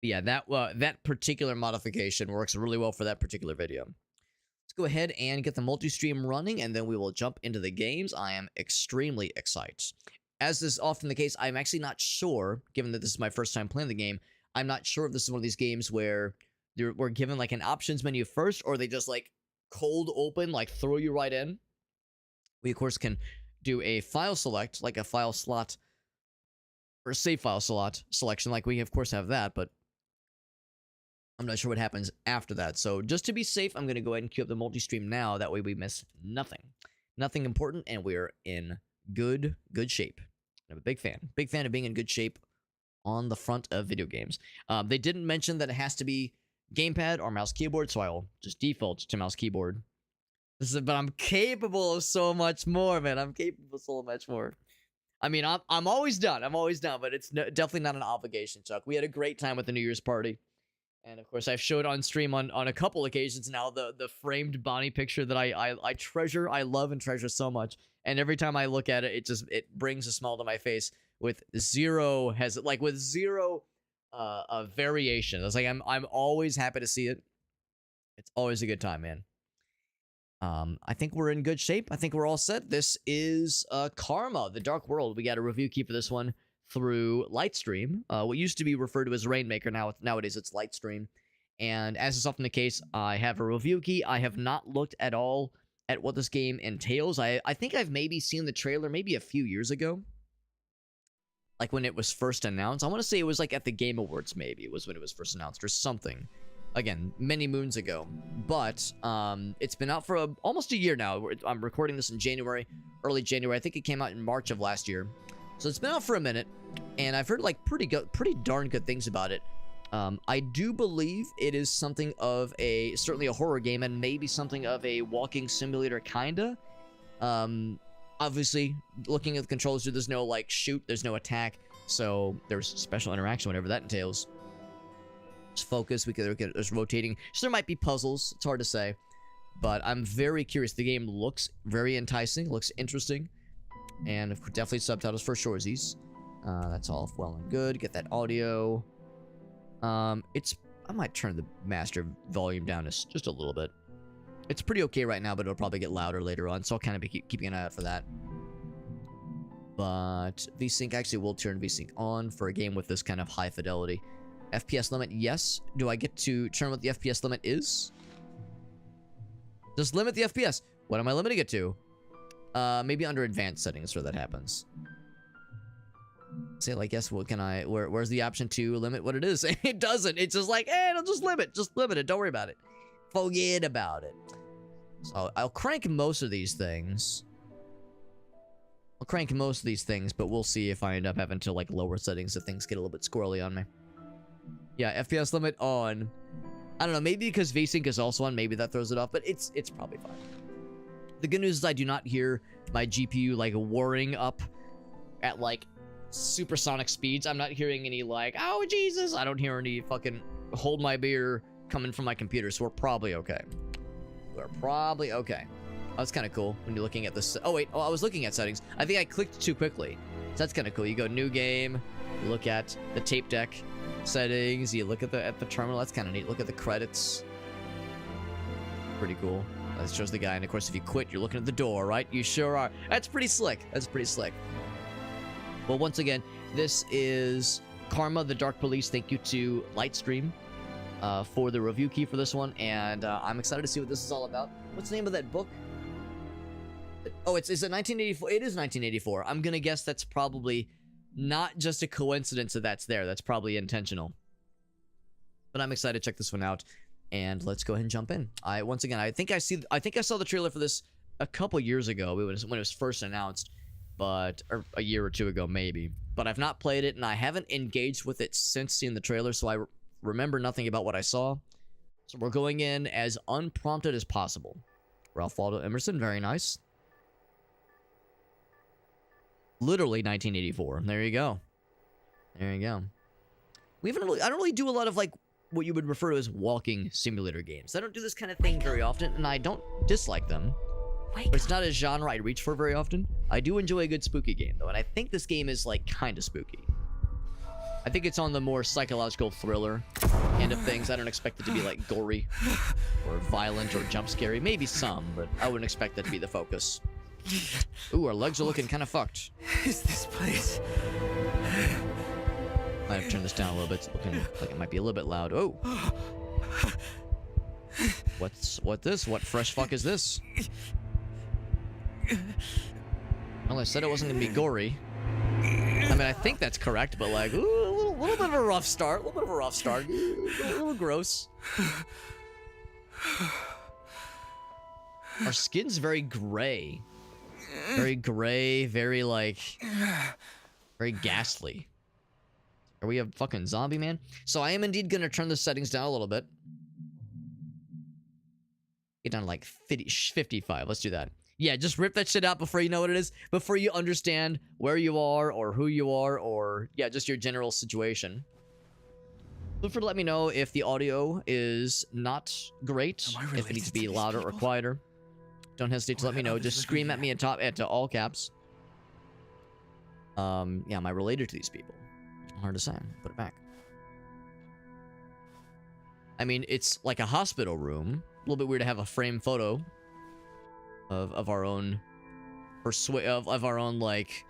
Yeah, that particular modification works really well for that particular video. Let's go ahead and get the multi-stream running, and then we will jump into the games. I am extremely excited. As is often the case, I'm actually not sure, given that this is my first time playing the game, I'm not sure if this is one of these games where we're given like an options menu first, or they just like cold open, like throw you right in. We, of course, can do a file select, like a file slot, or a save file slot selection, like we, of course, have that, but I'm not sure what happens after that. So just to be safe, I'm going to go ahead and queue up the multi-stream now. That way we miss nothing. Nothing important, and we're in good shape. I'm a big fan. Big fan of being in good shape on the front of video games. They didn't mention that it has to be gamepad or mouse keyboard, so I will just default to mouse keyboard. But I'm capable of so much more, man. I'm capable of so much more. I mean, I'm always done. I'm always done, but it's definitely not an obligation, Chuck. We had a great time with the New Year's party. And of course, I've showed on stream on a couple occasions now the framed Bonnie picture that I treasure, I love and treasure so much. And every time I look at it, it brings a smile to my face with zero variation. It's like I'm always happy to see it. It's always a good time, man. I think we're in good shape. I think we're all set. This is Karma, The Dark World. We got a review key for this one through Lightstream, what used to be referred to as Rainmaker. Nowadays it's Lightstream. And as is often the case, I have a review key. I have not looked at all at what this game entails. I think I've maybe seen the trailer maybe a few years ago, like when it was first announced. I want to say it was like at the Game Awards, maybe it was when it was first announced or something. Again, many moons ago. But it's been out for almost a year now. I'm recording this in January, early January. I think it came out in March of last year. So it's been out for a minute, and I've heard like pretty darn good things about it. I do believe it is something of certainly a horror game, and maybe something of a walking simulator kinda. Obviously, looking at the controls, there's no like shoot, there's no attack, so there's special interaction, whatever that entails. Just focus, we could look at it as rotating. So there might be puzzles, it's hard to say, but I'm very curious. The game looks very enticing, looks interesting. And definitely subtitles for shoresies. That's all well and good. Get that audio. I might turn the master volume down just a little bit. It's pretty okay right now, but it'll probably get louder later on, so I'll kind of be keeping an eye out for that. But VSync, actually will turn VSync on for a game with this kind of high fidelity. FPS limit, yes. Do I get to turn what the FPS limit is? Just limit the FPS. What am I limiting it to? Maybe under advanced settings where that happens. Say, like, yes, what can I... Where's the option to limit what it is? It doesn't. It's just like, it'll just limit. Just limit it. Don't worry about it. Forget about it. So I'll crank most of these things. But we'll see if I end up having to, like, lower settings if things get a little bit squirrely on me. Yeah, FPS limit on. I don't know. Maybe because VSync is also on. Maybe that throws it off. But it's probably fine. The good news is I do not hear my GPU, like, whirring up at, like, supersonic speeds. I'm not hearing any, like, oh, Jesus. I don't hear any fucking hold my beer coming from my computer, so we're probably okay. We're probably okay. Oh, that's kind of cool when you're looking at this. Oh, wait. Oh, I was looking at settings. I think I clicked too quickly. So that's kind of cool. You go new game, you look at the tape deck settings, you look at the terminal. That's kind of neat. Look at the credits. Pretty cool. That shows the guy, and of course, if you quit, you're looking at the door, right? You sure are. That's pretty slick. That's pretty slick. Well, once again, this is Karma, The Dark Police. Thank you to Lightstream for the review key for this one, and I'm excited to see what this is all about. What's the name of that book? Oh, is it 1984? It is 1984. I'm gonna guess that's probably not just a coincidence that that's there. That's probably intentional. But I'm excited to check this one out. And let's go ahead and jump in. Once again, I think I saw the trailer for this a couple years ago when it was first announced, or a year or two ago maybe. But I've not played it, and I haven't engaged with it since seeing the trailer, so I remember nothing about what I saw. So we're going in as unprompted as possible. Ralph Waldo Emerson, very nice. Literally 1984. There you go. There you go. I don't really do a lot of, like, what you would refer to as walking simulator games. I don't do this kind of thing very often, and I don't dislike them. But it's not a genre I reach for very often. I do enjoy a good spooky game, though, and I think this game is, like, kind of spooky. I think it's on the more psychological thriller end of things. I don't expect it to be like gory or violent or jump scary. Maybe some, but I wouldn't expect that to be the focus. Ooh, our legs are looking kind of fucked. Is this place? Might have turned this down a little bit. It's looking like it might be a little bit loud. Oh. What fresh fuck is this? Well, I said it wasn't gonna be gory. I mean, I think that's correct, but like, ooh, a little bit of a rough start. A little gross. Our skin's very gray. Very gray, very like, very ghastly. Are we a fucking zombie, man? So I am indeed gonna turn the settings down a little bit. Get down to like 55. Let's do that. Yeah, just rip that shit out before you know what it is. Before you understand where you are or who you are or, yeah, just your general situation. Feel free to let me know if the audio is not great. If it needs to be louder or quieter. Don't hesitate to let me know. Just scream at me at all caps. Yeah, am I related to these people? Hard to say. Put it back. I mean, it's like a hospital room. A little bit weird to have a frame photo of our own, of our own, like,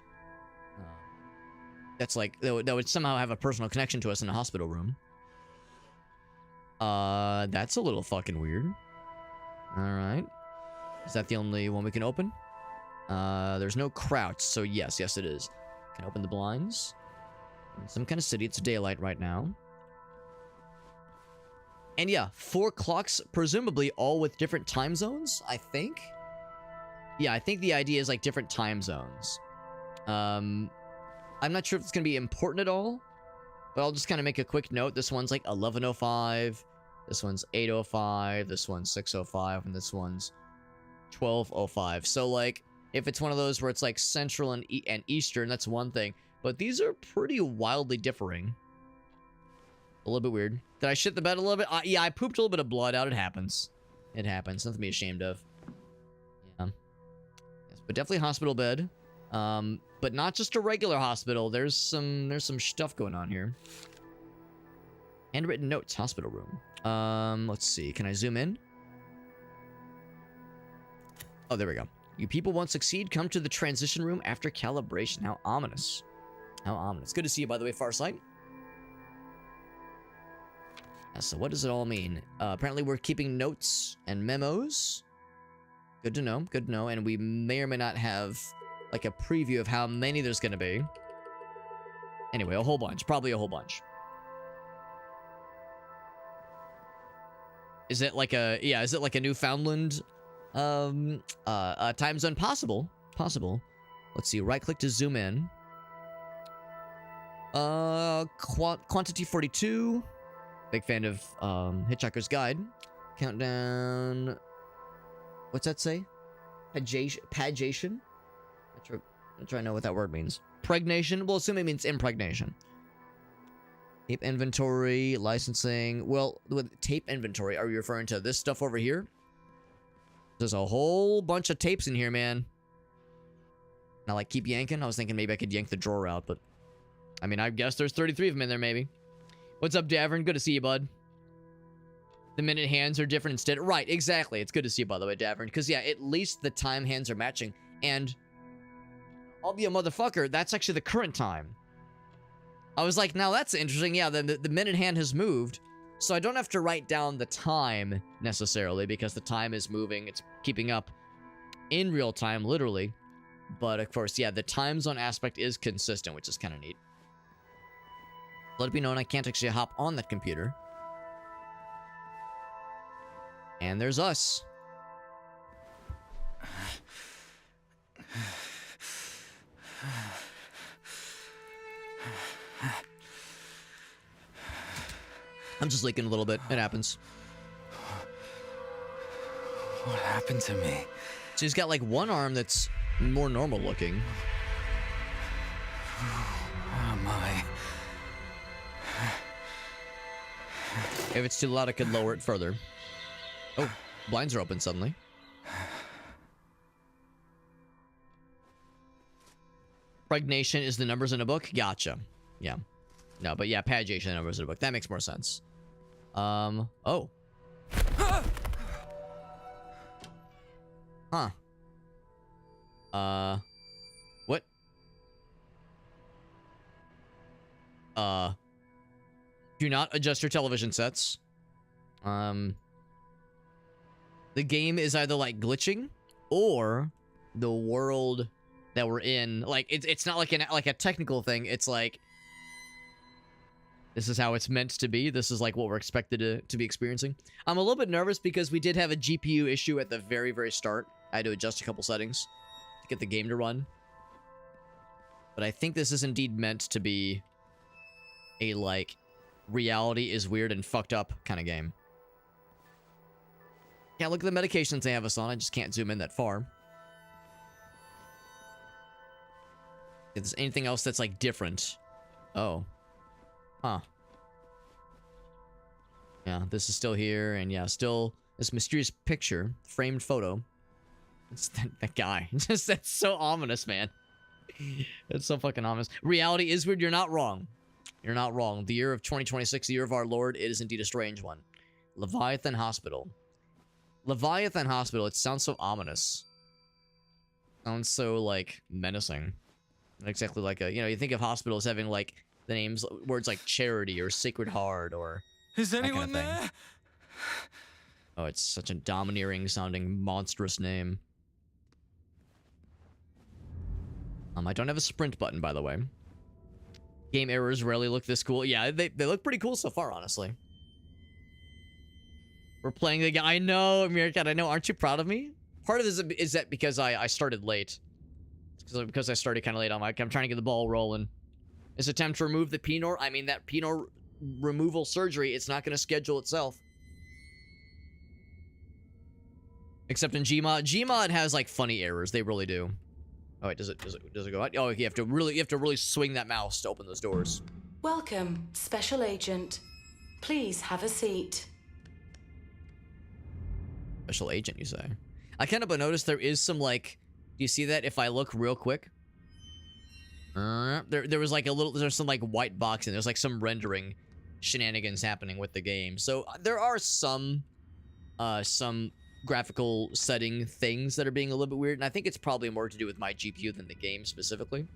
that's like, that would somehow have a personal connection to us in a hospital room. That's a little fucking weird. Alright. Is that the only one we can open? There's no crouch, so yes it is. Can I open the blinds? In some kind of city, it's daylight right now. And yeah, 4 clocks, presumably all with different time zones, I think. Yeah, I think the idea is like different time zones. I'm not sure if it's going to be important at all, but I'll just kind of make a quick note. This one's like 11:05, this one's 8:05, this one's 6:05, and this one's 12:05. So like, if it's one of those where it's like Central and Eastern, that's one thing. But these are pretty wildly differing. A little bit weird. Did I shit the bed a little bit? Yeah, I pooped a little bit of blood out. It happens. It happens. Nothing to be ashamed of. Yeah. Yes, but definitely hospital bed. But not just a regular hospital. There's some stuff going on here. Handwritten notes, hospital room. Let's see. Can I zoom in? Oh, there we go. You people won't succeed. Come to the transition room after calibration. How ominous. How ominous. Good to see you, by the way, Farsight. So what does it all mean? Apparently we're keeping notes and memos. Good to know, good to know. And we may or may not have like a preview of how many there's gonna be. Anyway, a whole bunch, probably a whole bunch. Is it like a, yeah, is it like a Newfoundland time zone? Possible. Let's see, right click to zoom in. Quantity 42. Big fan of Hitchhiker's Guide. Countdown. What's that say? Pagation? I'm trying to know what that word means. Pregnation? Well, assume it means impregnation. Tape inventory, licensing. Well, with tape inventory, are you referring to this stuff over here? There's a whole bunch of tapes in here, man. Now, like, keep yanking? I was thinking maybe I could yank the drawer out, but... I mean, I guess there's 33 of them in there, maybe. What's up, Davern? Good to see you, bud. The minute hands are different instead. Right, exactly. It's good to see you, by the way, Davern. Because, yeah, at least the time hands are matching. And I'll be a motherfucker. That's actually the current time. I was like, now that's interesting. Yeah, the minute hand has moved. So I don't have to write down the time, necessarily, because the time is moving. It's keeping up in real time, literally. But, of course, yeah, the time zone aspect is consistent, which is kind of neat. Let it be known I can't actually hop on that computer. And there's us. I'm just leaking a little bit. It happens. What happened to me? So he's got like one arm that's more normal looking. Where am I? If it's too loud, I could lower it further. Oh, blinds are open suddenly. Pregnation is the numbers in a book? Gotcha. Yeah. No, but yeah, pagination numbers of the book. That makes more sense. Oh. Huh. What? Do not adjust your television sets. The game is either like glitching or the world that we're in, like it's not like a technical thing. It's like this is how it's meant to be. This is like what we're expected to be experiencing. I'm a little bit nervous because we did have a GPU issue at the very, very start. I had to adjust a couple settings to get the game to run. But I think this is indeed meant to be a, like, reality is weird and fucked up kind of game. Yeah, look at the medications they have us on. I just can't zoom in that far. If there's anything else that's, like, different. Oh. Huh. Yeah, this is still here, and yeah, still this mysterious picture, framed photo. It's that guy. That's so ominous, man. That's so fucking ominous. Reality is weird. You're not wrong. You're not wrong. The year of 2026, the year of our Lord, it is indeed a strange one. Leviathan Hospital. Leviathan Hospital. It sounds so ominous. Sounds so, like, menacing. Not exactly like a, you know, you think of hospitals having, like, the names, words like Charity or Sacred Heart or Is anyone kind of thing. there? Oh, it's such a domineering sounding monstrous name. I don't have a sprint button, by the way. Game errors rarely look this cool. Yeah, they look pretty cool so far, honestly. We're playing the game. I know, Meerkat, I know. Aren't you proud of me? Part of this is that because I started late. Because I started kind of late on I'm trying to get the ball rolling. This attempt to remove the penile, I mean, that penile removal surgery, it's not going to schedule itself. Except in Gmod. Gmod has, like, funny errors. They really do. Oh, wait, does it go out? Oh, you have to really swing that mouse to open those doors. Welcome, Special Agent. Please have a seat. Special Agent, you say? I kind of noticed there is some, like, do you see that if I look real quick? There was like there's some like white box and there's like some rendering shenanigans happening with the game. So there are some graphical setting things that are being a little bit weird, and I think it's probably more to do with my GPU than the game specifically.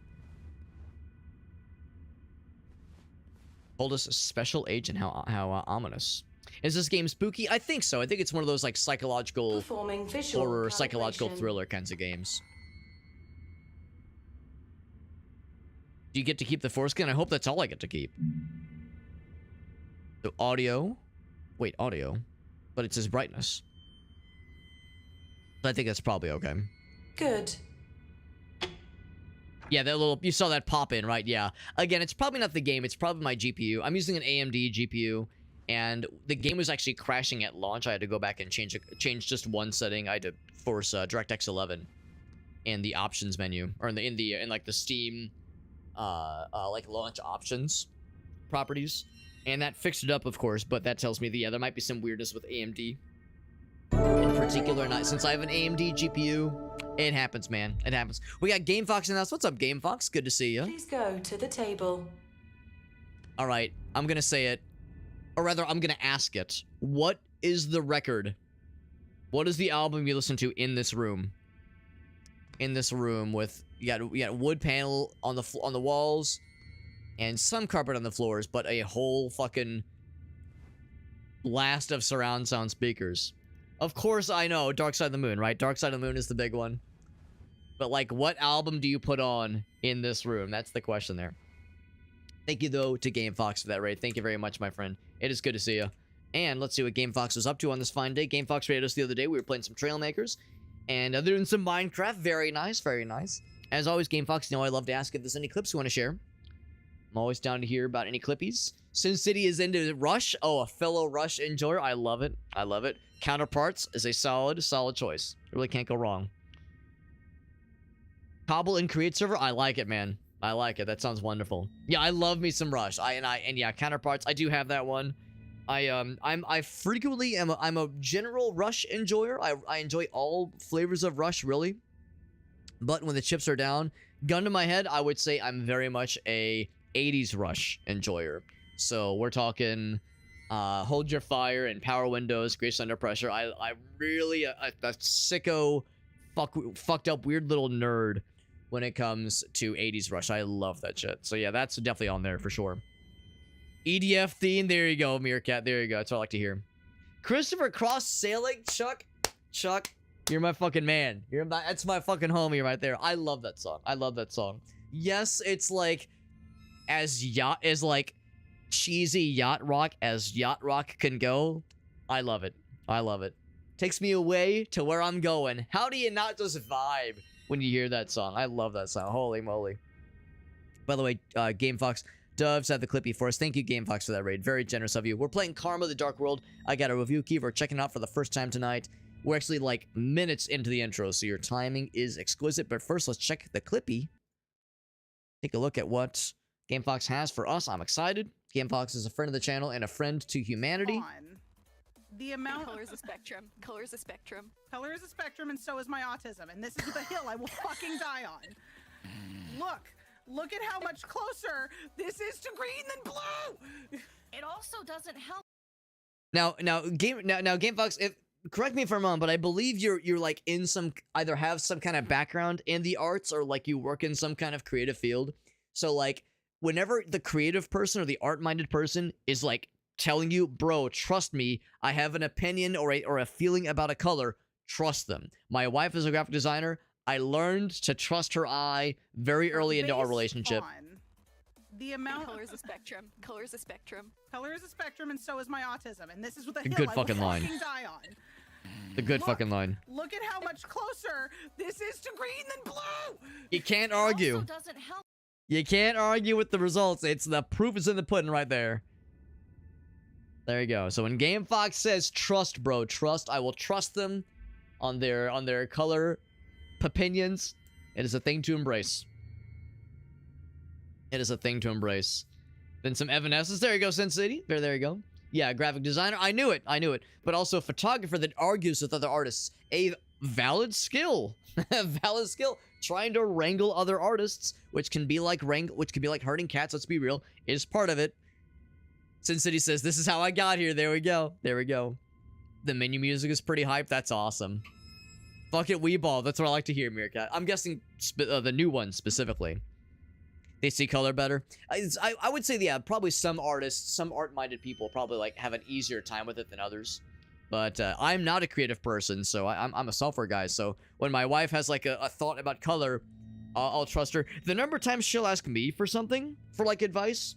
Told us Special Agent, how ominous. Is this game spooky? I think so. I think it's one of those like psychological horror, psychological thriller kinds of games. Do you get to keep the foreskin? I hope that's all I get to keep. So audio. Wait, audio. But it says brightness. I think that's probably okay. Good. Yeah, that little, you saw that pop in, right? Yeah. Again, it's probably not the game. It's probably my GPU. I'm using an AMD GPU, and the game was actually crashing at launch. I had to go back and change just one setting. I had to force DirectX 11 in the options menu, or in like the Steam like launch options properties, and that fixed it up, of course. But that tells me that yeah, there might be some weirdness with AMD in particular. Not since I have an AMD GPU, it happens, man. It happens. We got Game Fox in the house. What's up, Game Fox? Good to see you. Please go to the table. All right, I'm gonna say it, or rather, I'm gonna ask it. What is the record? What is the album you listen to in this room? In this room with you got wood panel on the walls and some carpet on the floors, but a whole fucking blast of surround sound speakers. Of course I know Dark Side of the Moon, right? Dark Side of the Moon is the big one. But like, what album do you put on in this room? That's the question there. Thank you though to Game Fox for that raid. Thank you very much, my friend. It is good to see you. And let's see what Game Fox was up to on this fine day. Game Fox raided us the other day. We were playing some Trailmakers. And other than some Minecraft, very nice, very nice. As always, Game Fox, you know I love to ask if there's any clips you want to share. I'm always down to hear about any clippies. Sin City is into Rush. Oh, a fellow Rush enjoyer. I love it. I love it. Counterparts is a solid choice. Really can't go wrong. Cobble and Create Server. I like it, man. I like it. That sounds wonderful. Yeah, I love me some Rush. And yeah, Counterparts. I do have that one. I frequently am I'm a general Rush enjoyer. I enjoy all flavors of Rush, really. But when the chips are down, gun to my head, I would say I'm very much a 80s Rush enjoyer. So we're talking Hold Your Fire and Power Windows, Grace Under Pressure. I really a sicko, fucked up weird little nerd when it comes to 80s Rush. I love that shit. So yeah, that's definitely on there for sure. EDF theme, there you go, Meerkat. There you go. That's what I like to hear. Christopher Cross Sailing, Chuck, you're my fucking man. That's my fucking homie right there. I love that song. I love that song. Yes, it's like as like cheesy yacht rock as yacht rock can go. I love it. I love it. Takes me away to where I'm going. How do you not just vibe when you hear that song? I love that song. Holy moly. By the way, Game Fox Doves had the Clippy for us. Thank you, Game Fox, for that raid. Very generous of you. We're playing Karma the Dark World. I got a review key. We're checking out for the first time tonight. We're actually like minutes into the intro, so your timing is exquisite. But first, let's check the Clippy. Take a look at what Game Fox has for us. I'm excited. Game Fox is a friend of the channel and a friend to humanity. The amount color is a spectrum. Color is a spectrum. Color is a spectrum, and so is my autism. And this is the hill I will fucking die on. Look at how much closer this is to green than blue. It also doesn't help. Now, Game Fox, correct me if I'm wrong, but I believe you're like in some, either have some kind of background in the arts or like you work in some kind of creative field. So like whenever the creative person or the art-minded person is like telling you, bro, trust me, I have an opinion or a feeling about a color, trust them. My wife is a graphic designer. I learned to trust her eye very early into our relationship. The amount color is a spectrum. Color is a spectrum. Color is a spectrum, and so is my autism. And this is the hill good I fucking will line. fucking die on. The good fucking line. Look at how much closer this is to green than blue. You can't argue. It also doesn't help. You can't argue with the results. It's the proof is in the pudding right there. There you go. So when Game Fox says trust, bro, trust, I will trust them on their color opinions. It is a thing to embrace. It is a thing to embrace. Then some Evanescence. There you go, Sin City. There you go. Yeah, graphic designer. I knew it. But also a photographer that argues with other artists. A valid skill. Valid skill. Trying to wrangle other artists, which can be like herding cats, let's be real, is part of it. Sin City says, this is how I got here. There we go. The menu music is pretty hype. That's awesome. Fuck it, Weeball. That's what I like to hear, Meerkat. I'm guessing the new one specifically. They see color better. I would say, yeah, probably some artists, some art-minded people probably like have an easier time with it than others. But I'm not a creative person, so I'm a software guy. So when my wife has like a thought about color, I'll trust her. The number of times she'll ask me for something, for like advice,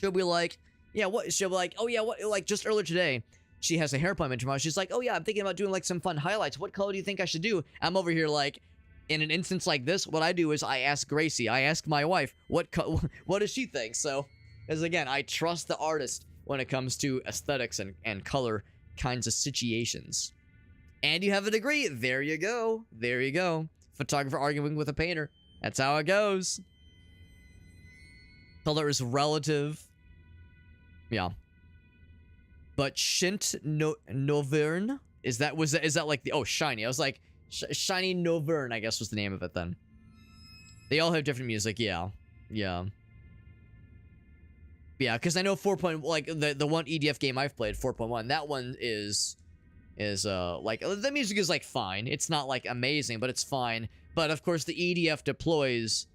she'll be like, yeah, what? She'll be like, oh yeah, what? Like just earlier today, she has a hair appointment tomorrow. She's like, oh yeah, I'm thinking about doing like some fun highlights. What color do you think I should do? I'm over here like, in an instance like this, what I do is I ask Gracie, I ask my wife, what does she think? So, as again, I trust the artist when it comes to aesthetics and color kinds of situations. And you have a degree. There you go. Photographer arguing with a painter. That's how it goes. Color is relative. Yeah. But Shint Novern, is that like the, oh, Shiny. I was like, Shiny Novern, I guess was the name of it then. They all have different music, yeah. Yeah, because I know 4. Like the one EDF game I've played, 4.1, that one is like the music is like fine. It's not like amazing, but it's fine. But of course the EDF deploys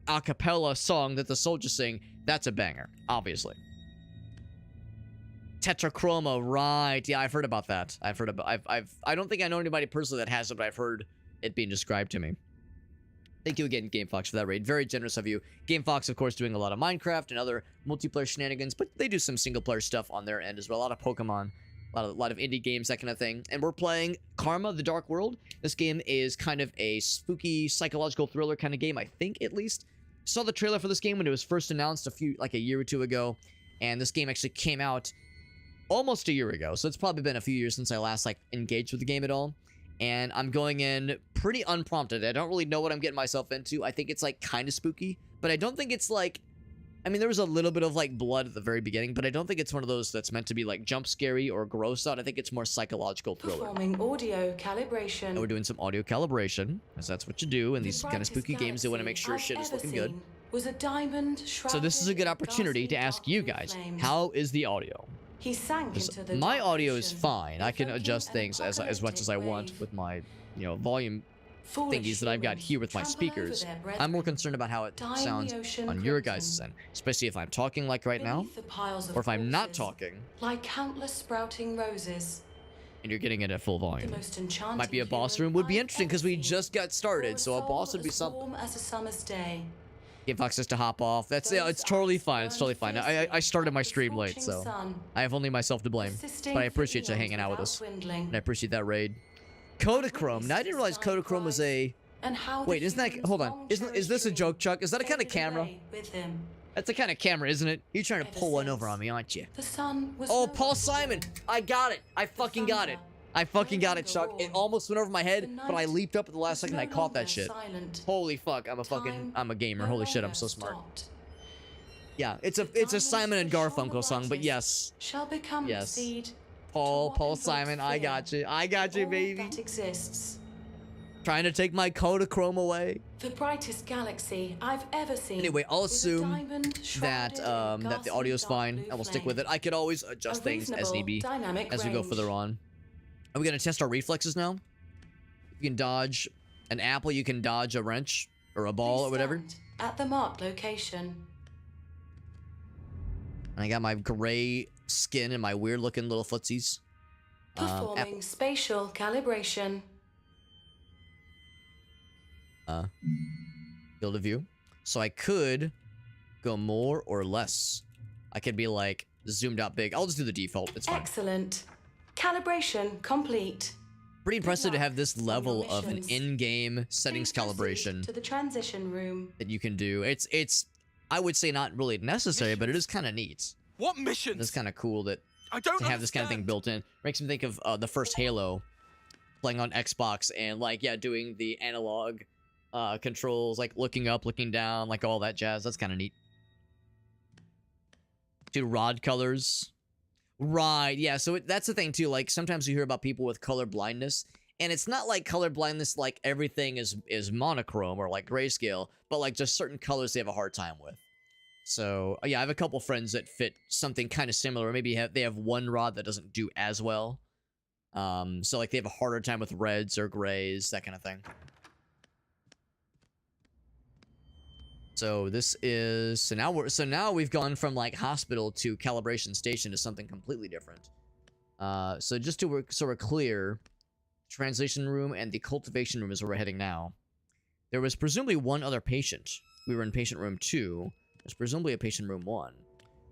a cappella song that the soldiers sing. That's a banger, obviously. Tetrachroma, right? Yeah, I've heard about that. I don't think I know anybody personally that has it, but I've heard it being described to me. Thank you again, Game Fox, for that raid. Very generous of you. Game Fox, of course, doing a lot of Minecraft and other multiplayer shenanigans, but they do some single-player stuff on their end as well. A lot of Pokemon, a lot of indie games, that kind of thing. And we're playing Karma: The Dark World. This game is kind of a spooky, psychological thriller kind of game, I think, at least. Saw the trailer for this game when it was first announced a year or two ago, and this game actually came out almost a year ago, so it's probably been a few years since I last like engaged with the game at all. And I'm going in pretty unprompted. I don't really know what I'm getting myself into. I think it's like kind of spooky, but I don't think it's like, I mean, there was a little bit of like blood at the very beginning, but I don't think it's one of those that's meant to be like jump scary or gross out. I think it's more psychological thriller. Performing audio calibration. And we're doing some audio calibration, because that's what you do in these kind of spooky games. They want to make sure shit is looking good. was a diamond shrouded So this is a good in opportunity to ghastly ask you dark blue guys, flames. how is the audio? He sank 'Cause into the my dark audio is ocean, fine. I can evoking adjust an things as much as I want apocalyptic with my, wave. volume Foolish thingies that I've got humans here with my trample over speakers. their I'm more brethren, concerned about how it dyeing the sounds ocean on your crimson. guys' end, especially if I'm talking like right now, Beneath the piles of or if I'm not corpses, talking like countless sprouting roses. and you're getting it at full The volume. most enchanting Might be a boss human room. Would be I've interesting ever because we seen. just got started, For so a soul boss would be as something. warm as a summer's day. Give Foxes to hop off. That's yeah, Those it's totally eyes fine. It's burned totally fine. I fiercely started my like the stream late, scorching so sun, I have only myself to blame. persisting But I for appreciate you eons hanging out with without us, dwindling. and I appreciate that raid. Kodachrome. Now I didn't realize Kodachrome was a. And how Wait, the isn't that? humans' Hold on. long Is this a cherished joke, dream Chuck? Is that a kind of faded camera? away with him. That's the kind of camera, isn't it? You're trying to Ever pull one over since, on me, aren't you? The sun was Oh, no Paul longer Simon! warm. I got it! I fucking got it! I fucking got it, Chuck. It almost went over my head, but I leaped up at the last second. I caught that shit. Holy fuck! I'm a gamer. Holy shit! I'm so smart. Yeah, it's a Simon and Garfunkel song, but yes, Shall become Yes. the seed. Paul Simon, I got you, baby. That exists. Trying to take my Kodachrome away. The brightest galaxy I've ever seen. Anyway, I'll was a assume diamond that shrouded in that the ghastly audio's dark fine, blue and we'll stick with flame. it. I could always A adjust things as reasonable need be dynamic as we go range. further on. Are we gonna test our reflexes now? You can dodge an apple. You can dodge a wrench or a ball Please or whatever. stand at the marked location. And I got my gray skin and my weird looking little footsies. Performing spatial calibration. Field of view. So I could go more or less. I could be like zoomed out big. I'll just do the default. It's fine. Excellent. Calibration complete. Pretty impressive to have this on your level of an missions. in-game settings Please proceed calibration to the transition room. that you can do. It's I would say not really necessary, but it is kind of neat. What missions? It's kind of cool that I don't to have this kind of thing understand. built in. Makes me think of the first Halo, playing on Xbox and like doing the analog controls, like looking up, looking down, like all that jazz. That's kind of neat. Do rod colors. Right, yeah, so that's the thing too, like sometimes you hear about people with color blindness, and it's not like color blindness like everything is monochrome or like grayscale, but like just certain colors they have a hard time with. So yeah, I have a couple friends that fit something kind of similar, or maybe they have one rod that doesn't do as well. So like they have a harder time with reds or grays, that kind of thing. So this is so now we've gone from like hospital to calibration station to something completely different. So just to so we're clear, translation room and the cultivation room is where we're heading now. There was presumably one other patient. We were in patient room 2. There's presumably a patient room 1.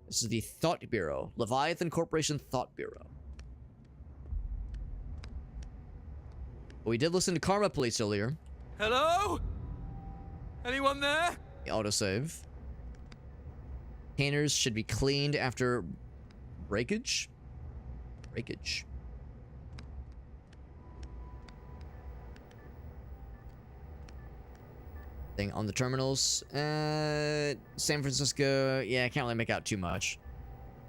This is the Thought Bureau, Leviathan Corporation Thought Bureau. We did listen to Karma Police earlier. Hello? Anyone there? The autosave. Containers should be cleaned after breakage. Breakage. Thing on the terminals. San Francisco. Yeah, I can't really make out too much.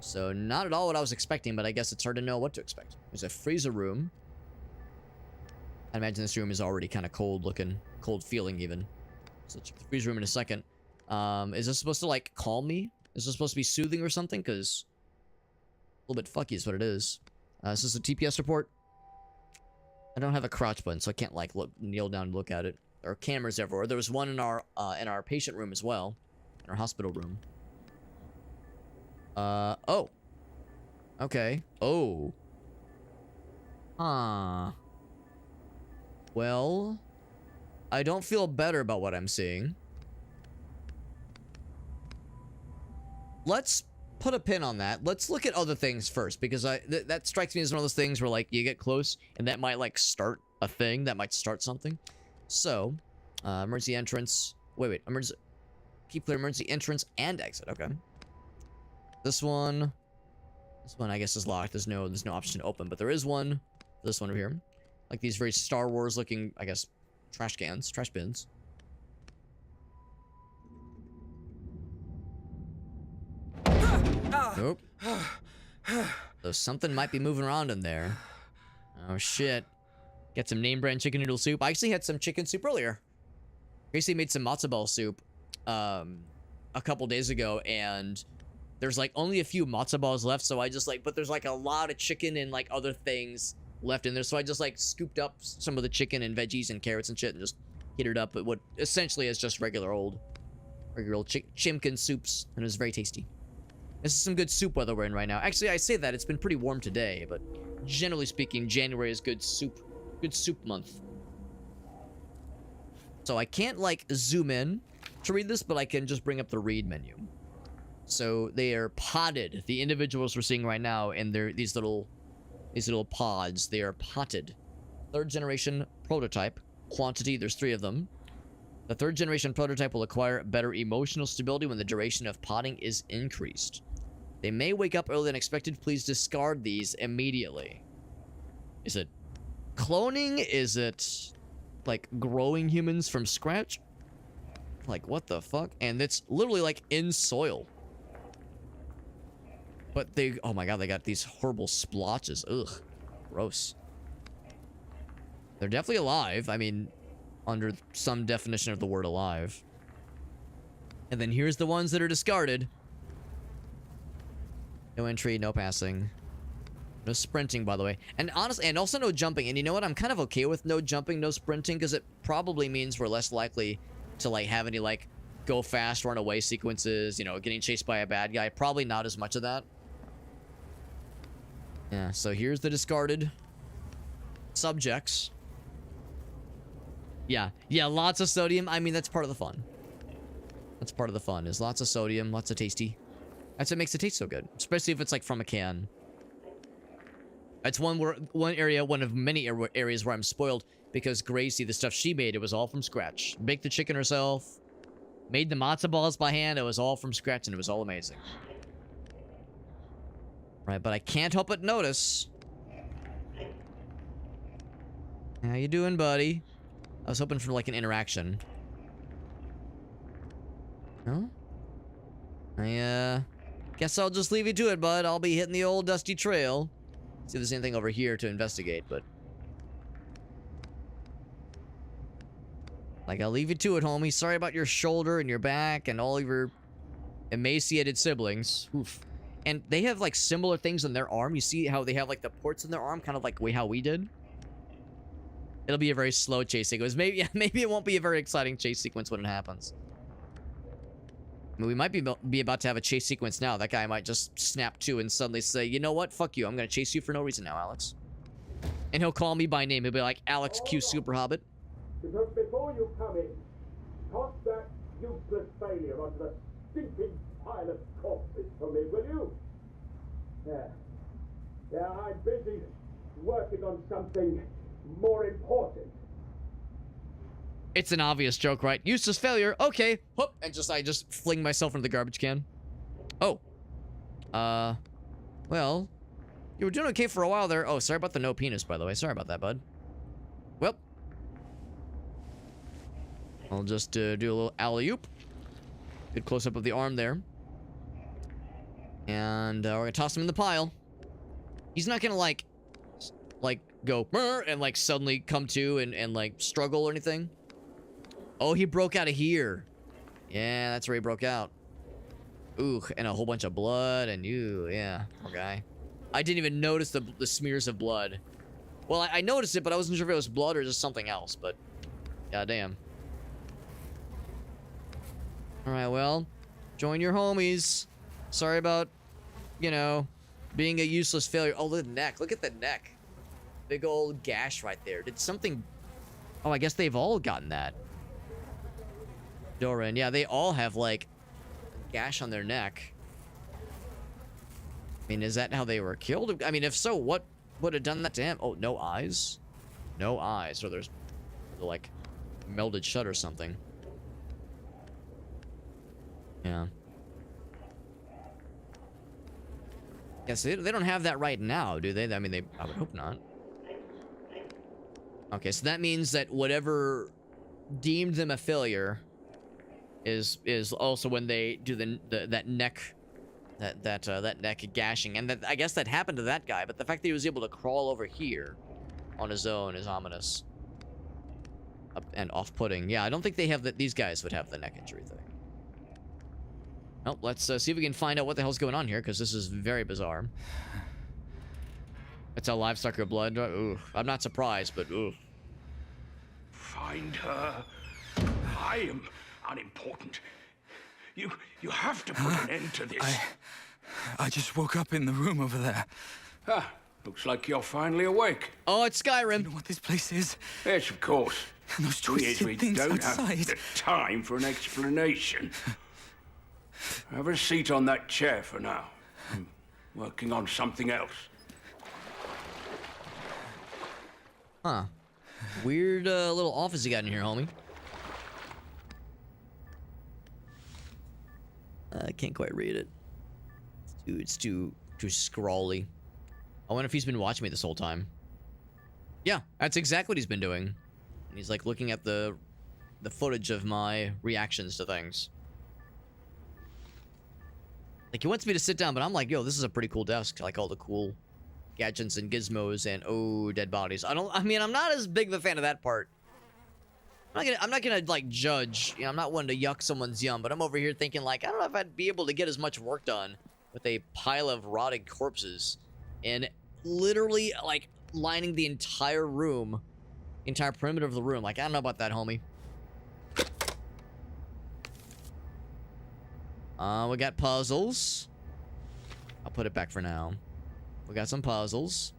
So not at all what I was expecting, but I guess it's hard to know what to expect. There's a freezer room. I imagine this room is already kind of cold looking, cold feeling even. So let's check the freezer room in a second. Is this supposed to like calm me? Is this supposed to be soothing or something? Because a little bit fucky is what it is. Is this a TPS report? I don't have a crouch button, so I can't like kneel down and look at it. There are cameras everywhere. There was one in our patient room as well, in our hospital room. Oh. Okay. Oh. Huh. Well, I don't feel better about what I'm seeing. Let's put a pin on that. Let's look at other things first, because that strikes me as one of those things where like you get close and that might like start a thing, that might start something. So, emergency entrance. Wait, emergency. Keep clear emergency entrance and exit. Okay. This one I guess is locked. There's no option to open, but there is one. This one over here, like these very Star Wars looking, I guess, trash bins. Nope. So something might be moving around in there. Oh shit. Get some name brand chicken noodle soup. I actually had some chicken soup earlier. Gracie made some matzo ball soup. a couple days ago, and there's like only a few matzo balls left, so I just like, but there's like a lot of chicken and like other things left in there, so I just like scooped up some of the chicken and veggies and carrots and shit and just heated it up with what essentially is just regular old chimkin soups, and it was very tasty. This is some good soup weather we're in right now. Actually, I say that it's been pretty warm today, but generally speaking, January is good soup month. So I can't like zoom in to read this, but I can just bring up the read menu. So they are potted. The individuals we're seeing right now, and they're these little pods. They are potted. 3rd generation prototype. Quantity, there's 3 of them. The 3rd generation prototype will acquire better emotional stability when the duration of potting is increased. They may wake up earlier than expected. Please discard these immediately. Is it cloning? Is it like growing humans from scratch? Like, what the fuck? And it's literally like in soil. But they, oh my god, they got these horrible splotches. Ugh, gross. They're definitely alive. I mean, under some definition of the word alive. And then here's the ones that are discarded. No entry, no passing. No sprinting, by the way. And honestly, and also no jumping. And you know what? I'm kind of okay with no jumping, no sprinting, because it probably means we're less likely to like have any like go fast, run away sequences, you know, getting chased by a bad guy. Probably not as much of that. Yeah, so here's the discarded subjects. Yeah, lots of sodium. I mean, that's part of the fun. That's part of the fun, is lots of sodium, lots of tasty. That's what makes it taste so good, especially if it's like from a can. It's one of many areas where I'm spoiled, because Gracie, the stuff she made, it was all from scratch. Baked the chicken herself, made the matzo balls by hand. It was all from scratch, and it was all amazing. Right, but I can't help but notice. How you doing, buddy? I was hoping for like an interaction. No? I guess I'll just leave you to it, bud. I'll be hitting the old dusty trail. See if there's anything over here to investigate, but like, I'll leave you to it, homie. Sorry about your shoulder and your back and all of your emaciated siblings. Oof. And they have like similar things on their arm. You see how they have like the ports in their arm, kind of like how we did. It'll be a very slow chase sequence. Maybe it won't be a very exciting chase sequence when it happens. I mean, we might be about to have a chase sequence now. That guy might just snap to and suddenly say, you know what? Fuck you. I'm going to chase you for no reason now, Alex. And he'll call me by name. He'll be like, Alex Q Super Hobbit. Because before you come in, toss that useless failure onto the stinking pile of corpses for me, will you? Yeah, I'm busy working on something more important. It's an obvious joke, right? Useless failure. Okay. Whoop. And I just fling myself into the garbage can. Oh. Well, you were doing okay for a while there. Oh, sorry about the no penis, by the way. Sorry about that, bud. Well. I'll just do a little alley-oop. Good close-up of the arm there. And we're gonna toss him in the pile. He's not gonna like go and like suddenly come to and like struggle or anything. Oh, he broke out of here. Yeah, that's where he broke out. Ooh, and a whole bunch of blood and yeah, poor guy. I didn't even notice the smears of blood. Well, I noticed it, but I wasn't sure if it was blood or just something else, but goddamn. Alright, well, join your homies. Sorry about, you know, being a useless failure. Oh, the neck. Look at the neck. Big old gash right there. Did something... Oh, I guess they've all gotten that. Doran, yeah, they all have, like, a gash on their neck. I mean, is that how they were killed? I mean, if so, what would have done that to him? Oh, no eyes? No eyes. Or there's, like, melded shut or something. Yeah. Yeah, so they don't have that right now, do they? I mean, I would hope not. Okay, so that means that whatever deemed them a failure is also when they do that neck gashing, and that I guess that happened to that guy. But the fact that he was able to crawl over here on his own is ominous and off-putting. Yeah, I don't think they have that. These guys would have the neck injury thing. Well, let's see if we can find out what the hell's going on here, because this is very bizarre. That's how livestock are blood. Ooh, I'm not surprised, but ooh. Find her. I am unimportant. You have to put an end to this. I just woke up in the room over there. Ah, looks like you're finally awake. Oh, it's Skyrim. You know what this place is? Yes, of course. And those Thing is, we twisted things don't outside. have the time for an explanation. Have a seat on that chair for now. I'm working on something else. Huh. Weird little office you got in here, homie. I can't quite read it. It's too scrawly. I wonder if he's been watching me this whole time. Yeah, that's exactly what he's been doing. And he's like looking at the footage of my reactions to things. Like he wants me to sit down, but I'm like, yo, this is a pretty cool desk. I like all the cool gadgets and gizmos and oh, dead bodies. I mean, I'm not as big of a fan of that part. I'm not gonna like judge. You know, I'm not one to yuck someone's yum, but I'm over here thinking like, I don't know if I'd be able to get as much work done with a pile of rotted corpses and literally like lining the entire room, entire perimeter of the room. Like, I don't know about that, homie. We got puzzles. I'll put it back for now. We got some puzzles.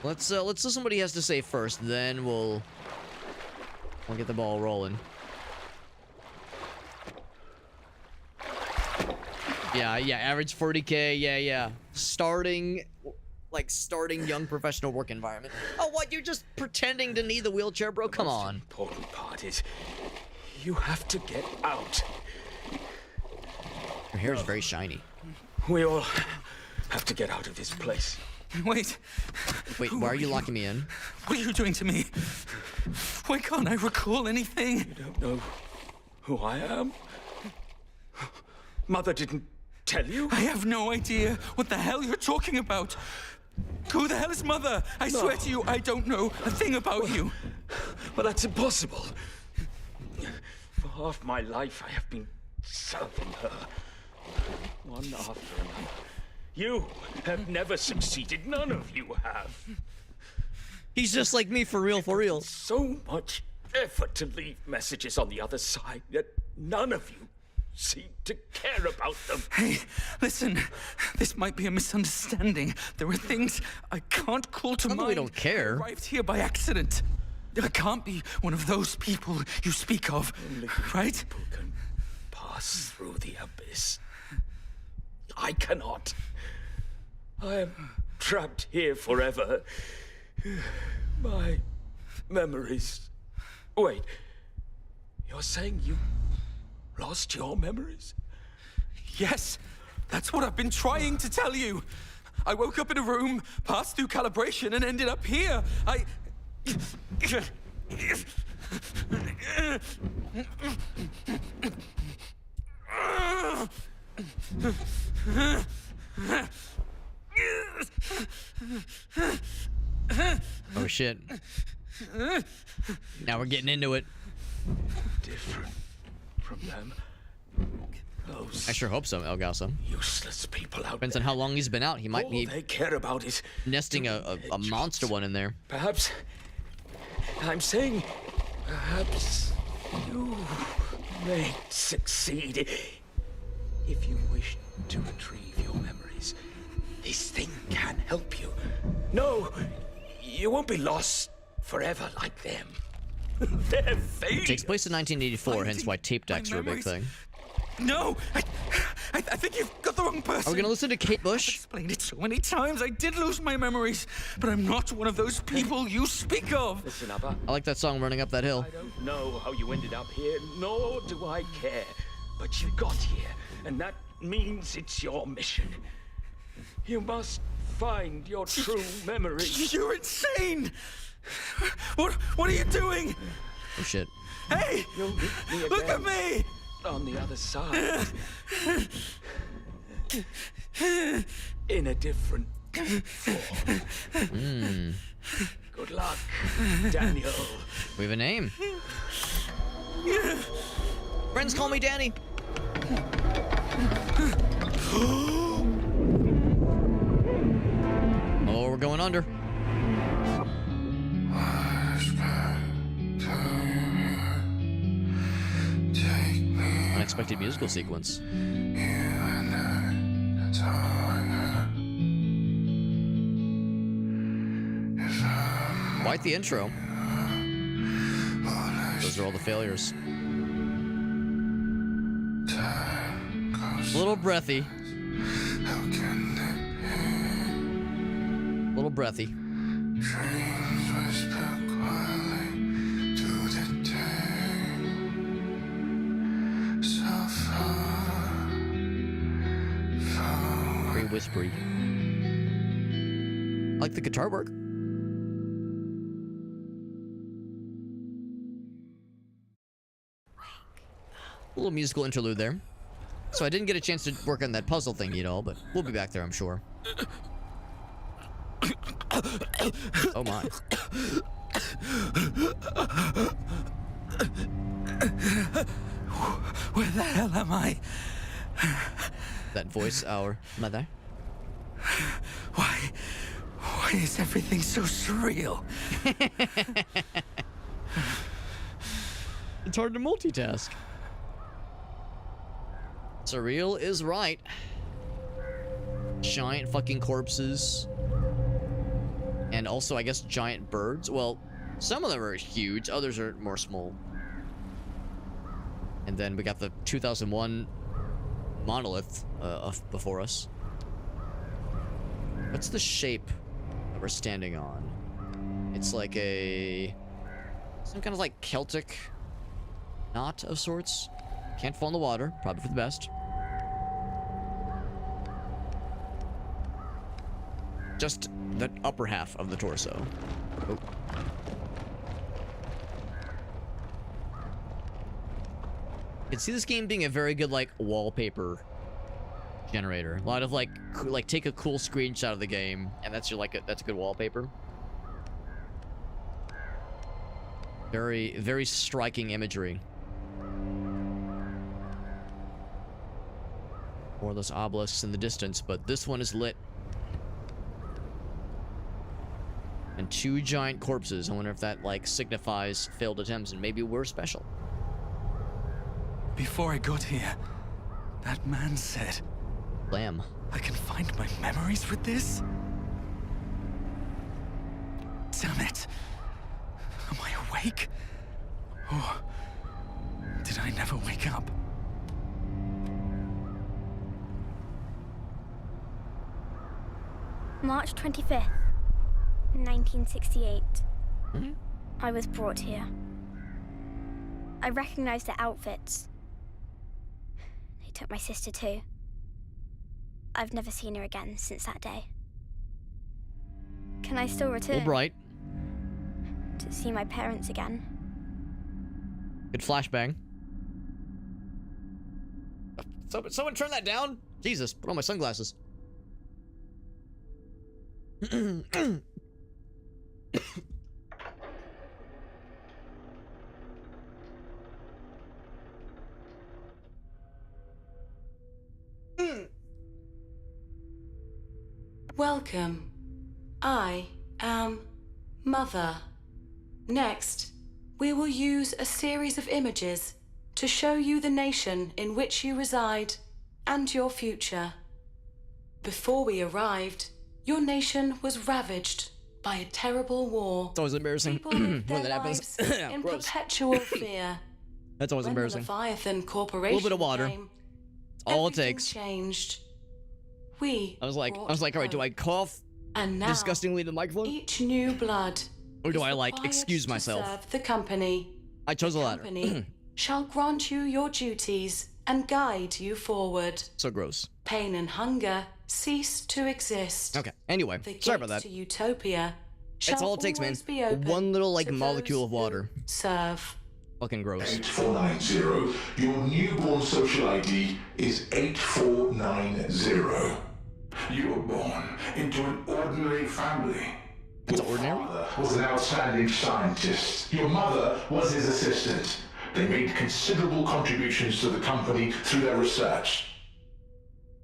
Let's listen what he has to say first, then we'll get the ball rolling. Yeah, average 40K, yeah. Starting young professional work environment. Oh, what, you're just pretending to need the wheelchair, bro? Come on. The important part is you have to get out. Your hair is very shiny. We all have to get out of this place. Wait, why are you locking me in? what are you doing to me? Why can't I recall anything? You don't know who I am? Mother didn't tell you? I have no idea what the hell you're talking about. Who the hell is Mother? I swear to you, I don't know a thing about you. Well, that's impossible. For half my life, I have been serving her. One after another. You have never succeeded. None of you have. He's just like me, for real. So much effort to leave messages on the other side, yet none of you seem to care about them. Hey, listen, this might be a misunderstanding. There are things I can't call to Not that mind. we don't care. I arrived here by accident. I can't be one of those people you speak of, Only right? people can pass through the abyss. I cannot. I am trapped here forever. My memories. Wait, you're saying you lost your memories? Yes, that's what I've been trying to tell you. I woke up in a room, passed through calibration, and ended up here. Oh shit. Now we're getting into it. Different from them. Those I sure hope so, Elgaso. useless people out Depends there. on how long he's been out. He might All be they care about is nesting a monster one in there. perhaps I'm saying perhaps you may succeed if you wish to retrieve your memories. This thing can help you. No, you won't be lost forever like them. They're failures. Takes place in 1984, hence why tape My decks are a big memories- thing. No, I think you've got the wrong person. Are we gonna listen to Kate I've Bush? explained it so many times. I did lose my memories, but I'm not one of those people you speak of. Listen, Abba. I like that song, Running Up That Hill. I don't know how you ended up here, nor do I care. But you got here, and that means it's your mission. You must find your true memories. You're insane. What are you doing? Oh shit. Hey, You'll meet me look at again me. on the other side. In a different form. Good luck, Daniel. We have a name. Friends call me Danny. Oh, we're going under. Unexpected musical sequence. Quite the intro. Those are all the failures. A little breathy. A little breathy. Very whispery. I like the guitar work. A little musical interlude there. So I didn't get a chance to work on that puzzle thing, you know, but we'll be back there, I'm sure. Oh my. Where the hell am I? That voice, our mother. Why is everything so surreal? It's hard to multitask. Surreal is right. Giant fucking corpses. And also, I guess, giant birds. Well, some of them are huge, others are more small. And then we got the 2001 monolith before us. What's the shape that we're standing on? It's like some kind of like Celtic knot of sorts. Can't fall in the water, probably for the best. Just the upper half of the torso. Oh. I can see this game being a very good, like, wallpaper generator. A lot of, like, take a cool screenshot of the game, and that's your, like, that's a good wallpaper. Very, very striking imagery. More of those obelisks in the distance, but this one is lit. And 2 giant corpses. I wonder if that, like, signifies failed attempts, and maybe we're special. Before I got here, that man said, Lamb. I can find my memories with this? Damn it. Am I awake? Or did I never wake up? March 25th, 1968. I was brought here. I recognized their outfits. They took my sister too. I've never seen her again since that day. Can I still return? Albright. To see my parents again? Good flashbang. Someone turn that down? Jesus, put on my sunglasses. Welcome. I am Mother. Next, we will use a series of images to show you the nation in which you reside and your future. Before we arrived, your nation was ravaged by a terrible war. It's always embarrassing People lived when their that happens. lives in Gross. perpetual fear. That's always When embarrassing. the Leviathan Corporation bit of water. came, It's all it everything takes. changed. I was like, all right, do I cough and now, disgustingly to the microphone? each new blood Or do is I, like, required excuse to myself? serve the company. I chose the latter. Company shall grant you your duties and guide you forward. So gross. Pain and hunger cease to exist. Okay, anyway, The sorry about gate that. to utopia That's shall all it takes, man. always be open One little, like, to molecule those of water. who serve. Fucking gross. 8490. Your newborn social ID is 8490. You were born into an ordinary family. That's Your ordinary? father was an outstanding scientist. Your mother was his assistant. They made considerable contributions to the company through their research.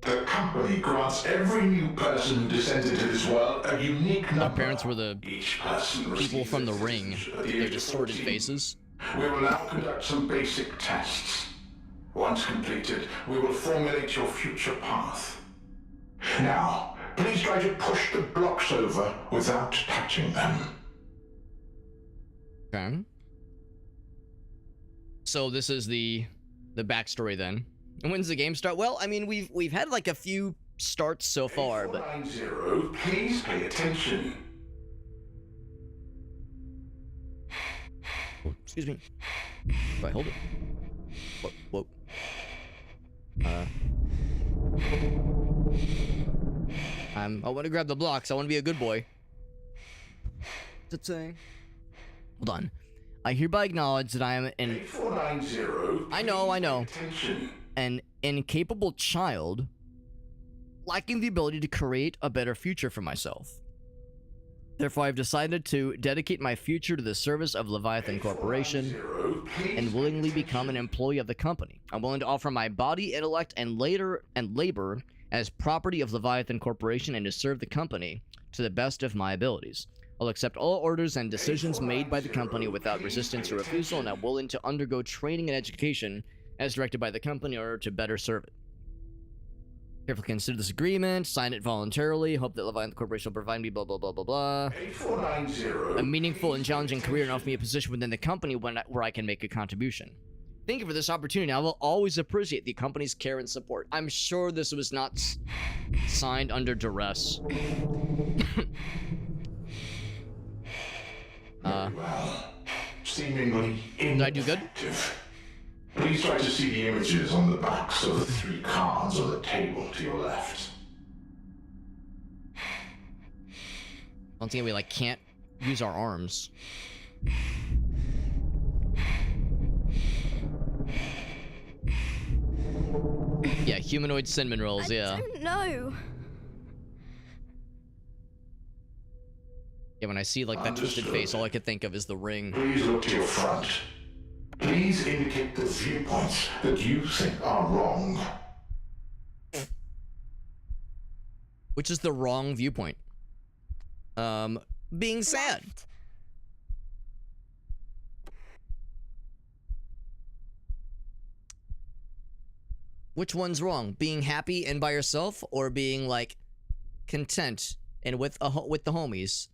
The company grants every new person who descends into this world a unique number. Our parents were the Each person people receives from the a ring. citizenship at the Their age of distorted 14. faces. We will now conduct some basic tests. Once completed, we will formulate your future path. Now, please try to push the blocks over without touching them. Okay. So this is the backstory then. And when's the game start? Well, I mean, we've had like a few starts so far, but 490, please pay attention. oh, excuse me. Right, hold it. Whoa. I want to grab the blocks. I want to be a good boy. Hold on. I hereby acknowledge that I am an 490. I know. Attention. an incapable child lacking the ability to create a better future for myself. Therefore, I've decided to dedicate my future to the service of Leviathan Corporation and willingly become an employee of the company. I'm willing to offer my body, intellect, and labor as property of Leviathan Corporation and to serve the company to the best of my abilities. I'll accept all orders and decisions made by the company without resistance or refusal, and I'm willing to undergo training and education as directed by the company in order to better serve it. Carefully consider this agreement, sign it voluntarily, hope that Leviathan Corporation will provide me blah blah blah blah blah. 490. A meaningful and challenging career and offer me a position within the company where I can make a contribution. Thank you for this opportunity. I will always appreciate the company's care and support. I'm sure this was not signed under duress. Well, seemingly Did I do good? ineffective. Please try to see the images on the backs of the 3 cards on the table to your left. Once again, we like can't use our arms. Yeah, humanoid cinnamon rolls, yeah. I don't know. Yeah, when I see like that twisted face, all I could think of is the ring. Please look to your front. Please indicate the viewpoints that you think are wrong. Which is the wrong viewpoint. Being sad. Left. Which one's wrong? Being happy and by yourself, or being like content and with the homies?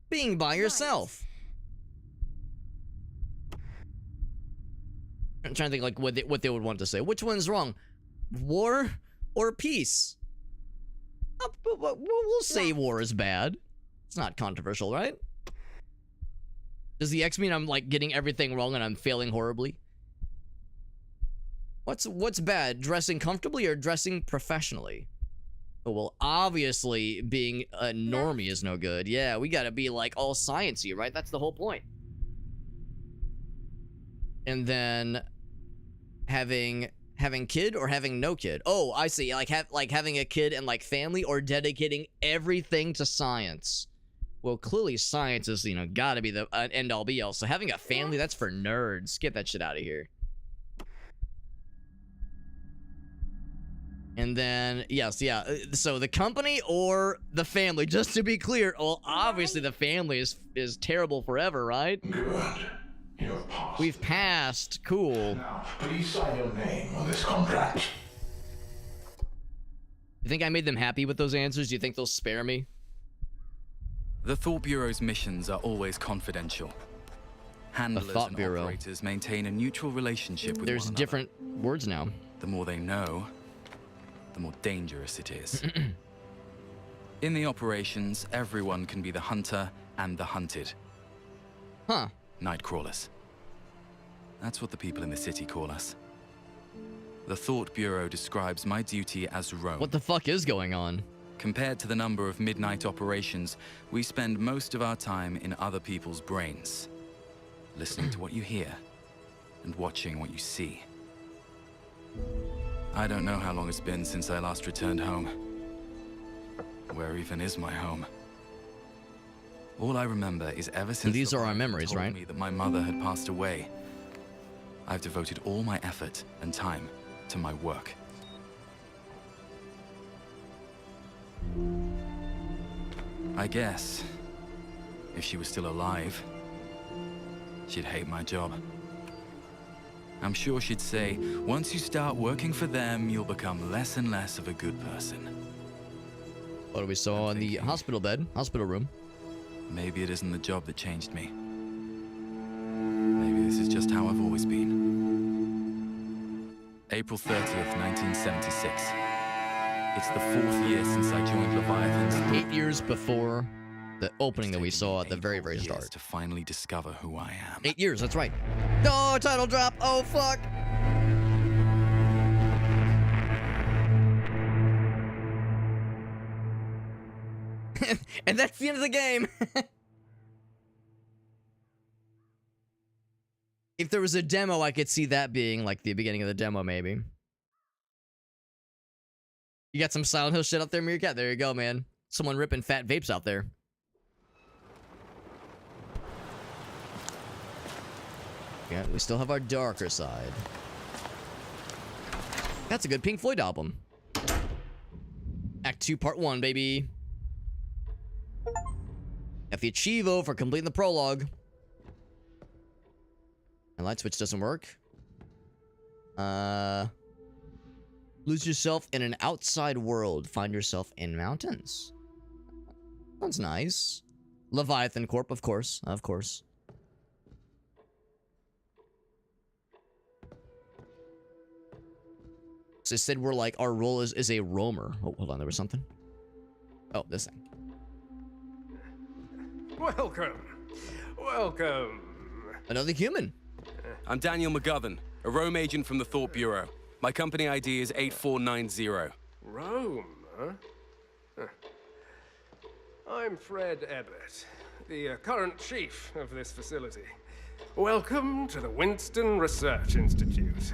Being by yourself. I'm trying to think like what they would want to say. Which one's wrong? War or peace? We'll say war is bad. It's not controversial, right? Does the X mean I'm like getting everything wrong and I'm failing horribly? What's bad? Dressing comfortably or dressing professionally? Oh, well, obviously being a normie is no good. Yeah, we gotta be like all sciencey, right? That's the whole point. And then having kid or having no kid. Oh, I see. Like having a kid and like family, or dedicating everything to science. Well, clearly science is, you know, gotta be the end all be all. So having a family, that's for nerds. Get that shit out of here. And then, yes, yeah. So the company or the family, just to be clear. Well, obviously the family is terrible forever, right? Good. You have passed. We've passed. Cool. Now, please sign your name on this contract. You think I made them happy with those answers? Do you think they'll spare me? The Thought Bureau's missions are always confidential. Handlers Thought and Bureau. operators maintain a neutral relationship with There's one another. different words now. The more they know, the more dangerous it is. In the operations, everyone can be the hunter and the hunted. Huh. Nightcrawlers. That's what the people in the city call us. The Thought Bureau describes my duty as roam. What the fuck is going on? Compared to the number of midnight operations, we spend most of our time in other people's brains, listening to what you hear and watching what you see. I don't know how long it's been since I last returned home. Where even is my home? All I remember is ever since these are our Leviathan memories, told right? me that my mother had passed away, I've devoted all my effort and time to my work. I guess if she was still alive, she'd hate my job. I'm sure she'd say, once you start working for them, you'll become less and less of a good person. What do we saw in the hospital bed, hospital room? Maybe it isn't the job that changed me. Maybe this is just how I've always been. April 30th, 1976. It's the 4th year since I joined Leviathan's 8 years before the opening that we saw at the very, very years start. to finally discover who I am. 8 years, that's right. Oh, title drop. Oh, fuck. And that's the end of the game. If there was a demo, I could see that being like the beginning of the demo, maybe. You got some Silent Hill shit out there, Meerkat? There you go, man. Someone ripping fat vapes out there. Yeah, we still have our darker side. That's a good Pink Floyd album. Act 2, Part 1, baby. Got the Achievo for completing the prologue. My light switch doesn't work. Lose yourself in an outside world. Find yourself in mountains. Sounds nice. Leviathan Corp, of course. Of course. So it said we're like, our role is a roamer. Oh, hold on, there was something. Oh, this thing. Welcome. Welcome. Another human. I'm Daniel McGovern, a Rome agent from the Thought Bureau. My company ID is 8490. Rome, huh? I'm Fred Ebbett, the current chief of this facility. Welcome to the Winston Research Institute.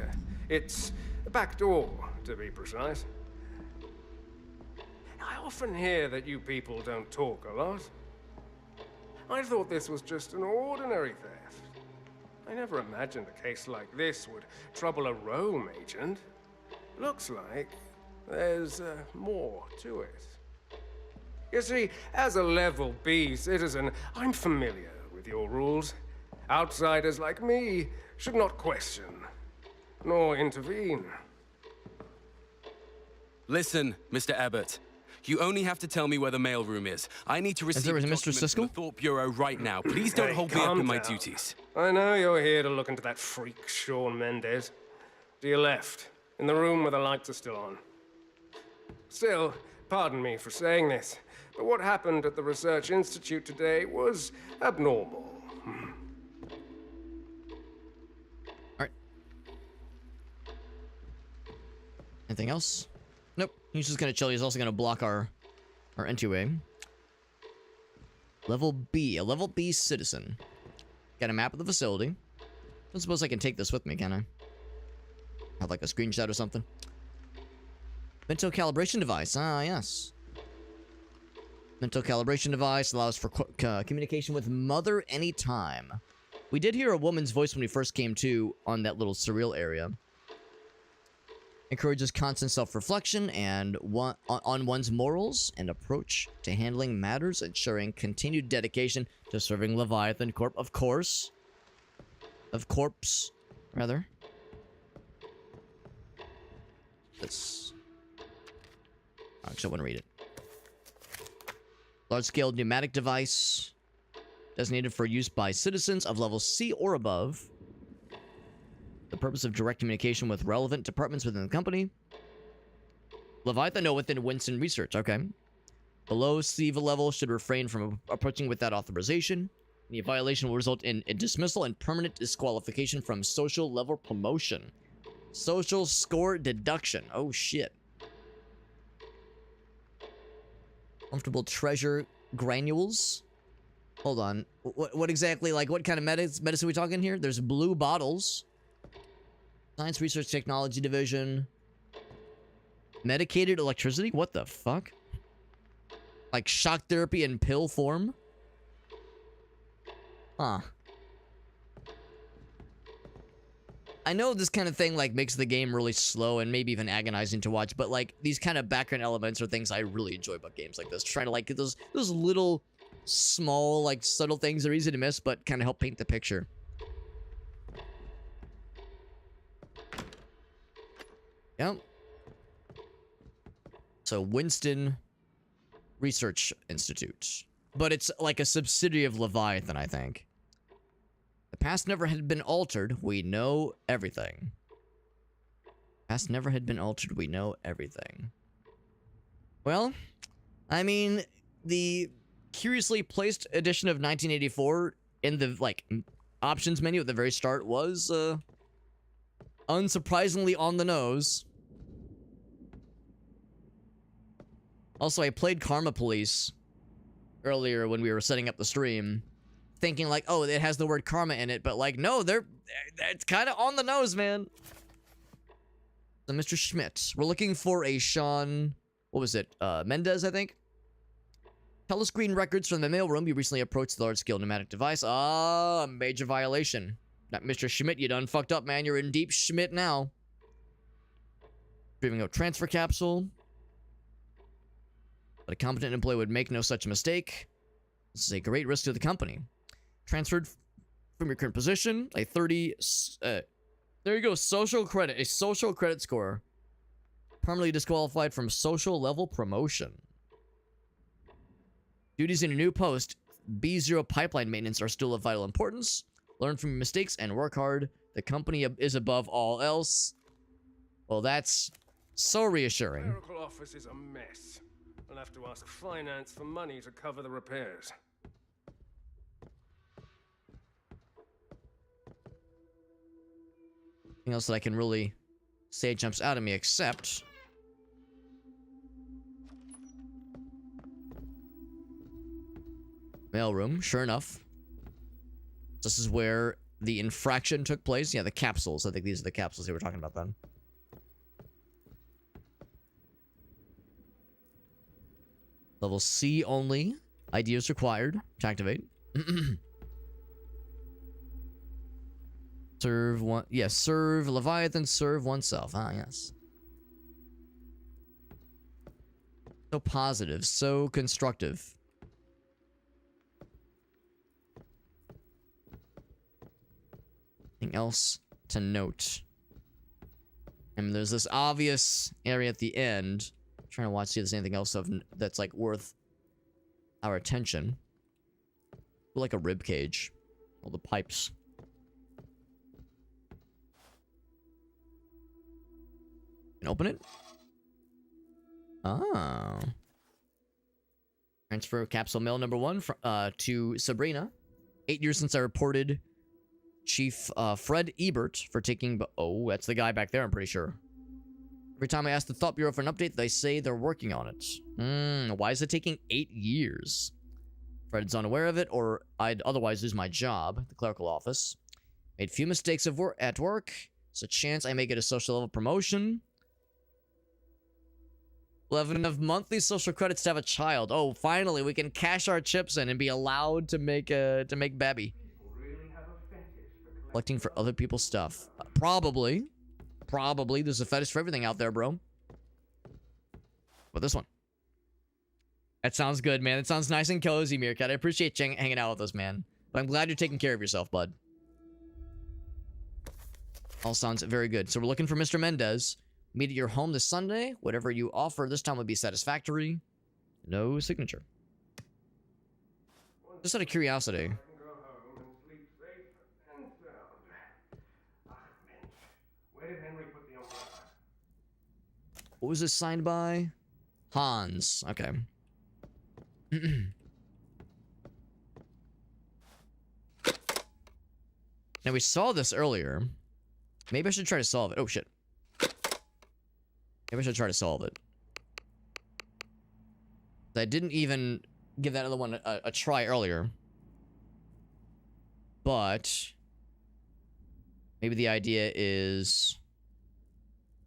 It's a back door, to be precise. I often hear that you people don't talk a lot. I thought this was just an ordinary theft. I never imagined a case like this would trouble a Rome agent. Looks like there's more to it. You see, as a level B citizen, I'm familiar with your rules. Outsiders like me should not question, nor intervene. Listen, Mr. Abbott. You only have to tell me where the mailroom is. I need to receive there a Mr. documents from Siskel? the Thought Bureau right now. Please don't Hey, hold me up calm in my down. duties. I know you're here to look into that freak, Shawn Mendes. To your left, in the room where the lights are still on. Still, pardon me for saying this, but what happened at the Research Institute today was abnormal. Alright. Anything else? Nope. He's just gonna chill. He's also gonna block our entryway. Level B. A level B citizen. Got a map of the facility. Don't suppose I can take this with me, can I? Have like a screenshot or something. Mental calibration device. Ah, yes. Mental calibration device allows for communication with Mother anytime. We did hear a woman's voice when we first came to on that little surreal area. Encourages constant self-reflection and on one's morals and approach to handling matters, ensuring continued dedication to serving Leviathan Corp. Of course. Of corpse, rather. This. Actually, I want to read it. Large-scale pneumatic device designated for use by citizens of level C or above. The purpose of direct communication with relevant departments within the company. Leviathan, no, within Winston Research, okay. Below C level should refrain from approaching without authorization. Any violation will result in a dismissal and permanent disqualification from social level promotion. Social score deduction. Oh, shit. Comfortable treasure granules. Hold on. What exactly, like, what kind of medicine are we talking here? There's blue bottles. Science Research Technology Division. Medicated electricity? What the fuck? Like shock therapy in pill form? Huh. I know this kind of thing, like, makes the game really slow and maybe even agonizing to watch, but, like, these kind of background elements are things I really enjoy about games like this. Trying to, like, get those little, small, like, subtle things are easy to miss, but kind of help paint the picture. Yep. So, Winston Research Institute. But it's like a subsidiary of Leviathan, I think. The past never had been altered. We know everything. Past never had been altered. We know everything. Well, I mean, the curiously placed edition of 1984 in the, like, options menu at the very start was, unsurprisingly on the nose. Also, I played Karma Police earlier when we were setting up the stream, thinking like, oh, it has the word karma in it, but like, no, it's kind of on the nose, man. So, Mr. Schmidt, we're looking for a Sean, what was it, Mendez, I think? Telescreen records from the mailroom. You recently approached the large-scale pneumatic device. Ah, major violation. Not Mr. Schmidt, you done fucked up, man. You're in deep Schmidt now. Retrieving a transfer capsule. But a competent employee would make no such mistake. This is a great risk to the company. Transferred from your current position, a 30, there you go, social credit, a social credit score. Permanently disqualified from social level promotion. Duties in a new post, B0 pipeline maintenance, are still of vital importance. Learn from your mistakes and work hard. The company is above all else. Well, that's so reassuring. The clerical office is a mess. I'll have to ask finance for money to cover the repairs. Nothing else that I can really say jumps out at me except mailroom. Sure enough, this is where the infraction took place. Yeah, the capsules. I think these are the capsules they were talking about then. Level C only. Ideas required to activate. Serve one. Yes, serve Leviathan, serve oneself. Ah, yes. So positive, so constructive. Anything else to note? And there's this obvious area at the end. I'm trying to watch, see if there's anything else that's like worth our attention. Like a rib cage. All the pipes. Can open it? Oh. Transfer capsule mail number 1 to Sabrina. 8 years since I reported Chief Fred Ebert for taking... Oh, that's the guy back there, I'm pretty sure. Every time I ask the Thought Bureau for an update, they say they're working on it. Why is it taking 8 years? Fred's unaware of it, or I'd otherwise lose my job at the clerical office. Made few mistakes at work. There's a chance I may get a social level promotion. 11 of monthly social credits to have a child. Oh, finally, we can cash our chips in and be allowed to make baby. Collecting for other people's stuff. Probably. There's a fetish for everything out there, bro. But this one. That sounds good, man. It sounds nice and cozy, Meerkat. I appreciate you hanging out with us, man. But I'm glad you're taking care of yourself, bud. All sounds very good. So we're looking for Mr. Mendez. Meet at your home this Sunday. Whatever you offer this time would be satisfactory. No signature. Just out of curiosity. What was this signed by? Hans. Okay. Now we saw this earlier. Maybe I should try to solve it. Oh shit. Maybe I should try to solve it. I didn't even give that other one a try earlier. But maybe the idea is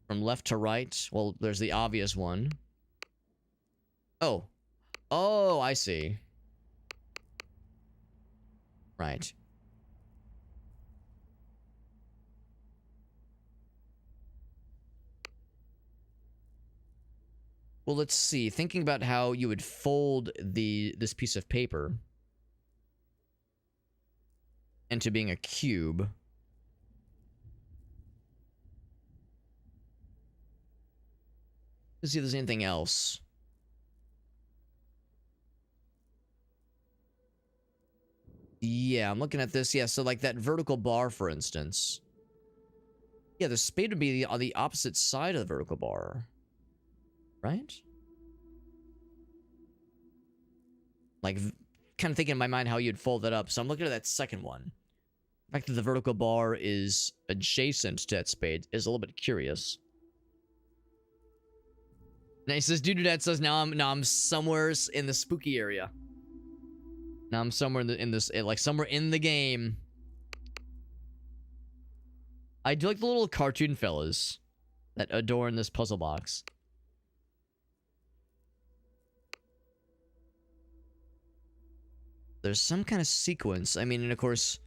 from left to right. Well, there's the obvious one. Oh. Oh, I see. Right. Well, let's see. Thinking about how you would fold this piece of paper into being a cube. Let's see if there's anything else. Yeah, I'm looking at this. Yeah, so like that vertical bar, for instance. Yeah, the spade would be on the opposite side of the vertical bar. Right? Like, kind of thinking in my mind how you'd fold that up. So I'm looking at that second one. The fact that the vertical bar is adjacent to that spade is a little bit curious. Now he says, Dudadad says, now I'm somewhere in the spooky area. Now I'm somewhere like somewhere in the game. I do like the little cartoon fellas that adorn this puzzle box. There's some kind of sequence. I mean, and of course...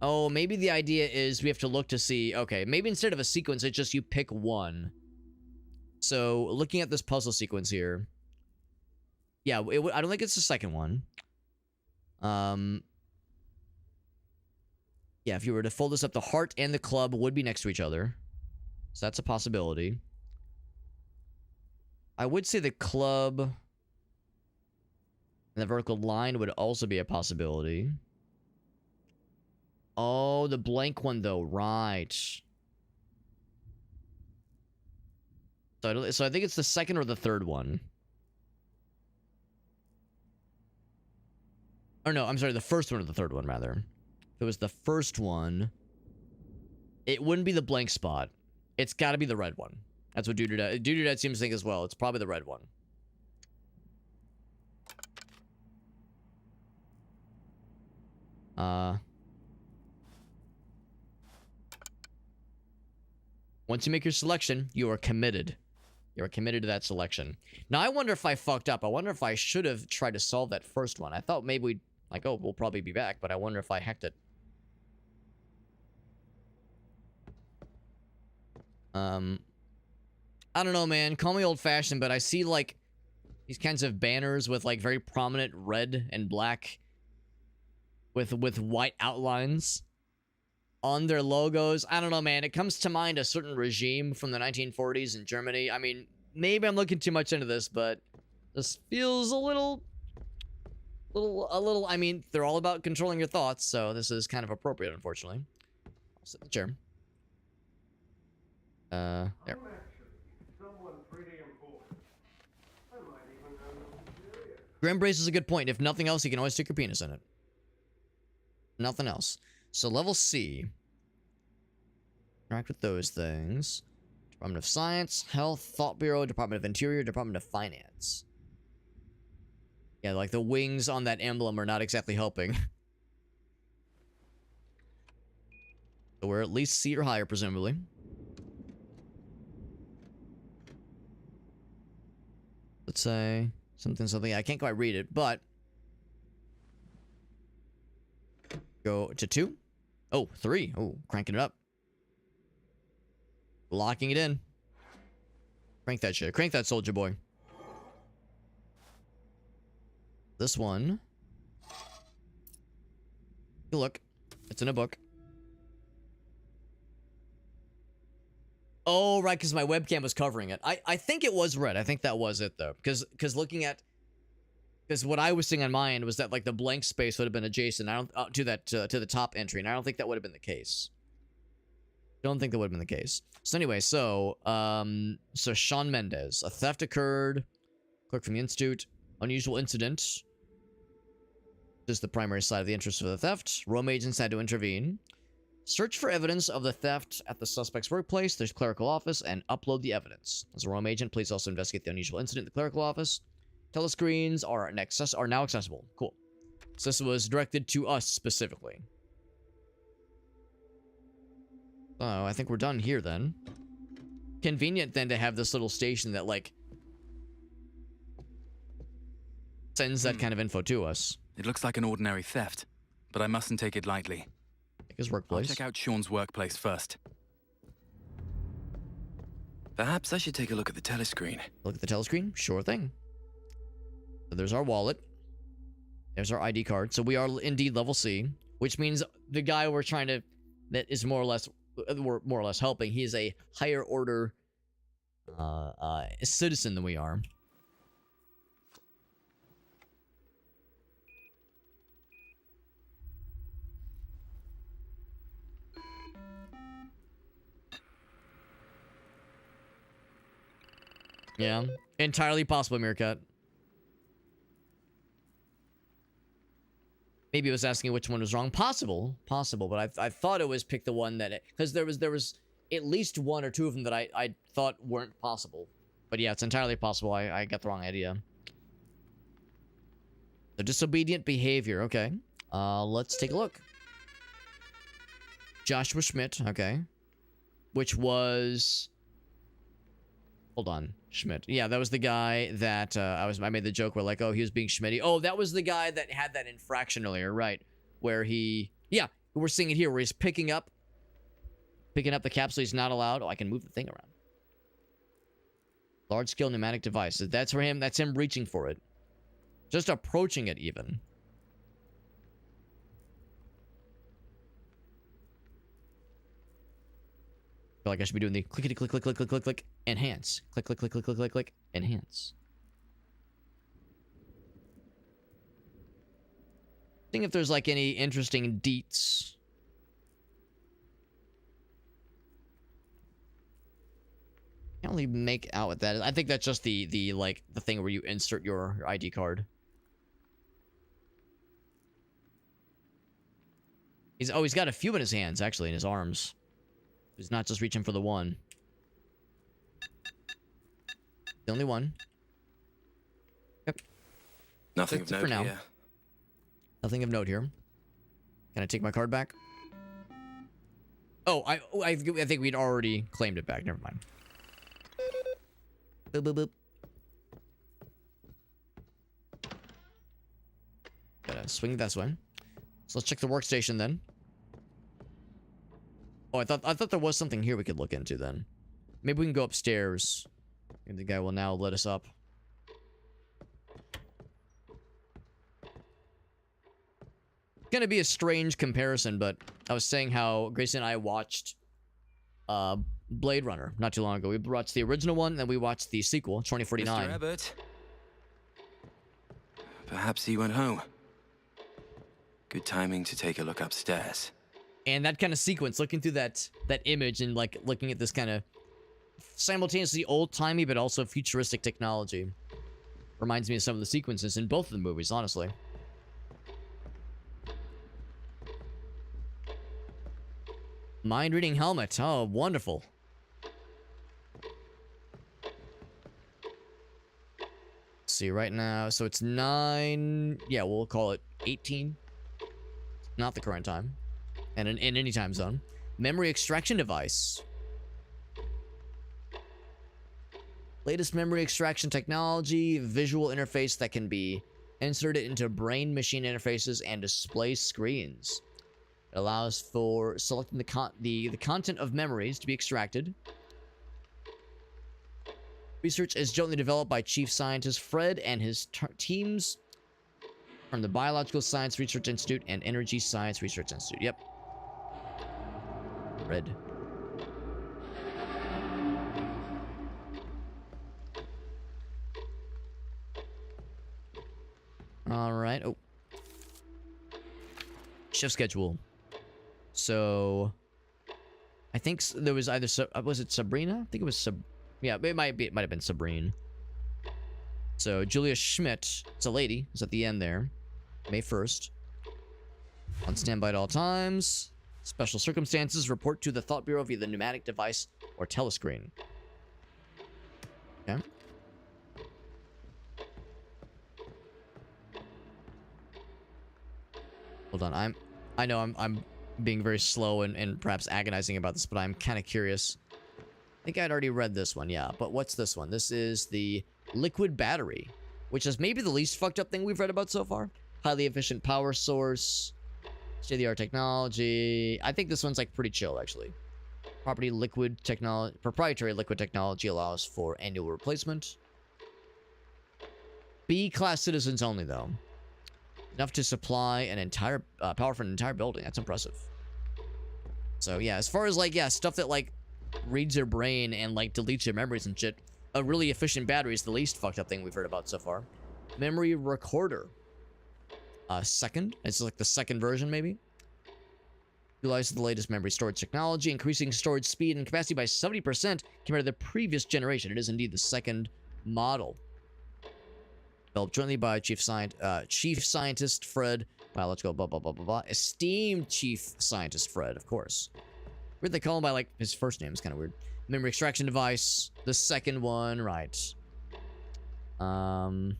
Oh, maybe the idea is we have to look to see... Okay, maybe instead of a sequence, it's just you pick one. So, looking at this puzzle sequence here... Yeah, I don't think it's the second one. Yeah, if you were to fold this up, the heart and the club would be next to each other. So that's a possibility. I would say the club and the vertical line would also be a possibility. Oh, the blank one, though. Right. So I think it's the second or the third one. Or no, I'm sorry, the first one or the third one, rather. If it was the first one, it wouldn't be the blank spot. It's got to be the red one. That's what Dudadad seems to think as well. It's probably the red one. Once you make your selection, you are committed. You are committed to that selection. Now, I wonder if I fucked up. I wonder if I should have tried to solve that first one. I thought maybe we'd... Like, oh, we'll probably be back, but I wonder if I hacked it. I don't know, man. Call me old-fashioned, but I see, like, these kinds of banners with, like, very prominent red and black with white outlines on their logos. I don't know, man. It comes to mind a certain regime from the 1940s in Germany. I mean, maybe I'm looking too much into this, but this feels a little, I mean, they're all about controlling your thoughts, so this is kind of appropriate, unfortunately. I'll sit in the chair. There. Grim Brace is a good point. If nothing else, you can always stick your penis in it. Nothing else. So level C. Interact with those things. Department of Science, Health, Thought Bureau, Department of Interior, Department of Finance. Yeah, like the wings on that emblem are not exactly helping. So we're at least C or higher, presumably. Let's say something. I can't quite read it, but go to 2. Oh, 3. Oh, cranking it up. Locking it in. Crank that shit. Crank that, soldier boy. This one. Look, it's in a book. Oh, right, because my webcam was covering it. I think it was red. I think that was it, though. Because looking at... Because what I was seeing on my end was that, like, the blank space would have been adjacent to the top entry, and I don't think that would have been the case. Don't think that would have been the case. So anyway, so Shawn Mendes. A theft occurred. Clerk from the Institute. Unusual incident. This is the primary side of the interest of the theft. Rome agents had to intervene. Search for evidence of the theft at the suspect's workplace, there's clerical office, and upload the evidence. As a Rome agent, please also investigate the unusual incident in the clerical office. Telescreens are now accessible. Cool. So this was directed to us specifically. Oh, I think we're done here then. Convenient then to have this little station that, like, sends that kind of info to us. It looks like an ordinary theft, but I mustn't take it lightly. His workplace. I'll check out Sean's workplace first. Perhaps I should take a look at the telescreen. Look at the telescreen? Sure thing. So there's our wallet. There's our ID card. So we are indeed level C, which means the guy we're trying to... that is more or less helping. He is a higher order citizen than we are. Yeah, entirely possible, Meerkat. Maybe it was asking which one was wrong. Possible, but I thought it was pick the one that... Because there was at least one or two of them that I thought weren't possible. But yeah, it's entirely possible I got the wrong idea. The disobedient behavior, okay. Let's take a look. Joshua Schmidt, okay. Which was... Hold on, Schmidt. Yeah, that was the guy that I made the joke where like, oh, he was being Schmitty. Oh, that was the guy that had that infraction earlier, right? Where he, yeah, we're seeing it here, where he's picking up the capsule. He's not allowed. Oh, I can move the thing around. Large scale pneumatic device. That's for him. That's him reaching for it, just approaching it even. I feel like I should be doing the clickety click click click click click click enhance. Click click click click click click click enhance. Think if there's like any interesting deets. Can't really make out what that is. I think that's just the thing where you insert your ID card. He's got a few in his hands actually, in his arms. He's not just reaching for the one. The only one. Yep. Nothing of note for now. here. Nothing of note here. Can I take my card back? Oh, I think we'd already claimed it back. Never mind. Boop, boop, boop. Gotta swing this way. So let's check the workstation then. Oh, I thought there was something here we could look into then. Maybe we can go upstairs. Maybe the guy will now let us up. Gonna be a strange comparison, but I was saying how Grayson and I watched Blade Runner not too long ago. We watched the original one, then we watched the sequel, 2049. Mr. Abbott. Perhaps he went home. Good timing to take a look upstairs. And that kind of sequence, looking through that image and like looking at this kind of simultaneously old-timey but also futuristic technology, reminds me of some of the sequences in both of the movies, honestly. Mind-reading helmet. Oh, wonderful. Let's see, right now, so it's 9... Yeah, we'll call it 18. Not the current time. And in any time zone. Memory extraction device. Latest memory extraction technology, visual interface that can be inserted into brain-machine interfaces and display screens. It allows for selecting the content of memories to be extracted. Research is jointly developed by Chief Scientist Fred and his teams from the Biological Science Research Institute and Energy Science Research Institute. Yep. Red. All right. Oh. Shift schedule. So, I think there was either was it Sabrina? I think it was yeah, it might have been Sabrina. So Julia Schmidt, it's a lady. It's at the end there. May 1st. On standby at all times. Special circumstances, report to the Thought Bureau via the pneumatic device or telescreen. Okay. Hold on, I know I'm being very slow and perhaps agonizing about this, but I'm kind of curious. I think I'd already read this one, yeah. But what's this one? This is the liquid battery, which is maybe the least fucked up thing we've read about so far. Highly efficient power source. State-of-the-art technology. I think this one's like pretty chill, actually. Proprietary liquid technology allows for annual replacement. B-class citizens only, though. Enough to supply an entire power for an entire building. That's impressive. So yeah, as far as like, yeah, stuff that like reads your brain and like deletes your memories and shit, a really efficient battery is the least fucked up thing we've heard about so far. Memory recorder. Second. It's like the second version, maybe. Utilizes the latest memory storage technology, increasing storage speed and capacity by 70% compared to the previous generation. It is indeed the second model. Developed jointly by Chief Scientist Fred. Biological blah blah blah blah blah. Esteemed Chief Scientist Fred, of course. Weird they call him by like his first name. It's kind of weird. Memory extraction device. The second one, right. Allows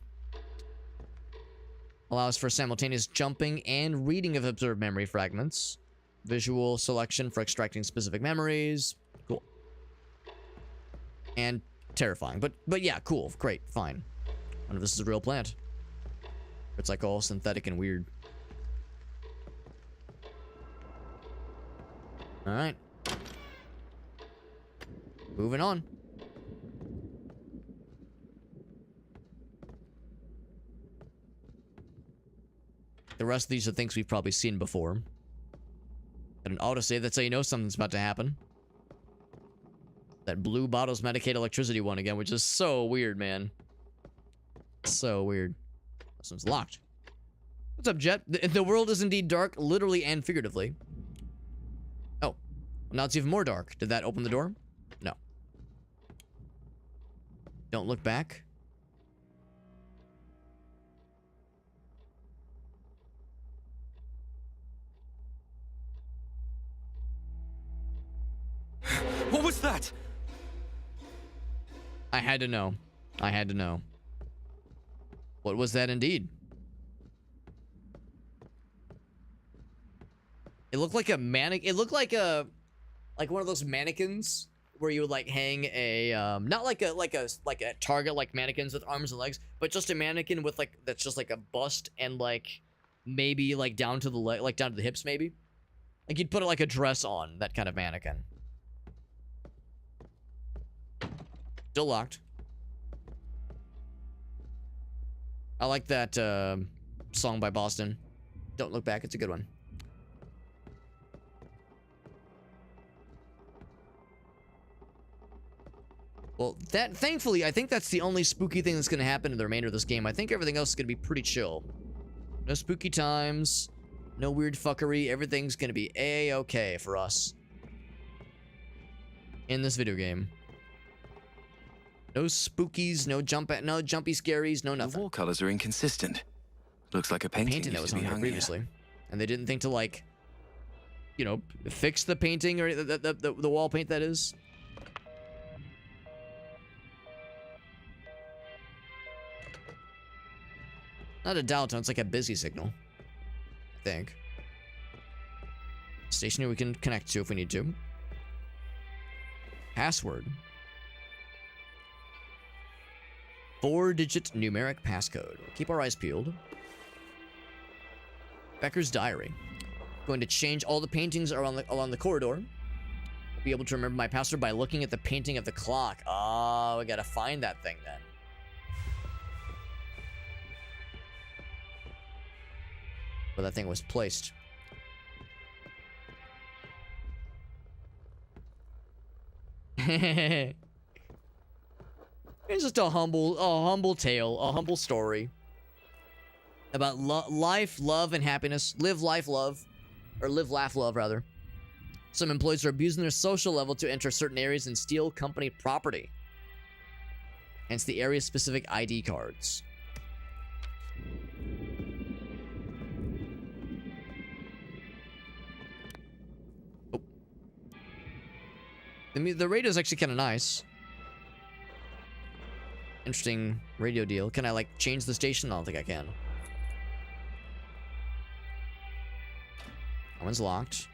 for simultaneous jumping and reading of observed memory fragments. Visual selection for extracting specific memories. Cool. And terrifying. But yeah, cool. Great. Fine. I wonder if this is a real plant. It's like all synthetic and weird. Alright. Moving on. The rest of these are things we've probably seen before. Got an autosave that's how you know something's about to happen. That blue bottles Medicaid electricity one again, which is so weird, man. So weird. This one's locked. What's up, Jet? The world is indeed dark, literally and figuratively. Oh. Well, now it's even more dark. Did that open the door? No. Don't look back. What was that? I had to know. I had to know. What was that indeed? It looked like a mannequin. It looked like one of those mannequins where you would like hang a not like a Target like mannequins with arms and legs, but just a mannequin with like that's just like a bust and like maybe like down to the leg, like down to the hips maybe. Like you'd put like a dress on, that kind of mannequin. Still locked. I like that song by Boston. Don't Look Back. It's a good one. Well, thankfully, I think that's the only spooky thing that's going to happen in the remainder of this game. I think everything else is going to be pretty chill. No spooky times. No weird fuckery. Everything's going to be A-okay for us. In this video game. No spookies, no jumpy scaries, no nothing. The wall colors are inconsistent. Looks like a painting that was used to on be there hung previously. here. And they didn't think to like, you know, fix the painting or the wall paint that is. Not a dial tone, it's like a busy signal. I think. Station here we can connect to if we need to. Password. 4-digit numeric passcode. Keep our eyes peeled. Becker's diary. Going to change all the paintings along the corridor. I'll be able to remember my password by looking at the painting of the clock. Oh, we gotta find that thing then. Where that thing was placed. It's just a humble tale, a humble story about life, love, and happiness. Live, life, love, or live, laugh, love, rather. Some employees are abusing their social level to enter certain areas and steal company property. Hence the area-specific ID cards. Oh. The radio is actually kind of nice. Interesting radio deal. Can I, like, change the station? I don't think I can. That one's locked.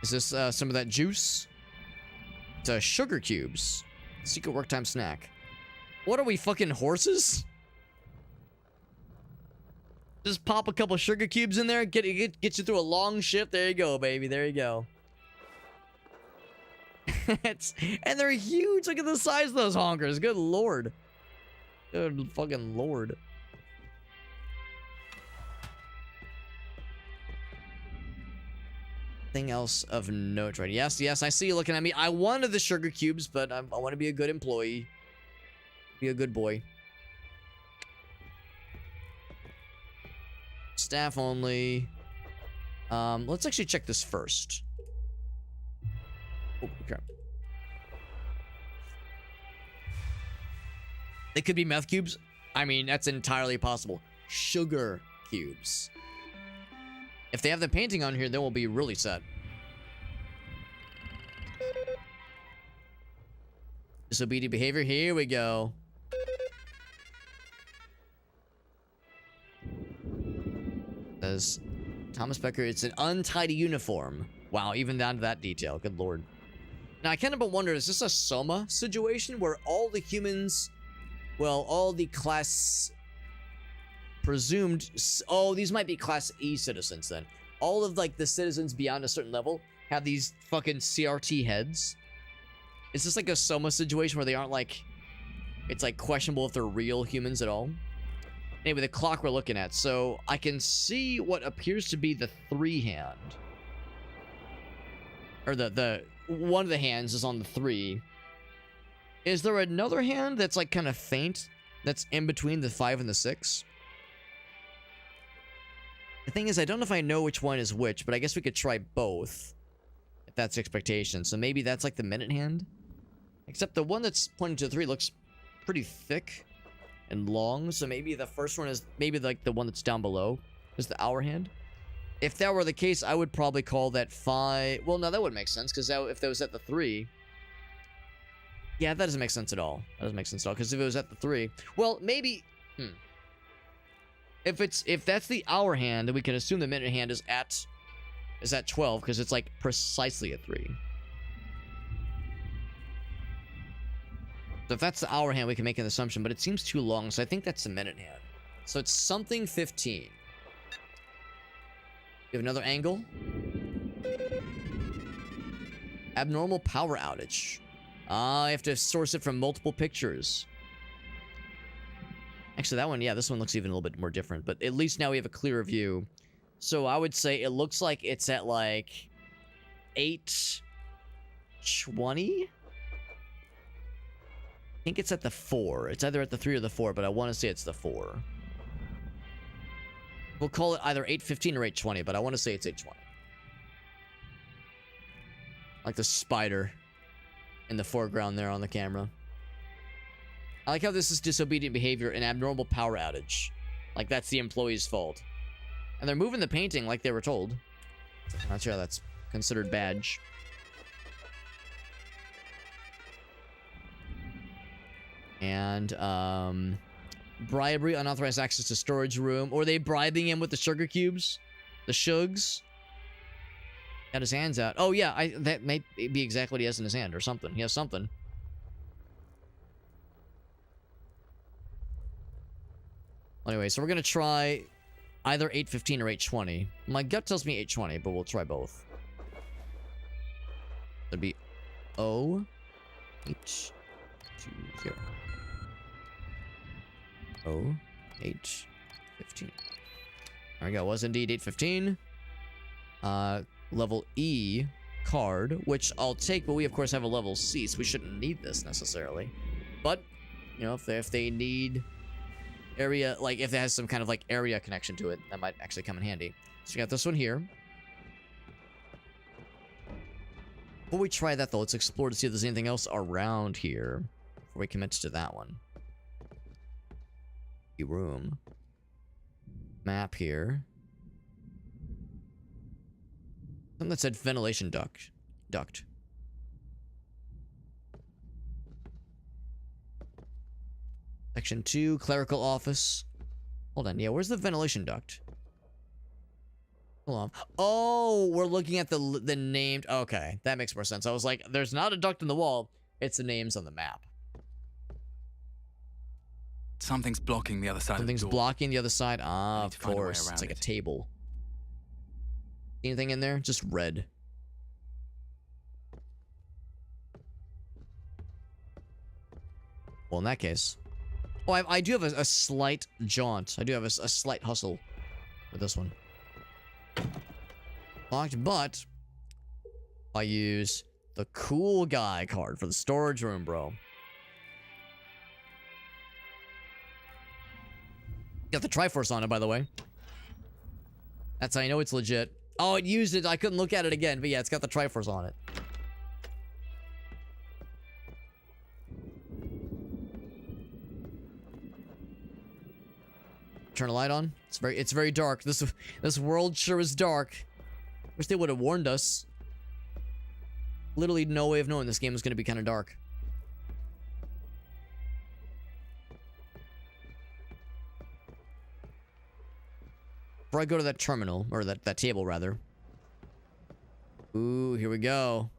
Is this some of that juice? It's sugar cubes. Secret work time snack. What are we, fucking horses? Just pop a couple sugar cubes in there, get you through a long shift. There you go, baby. There you go. And they're huge. Look at the size of those honkers. Good lord. Good fucking lord. Thing else of note, right? Yes, I see you looking at me. I wanted the sugar cubes, but I want to be a good employee. Be a good boy. Staff only. Let's actually check this first. Oh, okay. They could be meth cubes. I mean, that's entirely possible. Sugar cubes. If they have the painting on here, then we'll be really sad. Disobedient behavior. Here we go. Says Thomas Becker, it's an untidy uniform. Wow, even down to that detail. Good lord. Now, I can't help but wonder, is this a Soma situation where all the humans, well, all the class presumed, oh, these might be class E citizens then. All of like the citizens beyond a certain level have these fucking CRT heads. Is this like a Soma situation where they aren't like, it's like questionable if they're real humans at all? Anyway, the clock we're looking at. So I can see what appears to be the 3 hand. Or the one of the hands is on the 3. Is there another hand that's like kind of faint? That's in between the 5 and the 6? The thing is, I don't know if I know which one is which, but I guess we could try both. If that's the expectation. So maybe that's like the minute hand? Except the one that's pointing to 3 looks pretty thick and long, so maybe the first one is maybe like the one that's down below is the hour hand. If that were the case, I would probably call that 5. Well, no, that would make sense because if that was at the 3, yeah, that doesn't make sense at all. That doesn't make sense at all because if it was at the 3, well, maybe. If that's the hour hand, then we can assume the minute hand is at 12 because it's like precisely at 3. So if that's the hour hand, we can make an assumption, but it seems too long, so I think that's the minute hand. So it's something 15. You have another angle. Abnormal power outage. I have to source it from multiple pictures. Actually, that one, yeah, this one looks even a little bit more different, but at least now we have a clearer view. So I would say it looks like it's at like 8:20. I think it's at the 4. It's either at the 3 or the 4, but I want to say it's the 4. We'll call it either 8:15 or 8:20, but I want to say it's 8:20. Like the spider in the foreground there on the camera. I like how this is disobedient behavior and abnormal power outage. Like that's the employee's fault. And they're moving the painting like they were told. I'm not sure that's considered badge. And, bribery, unauthorized access to storage room. Or are they bribing him with the sugar cubes? The shugs? Got his hands out. Oh, yeah, that may be exactly what he has in his hand or something. He has something. Anyway, so we're going to try either 8:15 or 8:20. My gut tells me 8:20, but we'll try both. That'd be 0:8:20. 0:8:15. There we go. It was indeed 8:15. Level E card, which I'll take, but we of course have a level C, so we shouldn't need this necessarily. But, you know, if they need area, like if it has some kind of like area connection to it, that might actually come in handy. So we got this one here. Before we try that though, let's explore to see if there's anything else around here before we commit to that one. Room. Map here. Something that said ventilation duct. Section 2, clerical office. Hold on, yeah, where's the ventilation duct? Hold on. Oh, we're looking at the named. Okay, that makes more sense. I was like, there's not a duct in the wall. It's the names on the map. Something's blocking the other side Something's of the door. blocking the other side. Ah, need of to find a way course. It's around like a it. table. Anything in there? Just red. Well, in that case. Oh, I do have a slight jaunt. I do have a slight hustle with this one. Locked, but I use the cool guy card for the storage room, bro. Got the Triforce on it, by the way. That's how I know it's legit. Oh, it used it. I couldn't look at it again, but yeah, it's got the Triforce on it. Turn a light on. It's very dark. This world sure is dark. Wish they would have warned us. Literally no way of knowing this game was going to be kind of dark. Before I go to that terminal, or that table rather. Ooh, here we go.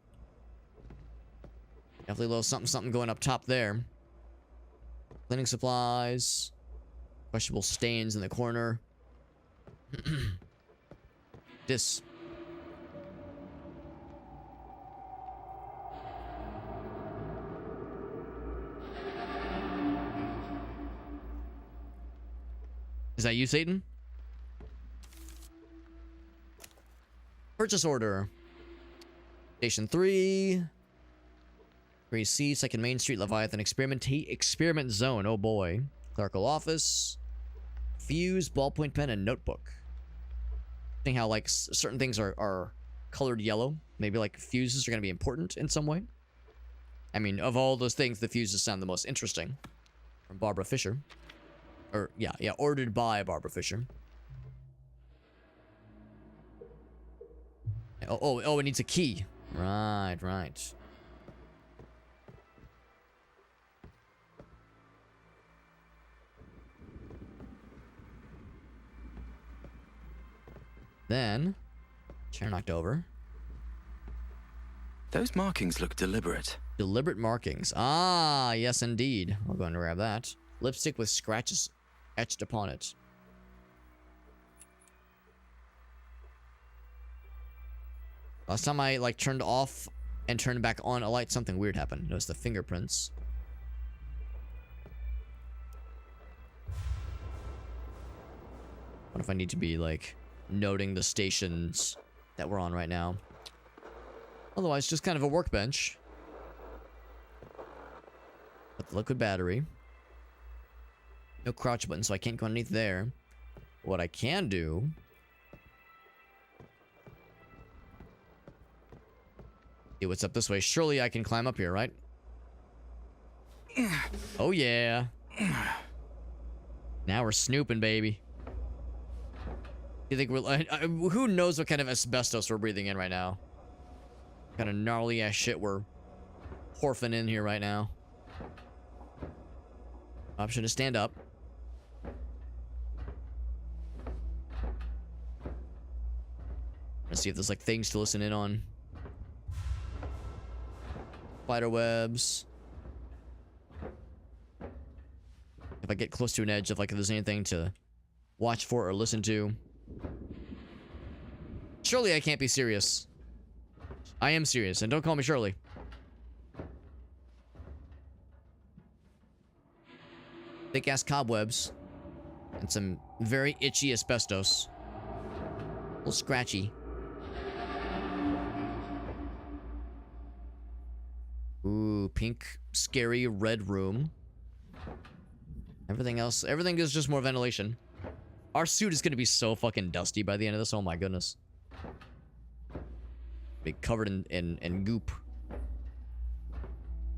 Definitely a little something going up top there. Cleaning supplies. Questionable stains in the corner. This. Is that you, Satan? Purchase order. Station 3. 3C, 2nd Main Street, Leviathan Experiment Zone. Oh boy. Clerical office. Fuse, ballpoint pen, and notebook. Seeing how, like, certain things are colored yellow. Maybe, like, fuses are going to be important in some way. I mean, of all those things, the fuses sound the most interesting. From Barbara Fisher. Or, yeah, ordered by Barbara Fisher. Oh, it needs a key. Right. Then, chair knocked over. Those markings look deliberate. Deliberate markings. Ah, yes indeed. I'll go and grab that. Lipstick with scratches etched upon it. Last time I, like, turned off and turned back on a light, something weird happened. Notice the fingerprints. What if I need to be, like, noting the stations that we're on right now? Otherwise, just kind of a workbench. With the liquid battery. No crouch button, so I can't go underneath there. What I can do... See what's up this way. Surely I can climb up here, right? Oh, yeah. Now we're snooping, baby. You think we're... who knows what kind of asbestos we're breathing in right now? What kind of gnarly-ass shit we're porfing in here right now. Option to stand up. Let's see if there's, like, things to listen in on. Spider webs. If I get close to an edge, if, like, if there's anything to watch for or listen to. Surely I can't be serious. I am serious, and don't call me Shirley. Thick-ass cobwebs. And some very itchy asbestos. A little scratchy. Ooh, pink, scary red room. Everything else, everything is just more ventilation. Our suit is gonna be so fucking dusty by the end of this, oh my goodness. Be covered in goop.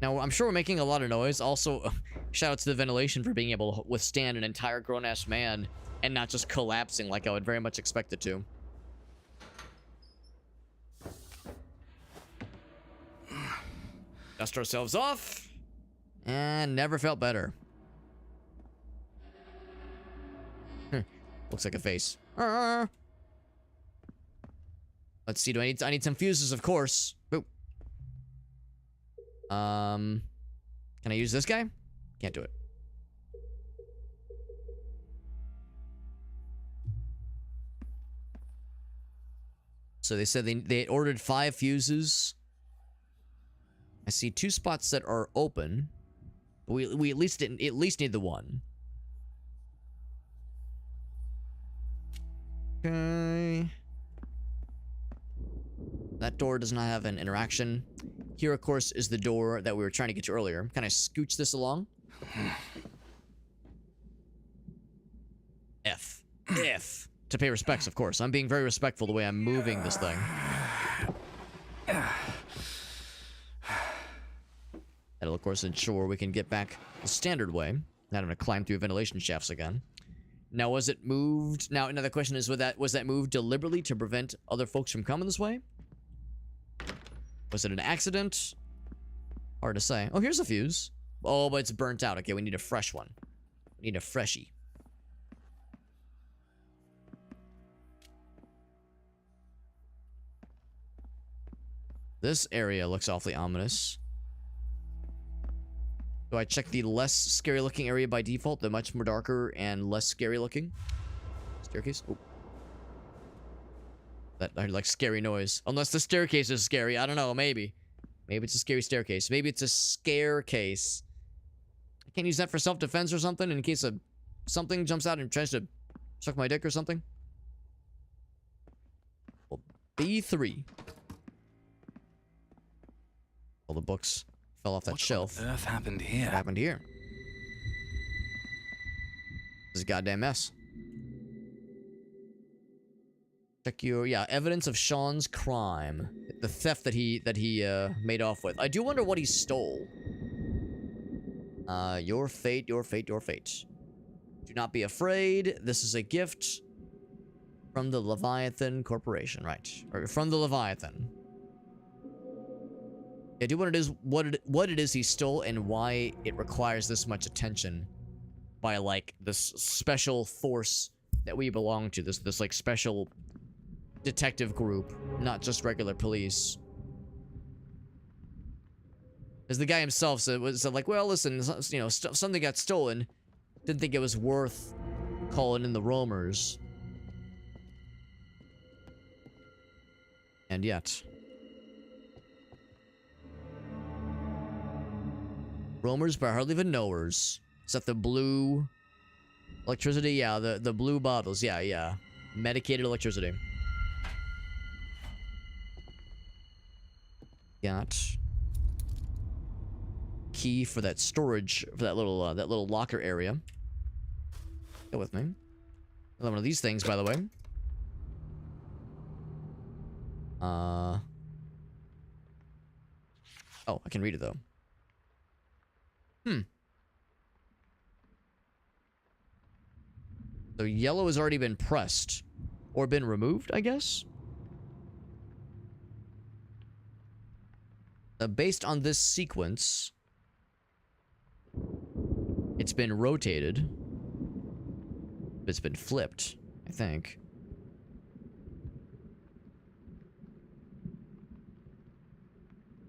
Now, I'm sure we're making a lot of noise. Also, shout out to the ventilation for being able to withstand an entire grown-ass man and not just collapsing like I would very much expect it to. Dust ourselves off. And never felt better. Looks like a face. Let's see, I need some fuses, of course. Boop. Can I use this guy? Can't do it. So they said they ordered 5 fuses. I see 2 spots that are open. We at least need the one. Okay. That door does not have an interaction. Here, of course, is the door that we were trying to get to earlier. Can I scooch this along? F. F. To pay respects, of course. I'm being very respectful the way I'm moving this thing. That'll, of course, ensure we can get back the standard way. Not having to climb through ventilation shafts again. Now, was it moved? Now, another question is, was that moved deliberately to prevent other folks from coming this way? Was it an accident? Hard to say. Oh, here's a fuse. Oh, but it's burnt out. Okay, we need a fresh one. We need a freshie. This area looks awfully ominous. Do I check the less scary looking area by default? The much more darker and less scary looking? Staircase? Oh. That I heard like scary noise. Unless the staircase is scary. I don't know. Maybe. Maybe it's a scary staircase. Maybe it's a scare case. I can't use that for self-defense or something in case something jumps out and tries to suck my dick or something. Well, B3. All the books fell off that shelf. What on earth happened here? What happened here? This is a goddamn mess. Check your evidence of Sean's crime, the theft that he made off with. I do wonder what he stole. Your fate, your fate, your fate. Do not be afraid. This is a gift from the Leviathan Corporation, right? Or from the Leviathan. Yeah, do what it is he stole and why it requires this much attention by like this special force that we belong to. This like special detective group, not just regular police. As the guy himself said like, well, listen, you know, something got stolen. Didn't think it was worth calling in the roamers. And yet. Roamers, but hardly even knowers. Is that the blue electricity? Yeah, the blue bottles. Yeah. Medicated electricity. Got key for that storage, for that little locker area. Go with me. Another one of these things, by the way. Oh, I can read it though. So yellow has already been pressed. Or been removed, I guess? Based on this sequence, it's been rotated. It's been flipped, I think.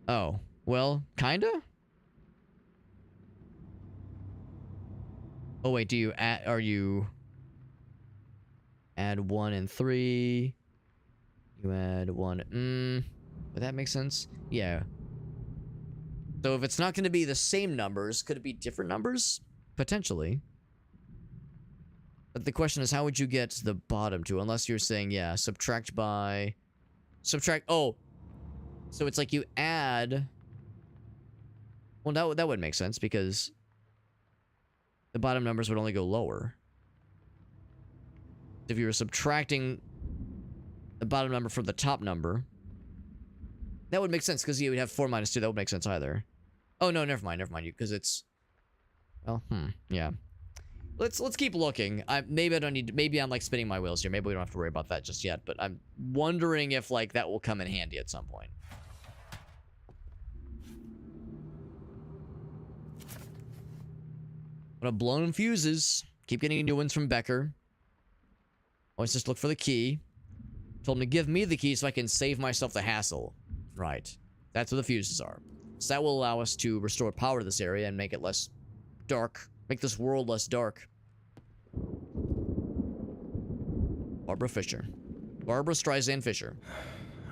Oh, well, kinda? Oh wait, do you add, add 1 and 3? You add 1, would that make sense? Yeah. So if it's not going to be the same numbers, could it be different numbers? Potentially. But the question is, how would you get to the bottom two? Unless you're saying, yeah, subtract by... Subtract... Oh! So it's like you add... Well, that would make sense, because... the bottom numbers would only go lower. If you were subtracting the bottom number from the top number... that would make sense, because you would have 4 minus 2. That would make sense either. Oh, no, never mind, because it's... well, yeah. Let's keep looking. Maybe I don't need to, maybe I'm like spinning my wheels here. Maybe we don't have to worry about that just yet, but I'm wondering if like that will come in handy at some point. What a blown fuses. Keep getting new ones from Becker. Always just look for the key. Told him to give me the key so I can save myself the hassle. Right. That's what the fuses are. So that will allow us to restore power to this area and make it less dark. Make this world less dark. Barbara Fisher. Barbara Streisand Fisher.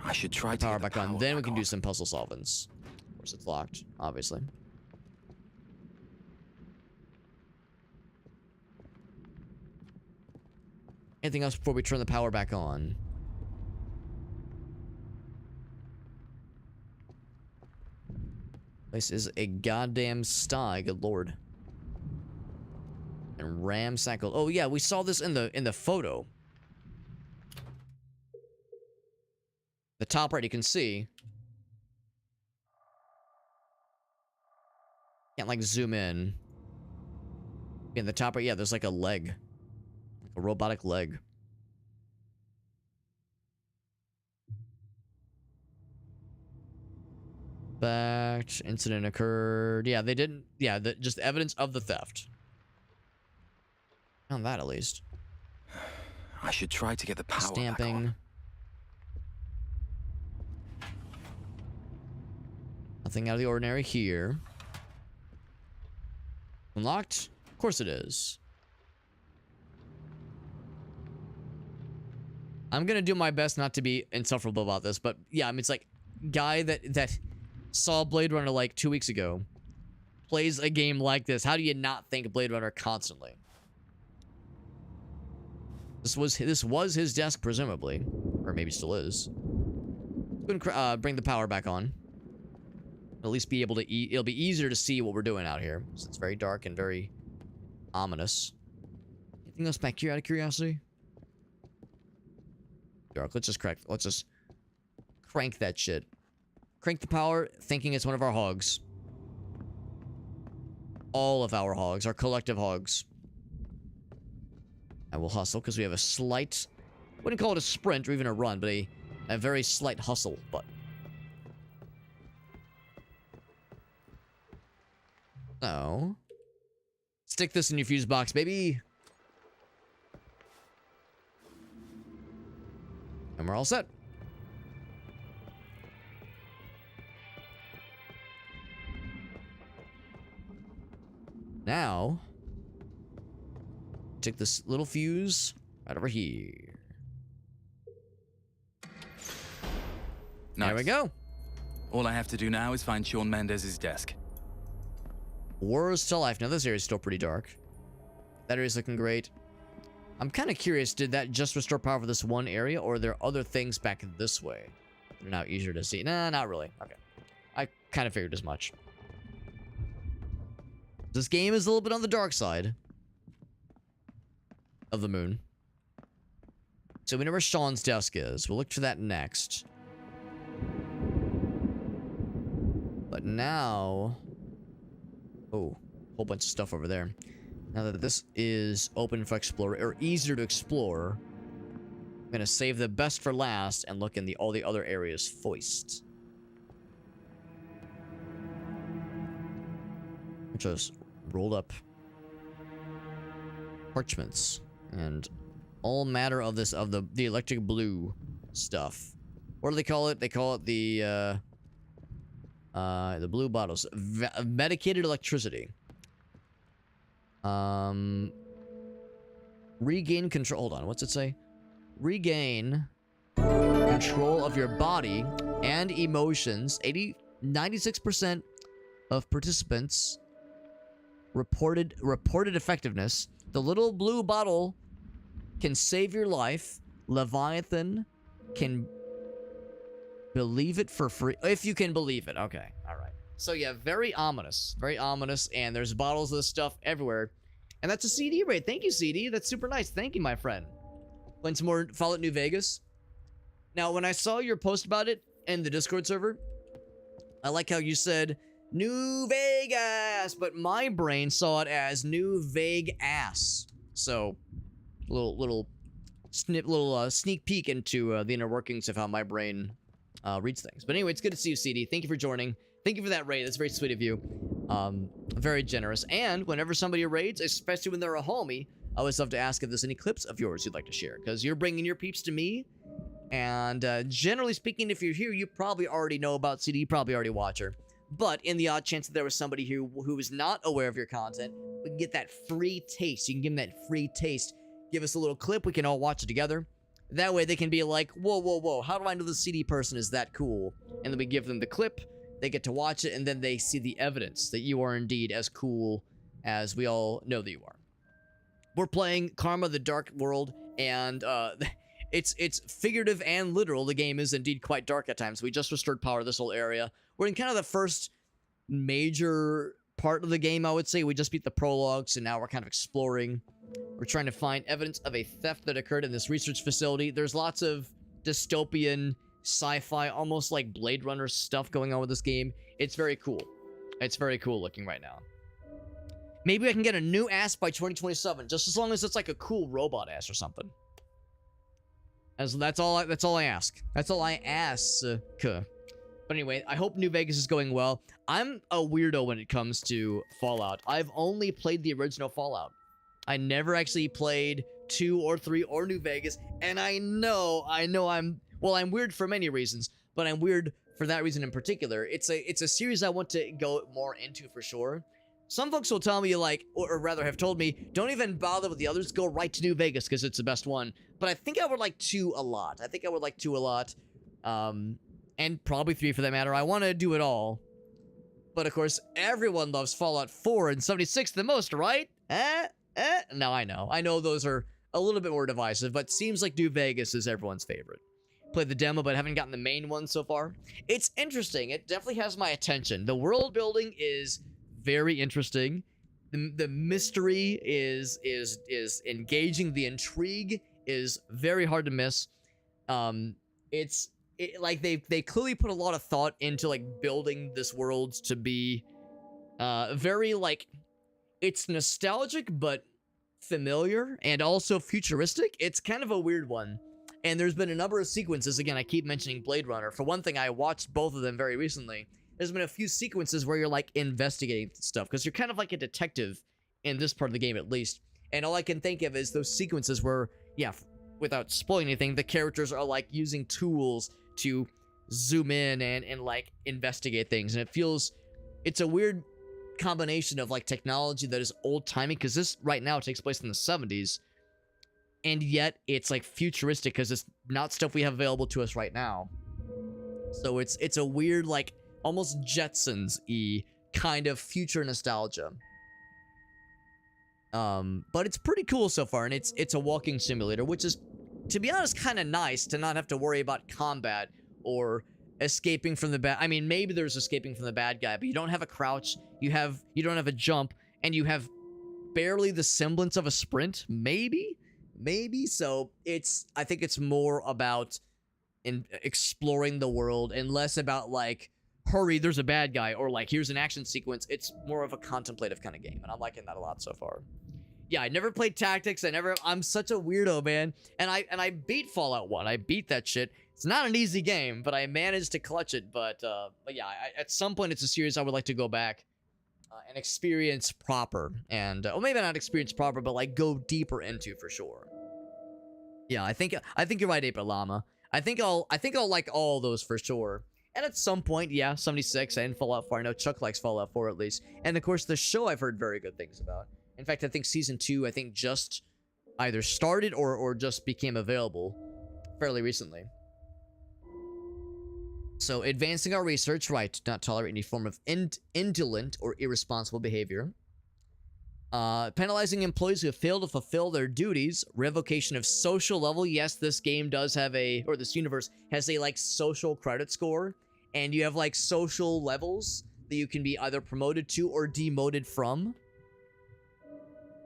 I should try to Power get the back on. power Then we back can on. do some puzzle solvents. Of course, it's locked, obviously. Anything else before we turn the power back on? This is a goddamn sty, good lord. And ramsackled. Oh yeah, we saw this in the photo. The top right, you can see. Can't like zoom in. In the top right, yeah, there's like a leg. Like a robotic leg. Fact, incident occurred. Yeah, they didn't. Yeah, just evidence of the theft. On that, at least. I should try to get the power back Stamping. on. Nothing out of the ordinary here. Unlocked? Of course it is. I'm gonna do my best not to be insufferable about this, but yeah, I mean, it's like guy that saw Blade Runner like 2 weeks ago plays a game like this. How do you not think Blade Runner constantly? This was his desk, presumably, or maybe still is. Bring the power back on. At least be able to it'll be easier to see what we're doing out here. So it's very dark and very ominous. Anything else back here out of curiosity? Dark. Let's just crank that shit. Crank the power, thinking it's one of our hogs. All of our hogs, our collective hogs. And we'll hustle because we have a slight, wouldn't call it a sprint or even a run, but a very slight hustle button. So, stick this in your fuse box, baby. And we're all set. Now, take this little fuse right over here. Nice. There we go. All I have to do now is find Shawn Mendes' desk. Words to life. Now, this area is still pretty dark. That area's looking great. I'm kind of curious, did that just restore power for this one area, or are there other things back this way? They're now easier to see. Nah, not really. Okay. I kind of figured as much. This game is a little bit on the dark side of the moon. So we know where Shawn's desk is. We'll look for that next. But now... Oh, whole bunch of stuff over there. Now that this is open for explore, or easier to explore, I'm gonna save the best for last and look in all the other areas first. Just rolled up parchments and all matter of the electric blue stuff. What do they call it? They call it the blue bottles. Medicated electricity. Regain control. Hold on. What's it say? Regain control of your body and emotions. 96% of participants reported effectiveness. The little blue bottle can save your life. Leviathan can believe it for free. If you can believe it. Okay. All right. So yeah, very ominous. Very ominous. And there's bottles of this stuff everywhere. And that's a CD raid. Thank you, CD. That's super nice. Thank you, my friend. Playing some more Fallout New Vegas. Now, when I saw your post about it in the Discord server, I like how you said New Vegas, but my brain saw it as New Vague Ass. So, little sneak peek into the inner workings of how my brain reads things. But anyway, it's good to see you, CD. Thank you for joining. Thank you for that raid. That's very sweet of you. Very generous. And whenever somebody raids, especially when they're a homie, I always love to ask if there's any clips of yours you'd like to share, because you're bringing your peeps to me. And generally speaking, if you're here, you probably already know about CD. You probably already watch her. But in the odd chance that there was somebody who is not aware of your content, we can get that free taste. You can give them that free taste. Give us a little clip. We can all watch it together. That way they can be like, whoa, whoa, whoa, how do I know the CD person is that cool? And then we give them the clip, they get to watch it, and then they see the evidence that you are indeed as cool as we all know that you are. We're playing Karma: The Dark World, and it's figurative and literal. The game is indeed quite dark at times. We just restored power to this whole area. We're in kind of the first major part of the game, I would say. We just beat the prologue, so now we're kind of exploring. We're trying to find evidence of a theft that occurred in this research facility. There's lots of dystopian, sci-fi, almost like Blade Runner stuff going on with this game. It's very cool. It's very cool looking right now. Maybe I can get a new ass by 2027, just as long as it's like a cool robot ass or something. That's all I ask. That's all I ask. But anyway, I hope New Vegas is going well. I'm a weirdo when it comes to Fallout. I've only played the original Fallout. I never actually played 2 or 3 or New Vegas, and I know I'm weird for many reasons, but I'm weird for that reason in particular. It's a series I want to go more into for sure. Some folks will tell me, like, or rather have told me, don't even bother with the others, go right to New Vegas because it's the best one. But I think I would like 2 a lot. And probably 3 for that matter. I want to do it all. But of course, everyone loves Fallout 4 and 76 the most, right? No, I know. I know those are a little bit more divisive, but seems like New Vegas is everyone's favorite. Played the demo, but haven't gotten the main one so far. It's interesting. It definitely has my attention. The world building is very interesting. The mystery is engaging. The intrigue is very hard to miss. Like they clearly put a lot of thought into like building this world to be very like, it's nostalgic but familiar and also futuristic. It's kind of a weird one. And there's been a number of sequences. Again, I keep mentioning Blade Runner. For one thing, I watched both of them very recently. There's been a few sequences where you're like investigating stuff because you're kind of like a detective in this part of the game at least. And all I can think of is those sequences where, yeah, without spoiling anything, the characters are like using tools to zoom in and like investigate things. And it's a weird combination of like technology that is old-timey because this right now takes place in the 70s. And yet it's like futuristic because it's not stuff we have available to us right now. So it's a weird like almost Jetsons-y kind of future nostalgia. But it's pretty cool so far, and it's a walking simulator, which is, to be honest, kind of nice to not have to worry about combat or escaping from the bad. I mean, maybe there's escaping from the bad guy, but you don't have a crouch, you don't have a jump, and you have barely the semblance of a sprint. Maybe. So I think it's more about exploring the world and less about like, hurry, there's a bad guy, or like, here's an action sequence. It's more of a contemplative kind of game, and I'm liking that a lot so far. Yeah, I never played Tactics. I'm such a weirdo, man. And I beat Fallout 1. I beat that shit. It's not an easy game, but I managed to clutch it. But yeah, at some point, it's a series I would like to go back and experience proper. And, well, maybe not experience proper, but like go deeper into for sure. Yeah, I think you're right, Ape Llama. I think I'll like all those for sure. And at some point, yeah, 76 and Fallout 4. I know Chuck likes Fallout 4 at least. And of course, the show I've heard very good things about. In fact, I think Season 2, just either started or just became available fairly recently. So, advancing our research, right, not tolerate any form of indolent or irresponsible behavior. Penalizing employees who fail to fulfill their duties. Revocation of social level. Yes, this game does have this universe has a, like, social credit score. And you have, like, social levels that you can be either promoted to or demoted from.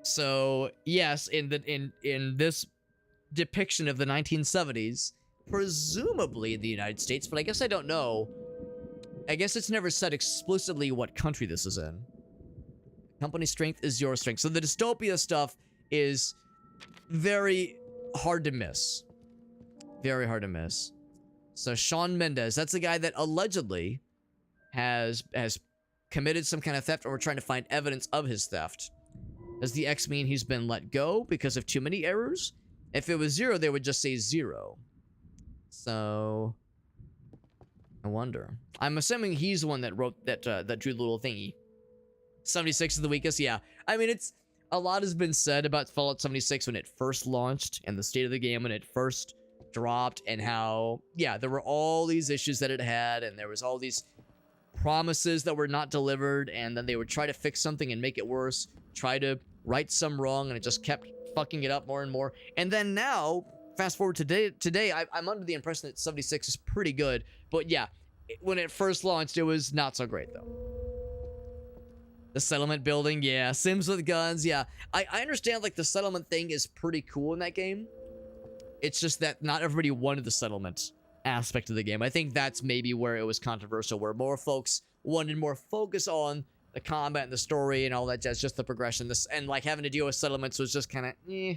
So, yes, in this depiction of the 1970s, presumably in the United States, but I guess I don't know. I guess it's never said explicitly what country this is in. Company strength is your strength. So the dystopia stuff is very hard to miss. Very hard to miss. So Shawn Mendes, that's the guy that allegedly has committed some kind of theft, or we're trying to find evidence of his theft. Does the X mean he's been let go because of too many errors? If it was 0, they would just say 0. So, I wonder. I'm assuming he's the one that wrote that drew the little thingy. 76 is the weakest, yeah. I mean, a lot has been said about Fallout 76 when it first launched, and the state of the game when it first dropped, and how, yeah, there were all these issues that it had, and there was all these promises that were not delivered, and then they would try to fix something and make it worse, try to right some wrong, and it just kept fucking it up more and more. And then now, fast forward to today, I'm under the impression that 76 is pretty good, but yeah, when it first launched, it was not so great, though. The settlement building, yeah. Sims with guns, yeah. I understand, like, the settlement thing is pretty cool in that game. It's just that not everybody wanted the settlement aspect of the game. I think that's maybe where it was controversial, where more folks wanted more focus on the combat and the story and all that jazz, just the progression. This, and, like, having to deal with settlements was just kind of, eh.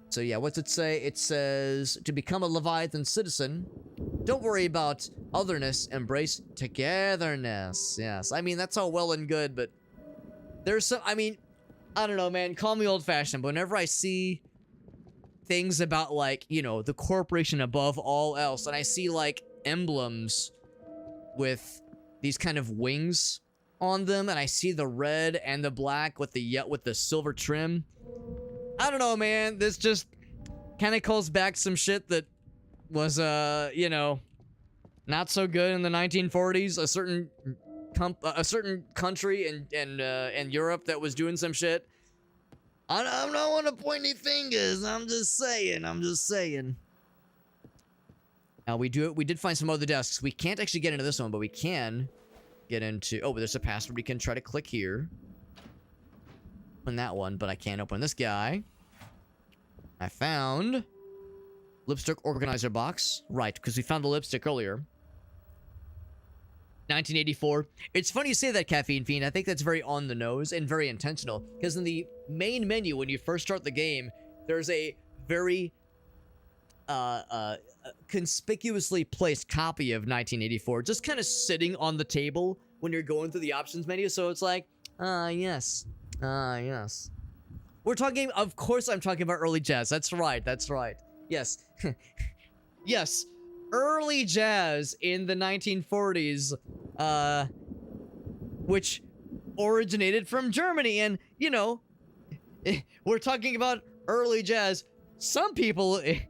So yeah, what's it say? It says, to become a Leviathan citizen, don't worry about otherness, embrace togetherness. Yes, I mean, that's all well and good, but there's some, I mean, I don't know, man, call me old-fashioned, but whenever I see things about, like, you know, the corporation above all else, and I see, like, emblems with these kind of wings on them, and I see the red and the black with the silver trim, I don't know, man. This just kind of calls back some shit that was, you know, not so good in the 1940s. A certain country in Europe that was doing some shit. I don't want to point any fingers. I'm just saying. Now we did find some other desks. We can't actually get into this one, but we can get into. Oh, there's a password. We can try to click here. Open that one, but I can't open this guy. I found lipstick organizer box. Right, because we found the lipstick earlier. 1984. It's funny you say that, Caffeine Fiend. I think that's very on the nose and very intentional. Because in the main menu, when you first start the game, there's a very conspicuously placed copy of 1984 just kind of sitting on the table when you're going through the options menu. So it's like, yes. Yes. We're talking, of course I'm talking about early jazz. That's right. Yes. Yes. Early jazz in the 1940s, which originated from Germany. And, you know, we're talking about early jazz. Some people in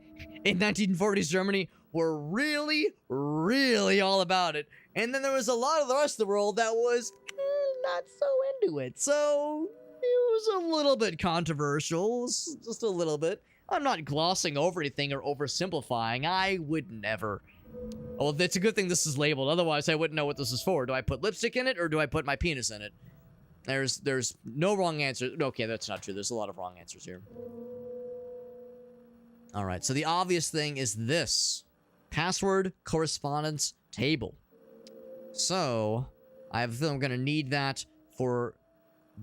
1940s Germany were really, really all about it. And then there was a lot of the rest of the world that was not so into it. So it was a little bit controversial, just a little bit. I'm not glossing over anything or oversimplifying. I would never. Well, it's a good thing this is labeled. Otherwise, I wouldn't know what this is for. Do I put lipstick in it or do I put my penis in it? There's no wrong answer. Okay, that's not true. There's a lot of wrong answers here. All right, so the obvious thing is this. Password correspondence table. So I have a feeling I'm going to need that for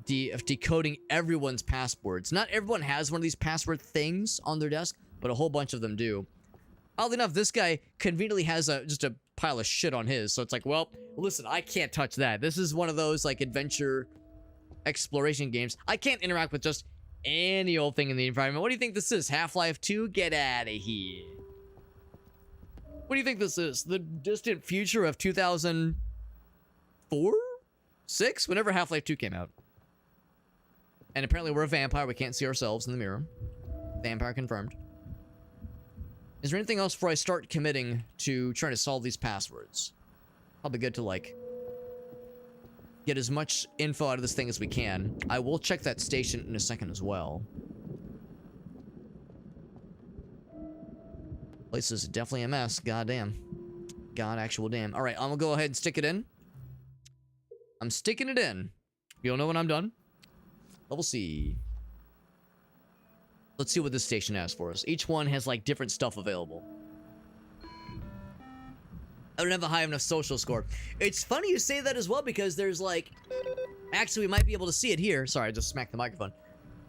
decoding everyone's passwords. Not everyone has one of these password things on their desk, but a whole bunch of them do. Oddly enough, this guy conveniently has just a pile of shit on his, so it's like, well, listen, I can't touch that. This is one of those, like, adventure exploration games. I can't interact with just any old thing in the environment. What do you think this is? Half-Life 2? Get out of here. What do you think this is? The distant future of 2004? 6? Whenever Half-Life 2 came out. And apparently we're a vampire. We can't see ourselves in the mirror. Vampire confirmed. Is there anything else before I start committing to trying to solve these passwords? Probably good to, like, get as much info out of this thing as we can. I will check that station in a second as well. Place is definitely a mess. Goddamn. God actual damn. Alright, I'm gonna go ahead and stick it in. I'm sticking it in. You'll know when I'm done. Level C. Let's see what this station has for us. Each one has, like, different stuff available. I don't have a high enough social score. It's funny you say that as well, because there's, like... Actually, we might be able to see it here. Sorry, I just smacked the microphone.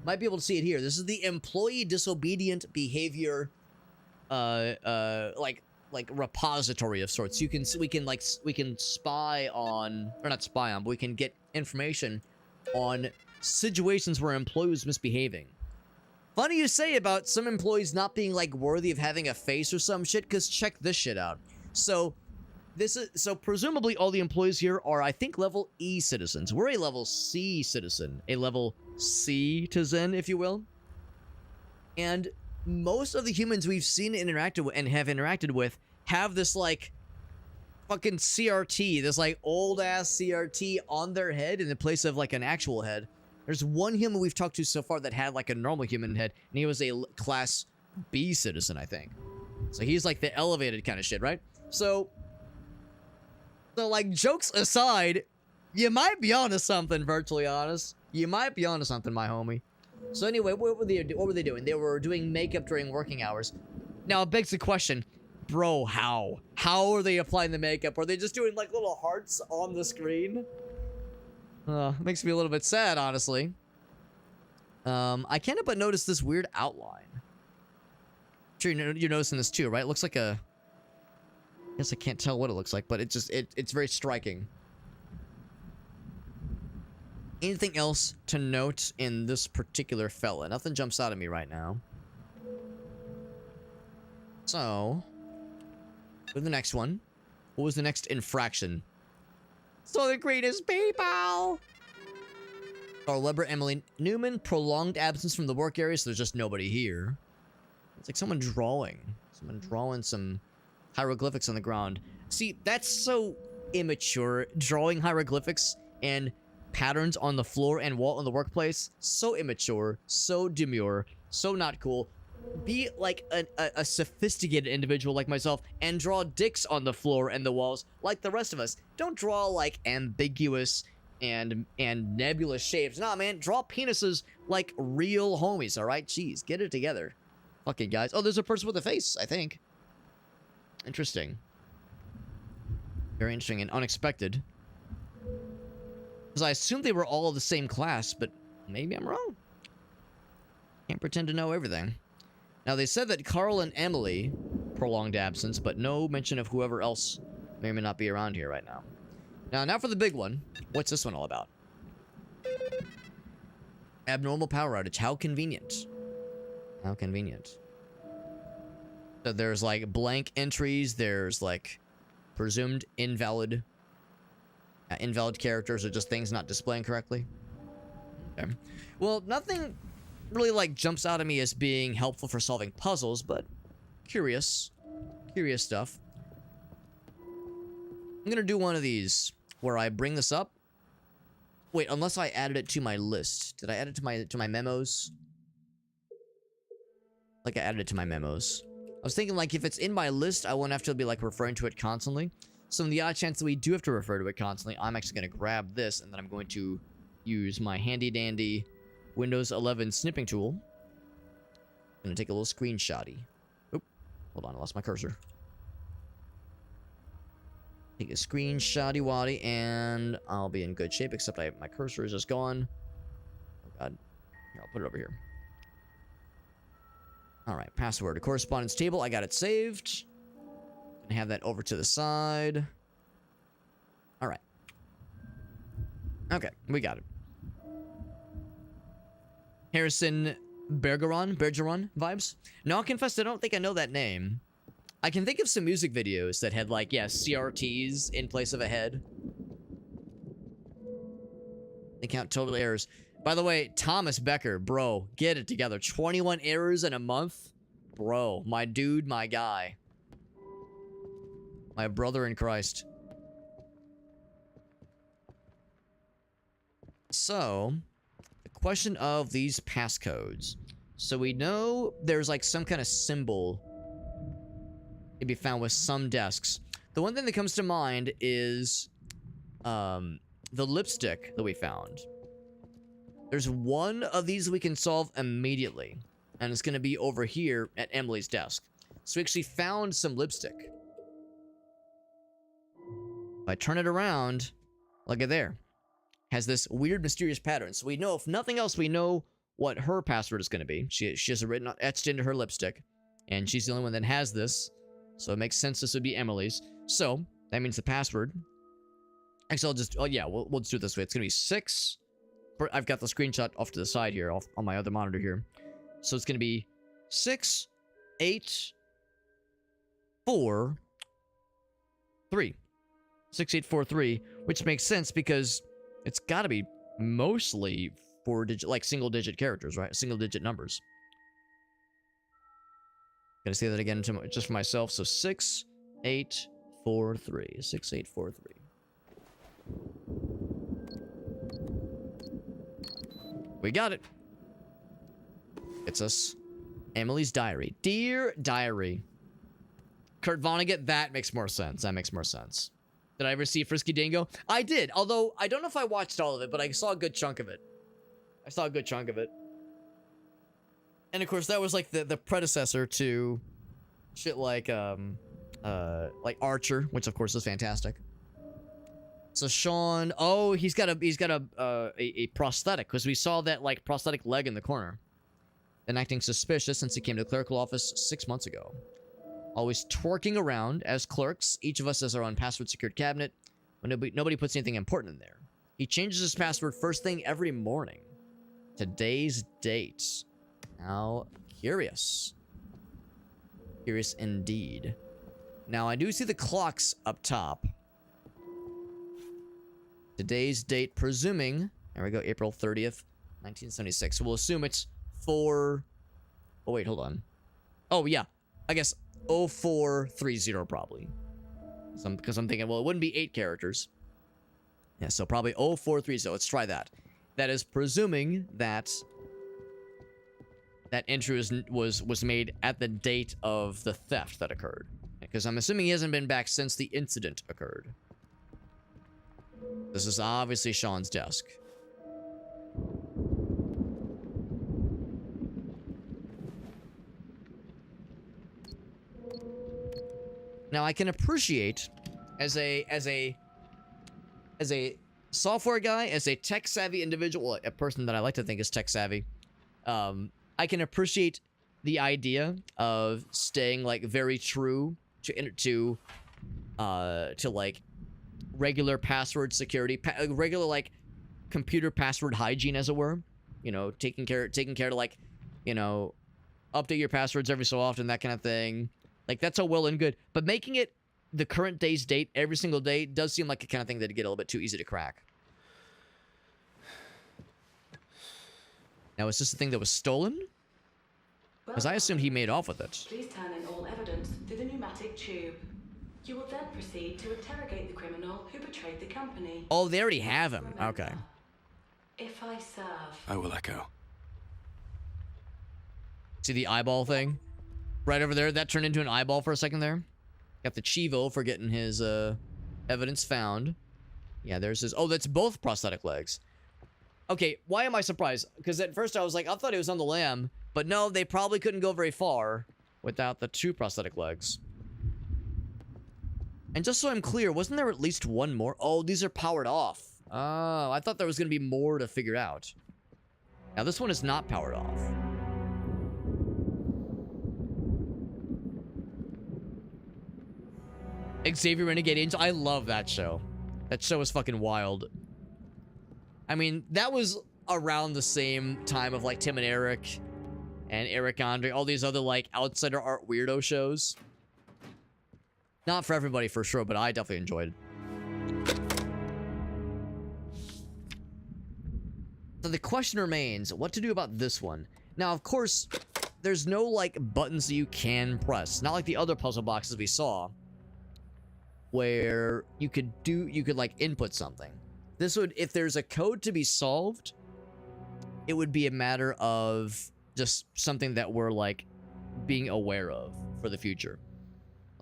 Might be able to see it here. This is the employee disobedient behavior, like repository of sorts. We can spy on, or not spy on, but we can get information on situations where employees misbehaving. Funny you say about some employees not being, like, worthy of having a face or some shit, because check this shit out. So presumably all the employees here are, I think, level E citizens. We're a level C citizen, a level C-tizen, if you will. And most of the humans we've seen interacted with and have interacted with have this like fucking CRT, this like old ass CRT on their head in the place of like an actual head. There's one human we've talked to so far that had like a normal human head, and he was a class B citizen, I think. So he's like the elevated kind of shit, right? So like, jokes aside, you might be onto something, Virtually Honest. You might be onto something, my homie. So anyway, what were they doing? They were doing makeup during working hours. Now, it begs the question, bro, how? How are they applying the makeup? Are they just doing, like, little hearts on the screen? Makes me a little bit sad, honestly. I can't help but notice this weird outline. I'm sure you're noticing this too, right? It looks like a... I guess I can't tell what it looks like, but it's very striking. Anything else to note in this particular fella? Nothing jumps out at me right now. So, for the next one, what was the next infraction? So the greatest people! Our Leber Emily Newman, prolonged absence from the work area, so there's just nobody here. It's like someone drawing. Someone drawing some hieroglyphics on the ground. See, that's so immature. Drawing hieroglyphics and patterns on the floor and wall in the workplace. So immature, so demure, so not cool. Be like a sophisticated individual like myself and draw dicks on the floor and the walls like the rest of us. Don't draw like ambiguous and nebulous shapes. Nah, man, draw penises like real homies, alright? Jeez, get it together. Fucking guys. Oh, there's a person with a face, I think. Interesting. Very interesting and unexpected. Because I assumed they were all of the same class, but maybe I'm wrong. Can't pretend to know everything. Now, they said that Carl and Emily, prolonged absence, but no mention of whoever else may or may not be around here right now. Now for the big one. What's this one all about? Abnormal power outage. How convenient. How convenient. So there's like blank entries. There's like presumed invalid characters or just things not displaying correctly. Okay. Well, nothing really like jumps out at me as being helpful for solving puzzles, but curious stuff. I'm gonna do one of these where I bring this up. Wait, unless I added it to my list. Did I add it to my memos? Like I added it to my memos. I was thinking like if it's in my list, I won't have to be like referring to it constantly. So in the odd chance that we do have to refer to it constantly, I'm actually going to grab this and then I'm going to use my handy dandy Windows 11 snipping tool. I'm going to take a little screenshotty. Oop, hold on, I lost my cursor. Take a screenshotty waddy and I'll be in good shape, except my cursor is just gone. Oh god. Here, I'll put it over here. Alright, password to correspondence table. I got it saved. Gonna have that over to the side. Alright. Okay, we got it. Harrison Bergeron vibes. No, I'll confess I don't think I know that name. I can think of some music videos that had like, yeah, CRTs in place of a head. They count total errors. By the way, Thomas Becker, bro, get it together. 21 errors in a month? Bro, my dude, my guy. My brother in Christ. So, the question of these passcodes. So we know there's like some kind of symbol to be found with some desks. The one thing that comes to mind is the lipstick that we found. There's one of these we can solve immediately, and it's going to be over here at Emily's desk. So we actually found some lipstick. If I turn it around, look at there. Has this weird, mysterious pattern. So we know, if nothing else, we know what her password is going to be. She has it written, etched into her lipstick, and she's the only one that has this. So it makes sense this would be Emily's. So that means the password. Actually, I'll just, oh yeah, we'll just do it this way. It's going to be 6. I've got the screenshot off to the side here, off on my other monitor here. So it's going to be 6, 8, 4, 3. 6, 8, 4, 3, which makes sense because it's got to be mostly 4-digit, like single-digit characters, right? Single-digit numbers. Gonna say that again to just for myself. So 6843. 6843. We got it. It's us. Emily's diary. Dear diary. Kurt Vonnegut, that makes more sense. That makes more sense. Did I ever see Frisky Dingo? I did, although I don't know if I watched all of it, but I saw a good chunk of it. I saw a good chunk of it. And of course, that was like the predecessor to shit like Archer, which of course is fantastic. So Sean, oh, he's got a prosthetic, because we saw that like prosthetic leg in the corner. And acting suspicious since he came to the clerical office 6 months ago. Always twerking around as clerks. Each of us has our own password secured cabinet, but nobody puts anything important in there. He changes his password first thing every morning. Today's date. How curious. Curious indeed. Now I do see the clocks up top. Today's date, presuming, there we go, April 30th, 1976. So we'll assume it's 4. Oh wait, hold on. Oh yeah, I guess 0430 probably. Because I'm thinking, well, it wouldn't be 8 characters. Yeah, so probably 0430. Let's try that. That is presuming that that entry was made at the date of the theft that occurred. Because I'm assuming he hasn't been back since the incident occurred. This is obviously Sean's desk. Now I can appreciate as a software guy, as a tech savvy individual, a person that I like to think is tech savvy, I can appreciate the idea of staying like very true to like regular password security, regular like computer password hygiene, as it were. You know, taking care to like, you know, update your passwords every so often, that kind of thing. Like, that's all well and good, but making it the current day's date every single day does seem like a kind of thing that'd get a little bit too easy to crack. Now, is this the thing that was stolen? Because I assumed he made off with it. Please turn in all evidence through the pneumatic tube. You will then proceed to interrogate the criminal who betrayed the company. Oh, they already have him. Okay. If I serve. I will echo. See the eyeball thing? Right over there, that turned into an eyeball for a second there. Got the Chivo for getting his evidence found. Yeah, there's his... Oh, that's both prosthetic legs. Okay, why am I surprised? Because at first I was like, I thought it was on the lamb. But no, they probably couldn't go very far without the 2 prosthetic legs. And just so I'm clear, wasn't there at least one more? Oh, these are powered off. Oh, I thought there was going to be more to figure out. Now, this one is not powered off. Xavier Renegade Angel. I love that show. That show is fucking wild. I mean, that was around the same time of like Tim and Eric Andre, all these other like outsider art weirdo shows. Not for everybody for sure, but I definitely enjoyed it. So the question remains, what to do about this one? Now, of course, there's no like buttons that you can press. Not like the other puzzle boxes we saw, where you could like input something. This would, if there's a code to be solved, it would be a matter of just something that we're like being aware of for the future.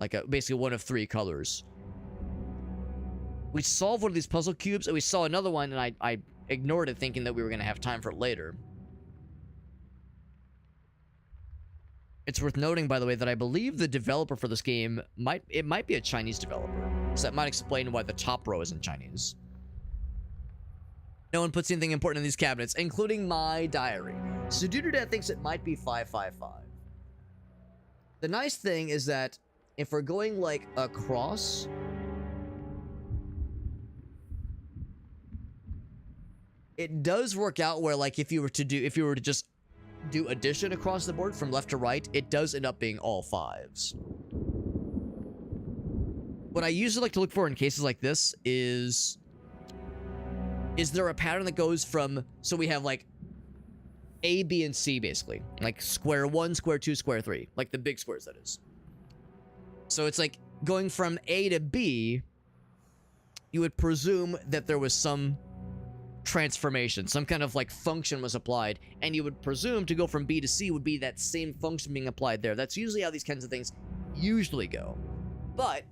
Like basically one of 3 colors. We solved one of these puzzle cubes and we saw another one and I ignored it thinking that we were going to have time for it later. It's worth noting, by the way, that I believe the developer for this game might be a Chinese developer. So that might explain why the top row is in Chinese. No one puts anything important in these cabinets, including my diary. So Dududad thinks it might be 555. The nice thing is that if we're going like across, it does work out where like if you were to just do addition across the board from left to right, it does end up being all 5s. What I usually like to look for in cases like this is there a pattern that goes from, so we have like A, B, and C, basically. Like square 1, square 2, square 3. Like the big squares, that is. So it's like going from A to B, you would presume that there was some transformation, some kind of like function was applied, and you would presume to go from B to C would be that same function being applied there. That's usually how these kinds of things usually go. But,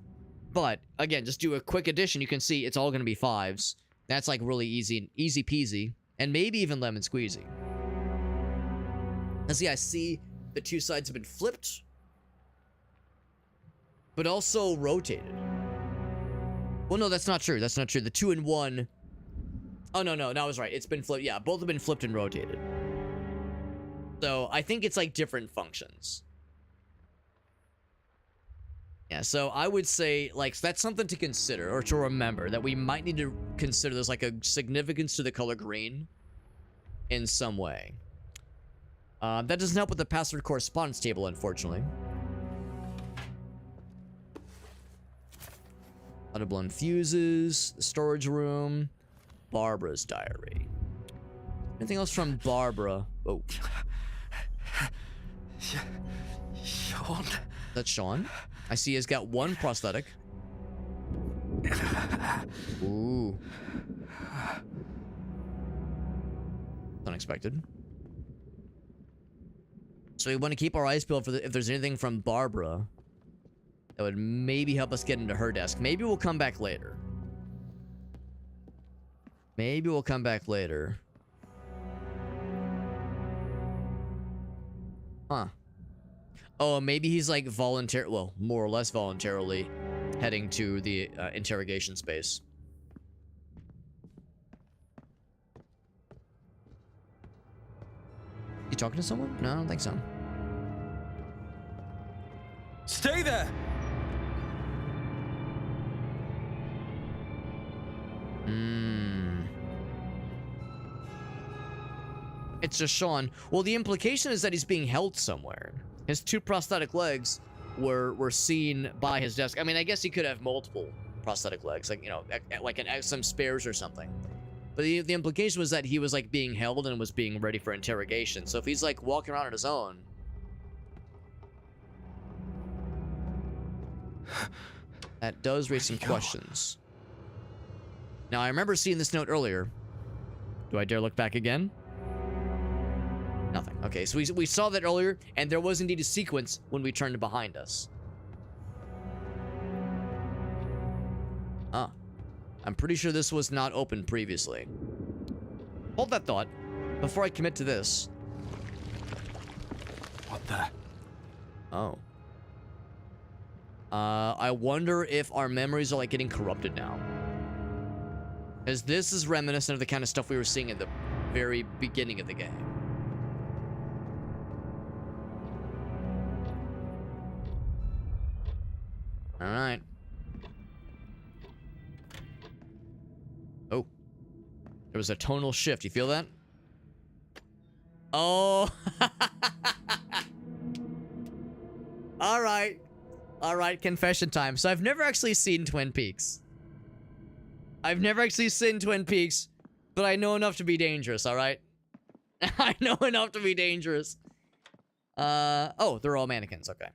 again, just do a quick addition, you can see it's all going to be 5s. That's like really easy peasy, and maybe even lemon squeezy. And see, I see the two sides have been flipped, but also rotated. Well, no, that's not true. That's not true. The 2 and 1... Oh, no, I was right. It's been flipped. Yeah, both have been flipped and rotated. So, I think it's like different functions. Yeah, so I would say, like, that's something to consider, or to remember, that we might need to consider there's, like, a significance to the color green in some way. That doesn't help with the password correspondence table, unfortunately. A lot of blown fuses, the storage room, Barbara's diary. Anything else from Barbara? Oh. Sean? That's Sean. I see he's got 1 prosthetic. Ooh. Unexpected. So we want to keep our eyes peeled for if there's anything from Barbara that would maybe help us get into her desk. Maybe we'll come back later. Maybe we'll come back later. Huh. Oh, maybe he's like well, more or less voluntarily heading to the interrogation space. You talking to someone? No, I don't think so. Stay there! It's just Sean. Well, the implication is that he's being held somewhere. His 2 prosthetic legs were seen by his desk. I mean, I guess he could have multiple prosthetic legs, like, you know, like some spares or something. But the implication was that he was, like, being held and was being ready for interrogation. So if he's, like, walking around on his own... That does raise some questions. Now, I remember seeing this note earlier. Do I dare look back again? Nothing. Okay, so we saw that earlier, and there was indeed a sequence when we turned behind us. I'm pretty sure this was not open previously. Hold that thought before I commit to this. What the? Oh. I wonder if our memories are like getting corrupted now. Because this is reminiscent of the kind of stuff we were seeing at the very beginning of the game. Alright. Oh. There was a tonal shift. You feel that? Oh. Alright. Alright, confession time. So I've never actually seen Twin Peaks. I've never actually seen Twin Peaks, but I know enough to be dangerous, alright? I know enough to be dangerous. Oh, they're all mannequins, okay.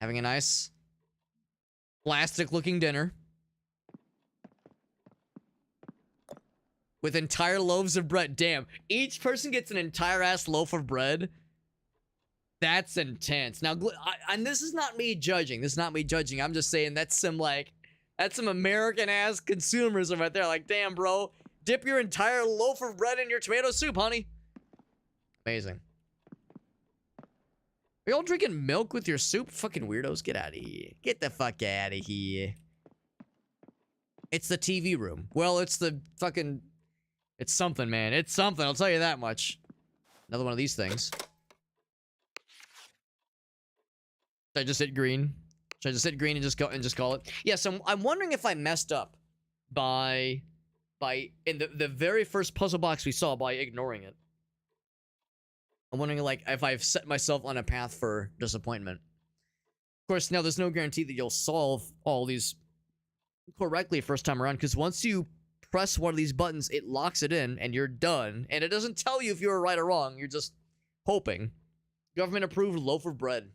Having a nice plastic-looking dinner. With entire loaves of bread. Damn, each person gets an entire-ass loaf of bread. That's intense. Now, and this is not me judging. This is not me judging. I'm just saying that's some, like, that's some American-ass consumerism right there. Like, damn, bro. Dip your entire loaf of bread in your tomato soup, honey. Amazing. Are y'all drinking milk with your soup? Fucking weirdos. Get out of here. Get the fuck out of here. It's the TV room. Well, it's the fucking... It's something, man. It's something. I'll tell you that much. Another one of these things. Should I just hit green? Should I just hit green and just call it? Yeah, so I'm wondering if I messed up by in the very first puzzle box we saw by ignoring it. I'm wondering, like, if I've set myself on a path for disappointment. Of course, now there's no guarantee that you'll solve all these correctly first time around, because once you press one of these buttons, it locks it in, and you're done. And it doesn't tell you if you were right or wrong. You're just hoping. Government-approved loaf of bread.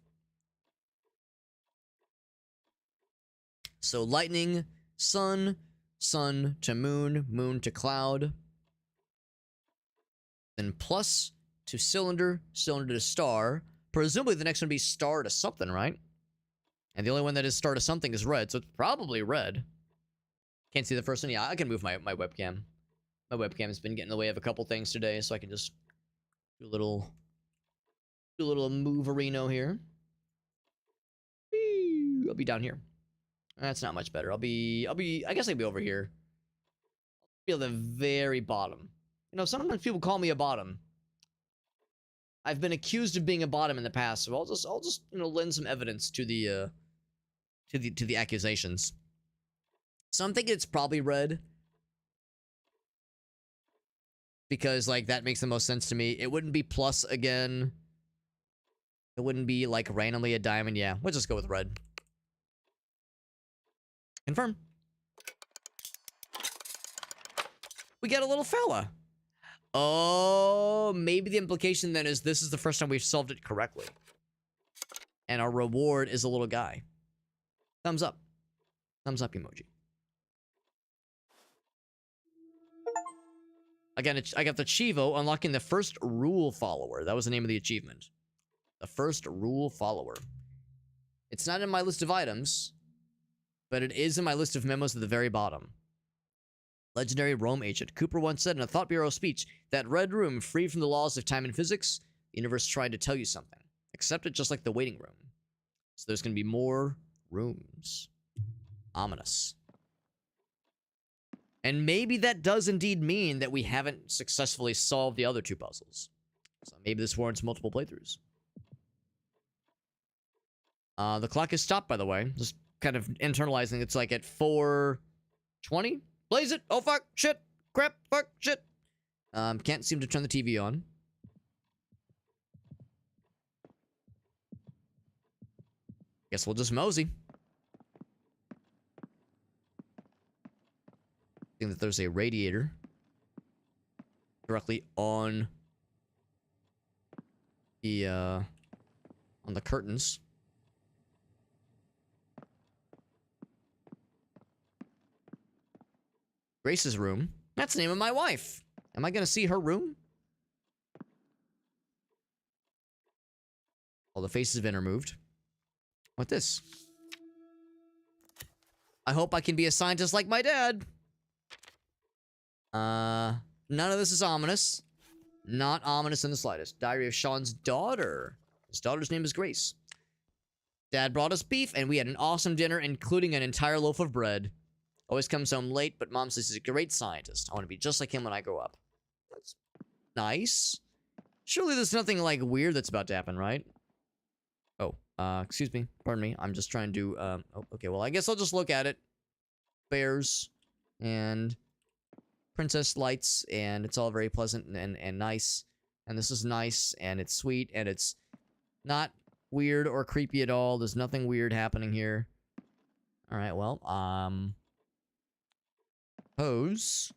So lightning, sun, sun to moon, moon to cloud. Then plus to cylinder, cylinder to star. Presumably the next one would be star to something, right? And the only one that is star to something is red, so it's probably red. Can't see the first one. Yeah, I can move my webcam. My webcam's been getting in the way of a couple things today, so I can just do a little moverino here. I'll be down here. That's not much better. I guess I'll be over here. I'll be at the very bottom. You know, sometimes people call me a bottom. I've been accused of being a bottom in the past, so I'll just you know, lend some evidence to the accusations. So I'm thinking it's probably red. Because, like, that makes the most sense to me. It wouldn't be plus again. It wouldn't be, like, randomly a diamond. Yeah, we'll just go with red. Confirm. We got a little fella. Oh, maybe the implication then is this is the first time we've solved it correctly. And our reward is a little guy. Thumbs up. Thumbs up emoji. Again, I got the Chivo unlocking the first rule follower. That was the name of the achievement. The first rule follower. It's not in my list of items, but it is in my list of memos at the very bottom. Legendary Rome agent. Cooper once said in a Thought Bureau speech, that red room, free from the laws of time and physics, the universe tried to tell you something. Accept it just like the waiting room. So there's going to be more rooms. Ominous. And maybe that does indeed mean that we haven't successfully solved the other two puzzles. So maybe this warrants multiple playthroughs. The clock is stopped, by the way. Just kind of internalizing. It's like at 4:20. Blaze it! Oh, fuck! Shit! Crap! Fuck! Shit! Can't seem to turn the TV on. Guess we'll just mosey. I think that there's a radiator directly on the curtains. Grace's room. That's the name of my wife. Am I gonna see her room? All the faces have been removed. What this? I hope I can be a scientist like my dad. None of this is ominous. Not ominous in the slightest. Diary of Sean's daughter. His daughter's name is Grace. Dad brought us beef, and we had an awesome dinner, including an entire loaf of bread. Always comes home late, but Mom says he's a great scientist. I want to be just like him when I grow up. That's nice. Surely there's nothing, like, weird that's about to happen, right? Oh, excuse me. Pardon me. I'm just trying to, oh, okay, well, I guess I'll just look at it. Bears and princess lights, and it's all very pleasant and nice. And this is nice, and it's sweet, and it's not weird or creepy at all. There's nothing weird happening here. All right, well, suppose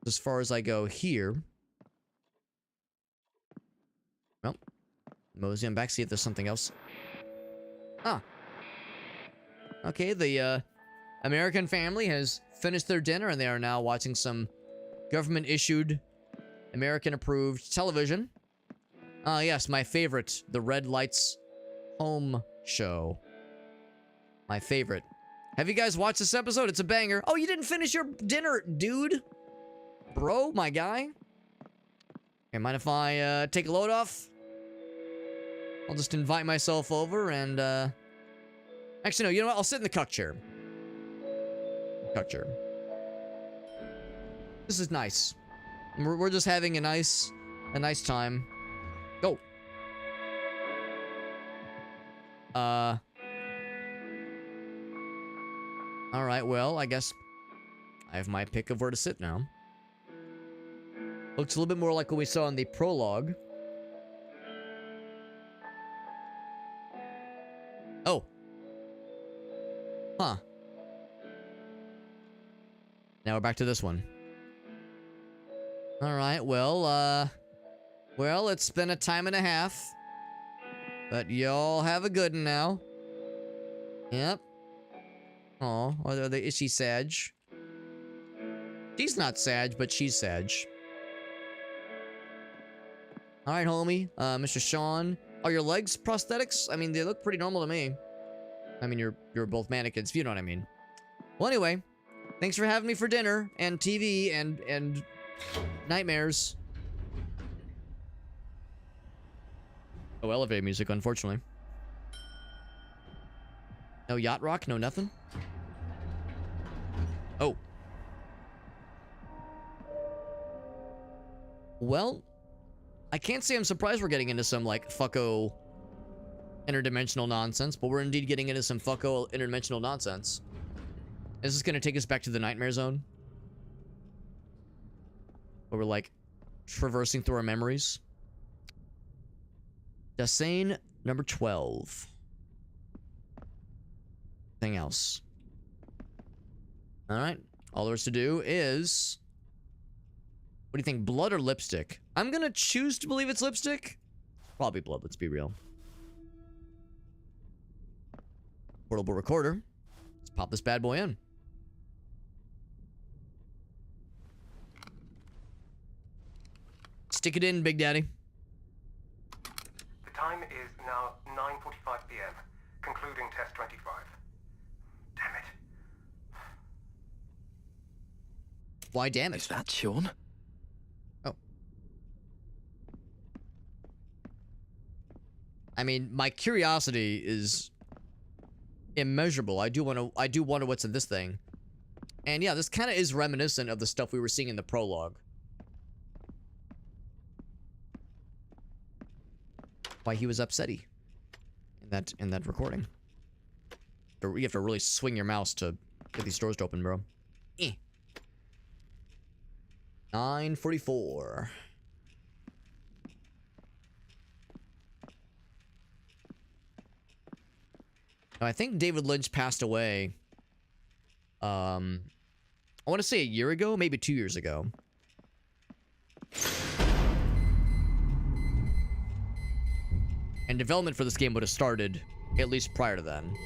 as far as I go here. Well, mosey on back, see if there's something else. Ah. Okay, the American family has finished their dinner, and they are now watching some government-issued, American-approved television. Ah, yes, my favorite, the Red Lights Home Show. My favorite. Have you guys watched this episode? It's a banger. Oh, you didn't finish your dinner, dude. Bro, my guy. Okay, mind if I take a load off? I'll just invite myself over and actually, no, you know what? I'll sit in the cuck chair. Cuck chair. This is nice. We're just having a nice time. Go. Alright, well, I guess I have my pick of where to sit now. Looks a little bit more like what we saw in the prologue. Oh. Huh. Now we're back to this one. Alright, well, it's been a time and a half. But y'all have a good one now. Yep. Aw, is she Sag? She's not Sag, but she's Sag. Alright, homie. Mr. Sean. Are your legs prosthetics? I mean, they look pretty normal to me. I mean, you're both mannequins, if you know what I mean. Well, anyway. Thanks for having me for dinner, and TV, and nightmares. No elevator music, unfortunately. No yacht rock, no nothing. Oh. Well, I can't say I'm surprised we're getting into some, like, fucko interdimensional nonsense, but we're indeed getting into some fucko interdimensional nonsense. Is this gonna take us back to the nightmare zone? Where we're, like, traversing through our memories? Dasein number 12. Anything else? Alright. All there is to do is... What do you think? Blood or lipstick? I'm gonna choose to believe it's lipstick. Probably blood, let's be real. Portable recorder. Let's pop this bad boy in. Stick it in, Big Daddy. The time is now 9:45 p.m. Concluding test 25. Damn it. Why damn it? Is that Sean? Oh. I mean, my curiosity is immeasurable. I do wonder what's in this thing. And yeah, this kind of is reminiscent of the stuff we were seeing in the prologue. Why he was upsetty in that recording. You have to really swing your mouse to get these doors to open, bro. 9:44. I think David Lynch passed away. I want to say a year ago, maybe 2 years ago. And development for this game would have started at least prior to then.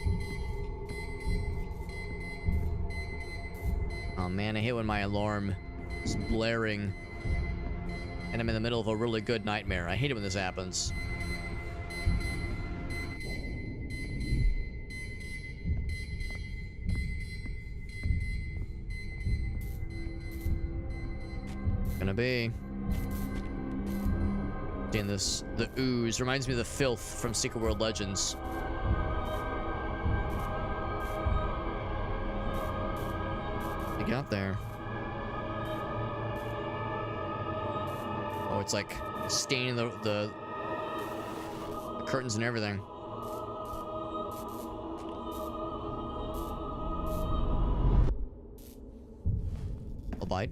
Oh man, I hate when my alarm is blaring and I'm in the middle of a really good nightmare. I hate it when this happens. Gonna be. Seeing this, the ooze reminds me of the filth from Secret World Legends. What you got there? Oh, it's like staining the curtains and everything. I'll bite.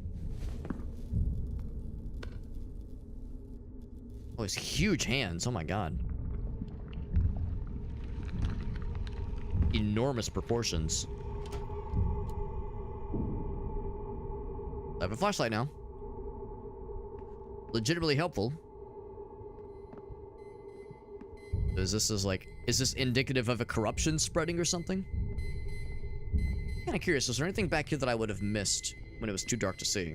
Oh, his huge hands. Oh my god. Enormous proportions. I have a flashlight now. Legitimately helpful. Is this indicative of a corruption spreading or something? Kind of curious. Was there anything back here that I would have missed when it was too dark to see?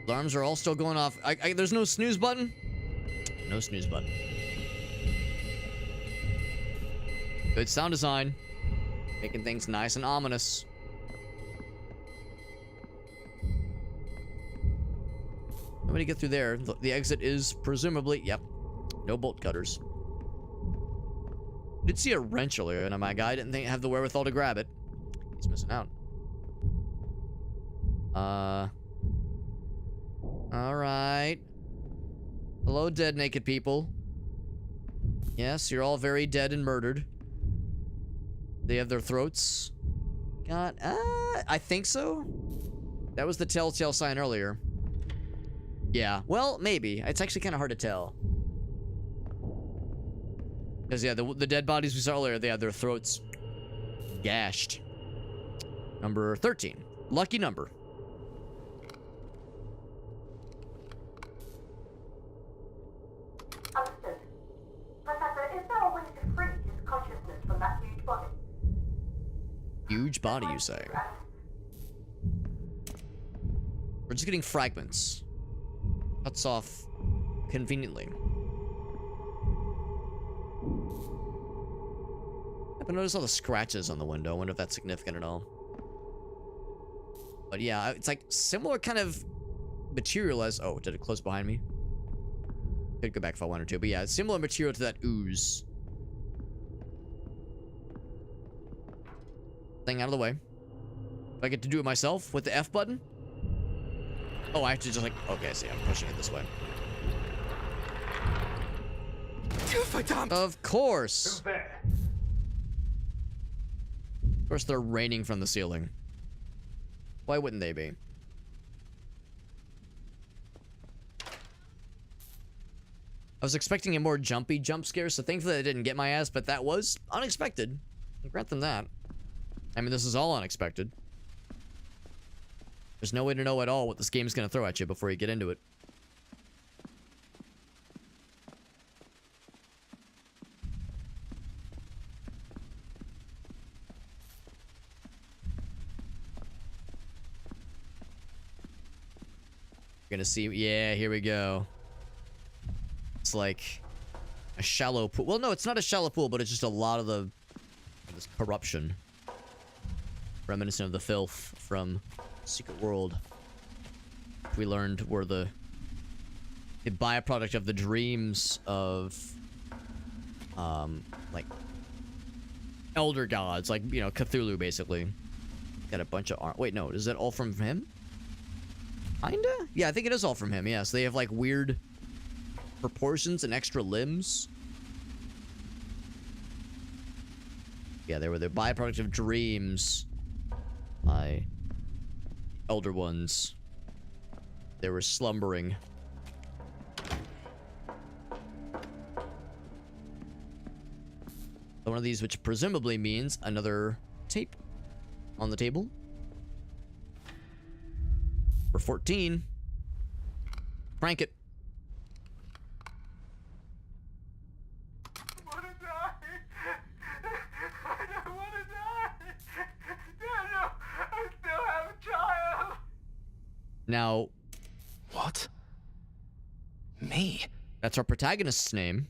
Alarms are all still going off. There's no snooze button? No snooze button. Good sound design. Making things nice and ominous. Nobody get through there. The exit is presumably... Yep. No bolt cutters. Did see a wrench earlier, and my guy didn't have the wherewithal to grab it. He's missing out. Alright. Hello, dead naked people. Yes, you're all very dead and murdered. They have their throats. God, I think so. That was the telltale sign earlier. Yeah, well, maybe. It's actually kind of hard to tell. Because, yeah, the dead bodies we saw earlier, they had their throats gashed. Number 13. Lucky number. Understood. Professor, is there a way to free his consciousness from that huge body? Huge body, you say? We're just getting fragments. Cuts off conveniently. But notice all the scratches on the window. I wonder if that's significant at all. But yeah, it's like similar kind of material as... Oh, did it close behind me? Could go back if I wanted to. But yeah, it's similar material to that ooze. Thing out of the way. Do I get to do it myself with the F button? Oh, I have to just like... Okay, see, I'm pushing it this way. Of course! Who's there? Of course they're raining from the ceiling. Why wouldn't they be? I was expecting a more jumpy jump scare, so thankfully I didn't get my ass, but that was unexpected. I'll grant them that. I mean, this is all unexpected. There's no way to know at all what this game's gonna throw at you before you get into it. Gonna see, yeah, here we go. It's like a shallow pool. Well, no, it's not a shallow pool, but it's just a lot of this corruption. Reminiscent of the filth from Secret World. We learned were the byproduct of the dreams of, like, elder gods, like, you know, Cthulhu, basically. Got a bunch of wait, no, is that all from him? Kinda? Yeah, I think it is all from him, yeah. So they have, like, weird proportions and extra limbs. Yeah, they were the byproduct of dreams by elder ones. They were slumbering. One of these, which presumably means another tape on the table. For 14. Crank it. I want to die. I don't want to die. No, I still have a child. Now... What? Me? That's our protagonist's name.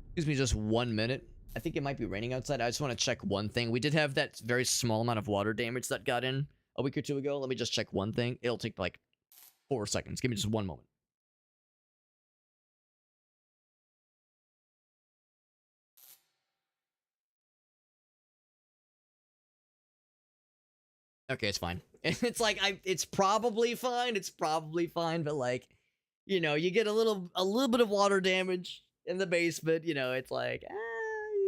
Excuse me just 1 minute. I think it might be raining outside. I just want to check one thing. We did have that very small amount of water damage that got in a week or two ago. Let me just check one thing. It'll take like 4 seconds. Give me just one moment. Okay, it's fine. It's like it's probably fine. It's probably fine, but like, you know, you get a little bit of water damage in the basement. You know, it's like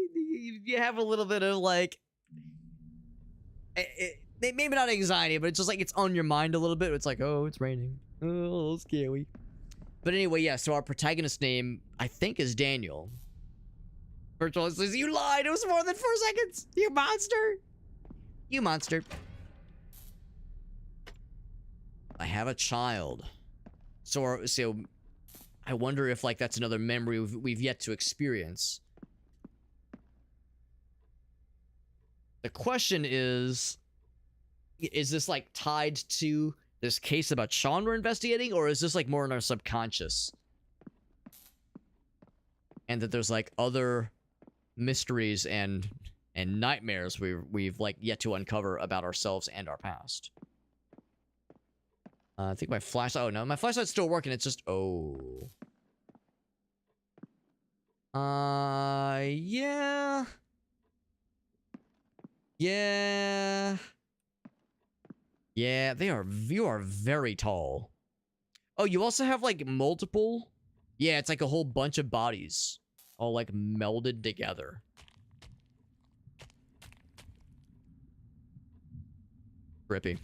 you have a little bit of like, maybe not anxiety, but it's just like it's on your mind a little bit. It's like, oh, it's raining. Oh, a little scary. But anyway, yeah. So our protagonist's name, I think, is Daniel. Virtual says, "You lied. It was more than 4 seconds. You monster. You monster." I have a child. So I wonder if like that's another memory we've yet to experience. The question is this like tied to this case about Sean we're investigating, or is this like more in our subconscious? And that there's like other mysteries and nightmares we've like yet to uncover about ourselves and our past. I think my flashlight... Oh, no. My flashlight's still working. It's just... Oh. Yeah. Yeah. Yeah, you are very tall. Oh, you also have, like, multiple... Yeah, it's like a whole bunch of bodies. All, like, melded together. Trippy.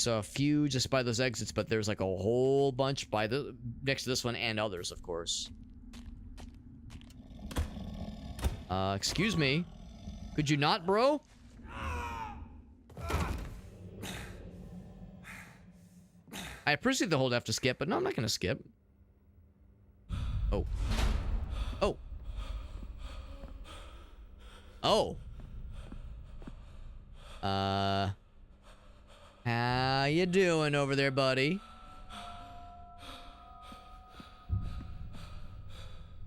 So a few just by those exits, but there's like a whole bunch by the next to this one and others, of course. Excuse me. Could you not, bro? I appreciate the hold F to skip, but no, I'm not gonna skip. Oh. Oh. Oh. How you doing over there, buddy?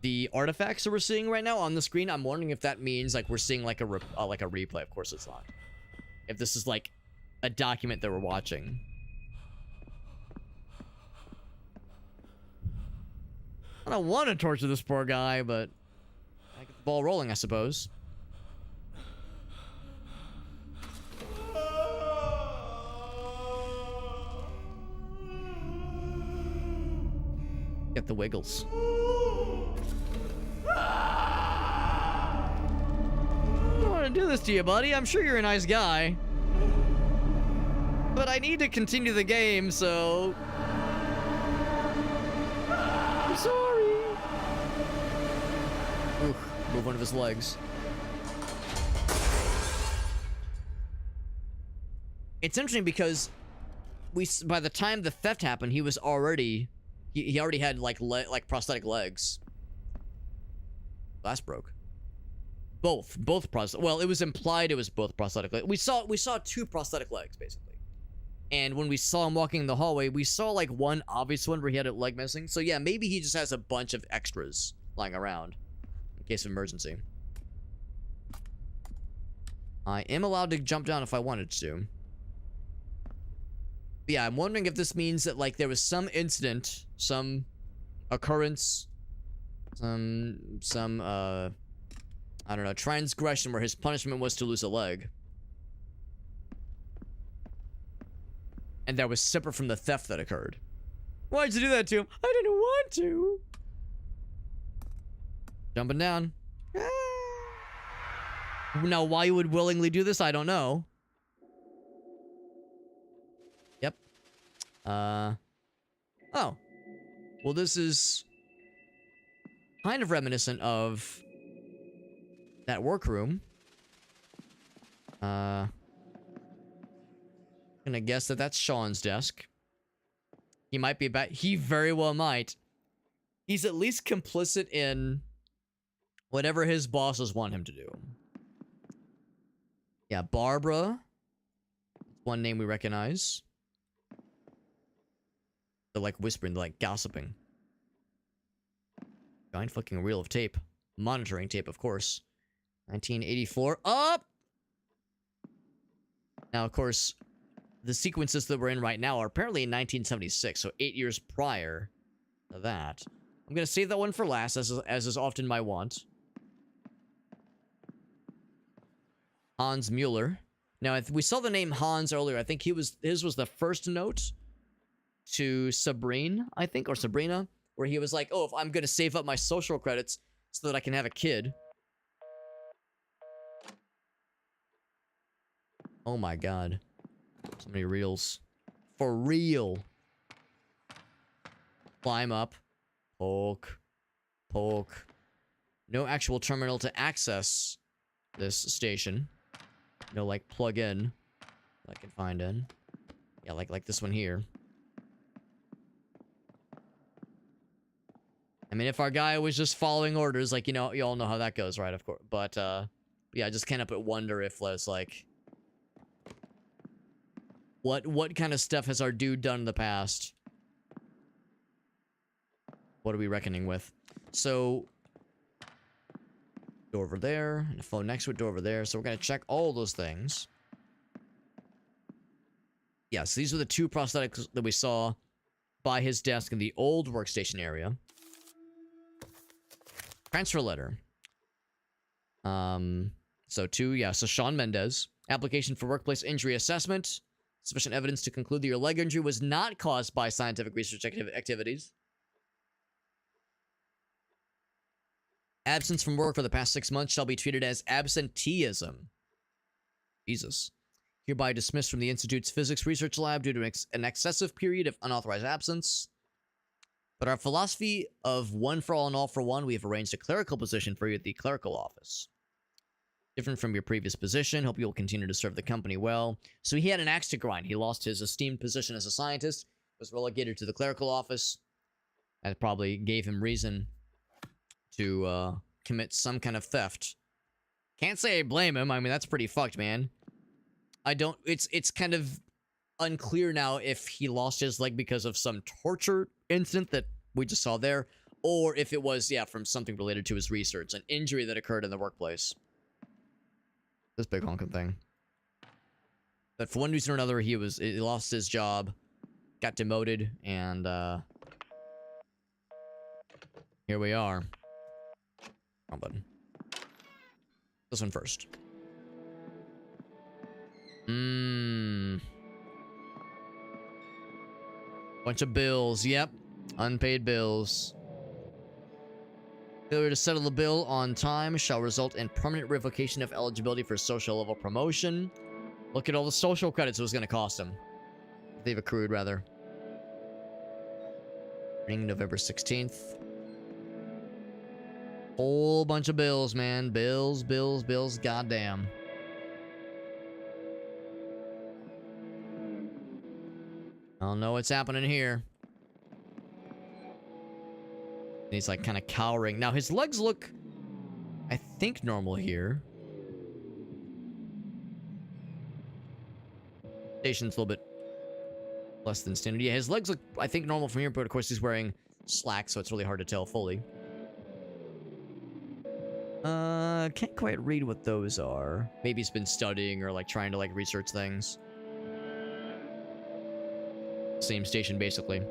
The artifacts that we're seeing right now on the screen, I'm wondering if that means like we're seeing like a replay. Of course it's not. If this is like a document that we're watching. I don't want to torture this poor guy, but I get the ball rolling, I suppose. Get the wiggles. I don't want to do this to you, buddy. I'm sure you're a nice guy. But I need to continue the game, so... I'm sorry. Oof, move one of his legs. It's interesting because by the time the theft happened, he was already... He already had like prosthetic legs. Glass broke. Both prosthetic. Well, it was implied it was both prosthetic legs. We saw two prosthetic legs basically. And when we saw him walking in the hallway, we saw like one obvious one where he had a leg missing. So yeah, maybe he just has a bunch of extras lying around in case of emergency. I am allowed to jump down if I wanted to. Yeah, I'm wondering if this means that, like, there was some incident, some occurrence, some, I don't know, transgression where his punishment was to lose a leg. And that was separate from the theft that occurred. Why'd you do that to him? I didn't want to. Jumping down. Now, why you would willingly do this, I don't know. Oh. Well, this is kind of reminiscent of that workroom. Gonna guess that that's Sean's desk. He might be back. He very well might. He's at least complicit in whatever his bosses want him to do. Yeah, Barbara. One name we recognize. They're like whispering, they're like gossiping. Giant fucking reel of tape. Monitoring tape, of course. 1984. Up! Now, of course, the sequences that we're in right now are apparently in 1976, so 8 years prior to that. I'm gonna save that one for last, as is often my want. Hans Mueller. Now, we saw the name Hans earlier. I think his was the first note to Sabrina, I think, or Sabrina, where he was like, oh, if I'm gonna save up my social credits so that I can have a kid. Oh my god. So many reels. For real. Climb up. Poke. Poke. No actual terminal to access this station. No, like, plug in that I can find in. Yeah, like this one here. I mean, if our guy was just following orders, like, you know, you all know how that goes, right? Of course. But, yeah, I just can't help but wonder if there's, like... What kind of stuff has our dude done in the past? What are we reckoning with? So... door over there, and a phone next to it, door over there. So we're gonna check all those things. Yes, these are the two prosthetics that we saw by his desk in the old workstation area. Transfer letter. So Sean Mendez. Application for workplace injury assessment. Sufficient evidence to conclude that your leg injury was not caused by scientific research activities. Absence from work for the past 6 months shall be treated as absenteeism. Jesus. Hereby dismissed from the Institute's physics research lab due to an excessive period of unauthorized absence. But our philosophy of one for all and all for one, we have arranged a clerical position for you at the clerical office. Different from your previous position. Hope you'll continue to serve the company well. So he had an axe to grind. He lost his esteemed position as a scientist, was relegated to the clerical office. That probably gave him reason to commit some kind of theft. Can't say I blame him. I mean, that's pretty fucked, man. It's kind of unclear now if he lost his leg because of some torture incident that we just saw there, or if it was, yeah, from something related to his research, an injury that occurred in the workplace. This big honking thing. But for one reason or another, he lost his job, got demoted, and here we are. Wrong button. This one first. Bunch of bills. Yep. Unpaid bills. Failure to settle the bill on time shall result in permanent revocation of eligibility for social level promotion. Look at all the social credits it was going to cost him. They've accrued, rather. Starting November 16th. Whole bunch of bills, man. Bills, bills, bills. Goddamn. I don't know what's happening here. He's like kind of cowering. Now his legs look, I think, normal here. Station's a little bit less than standard. Yeah, his legs look, I think, normal from here, but of course he's wearing slacks, so it's really hard to tell fully. Can't quite read what those are. Maybe he's been studying or like trying to like research things. Same station, basically.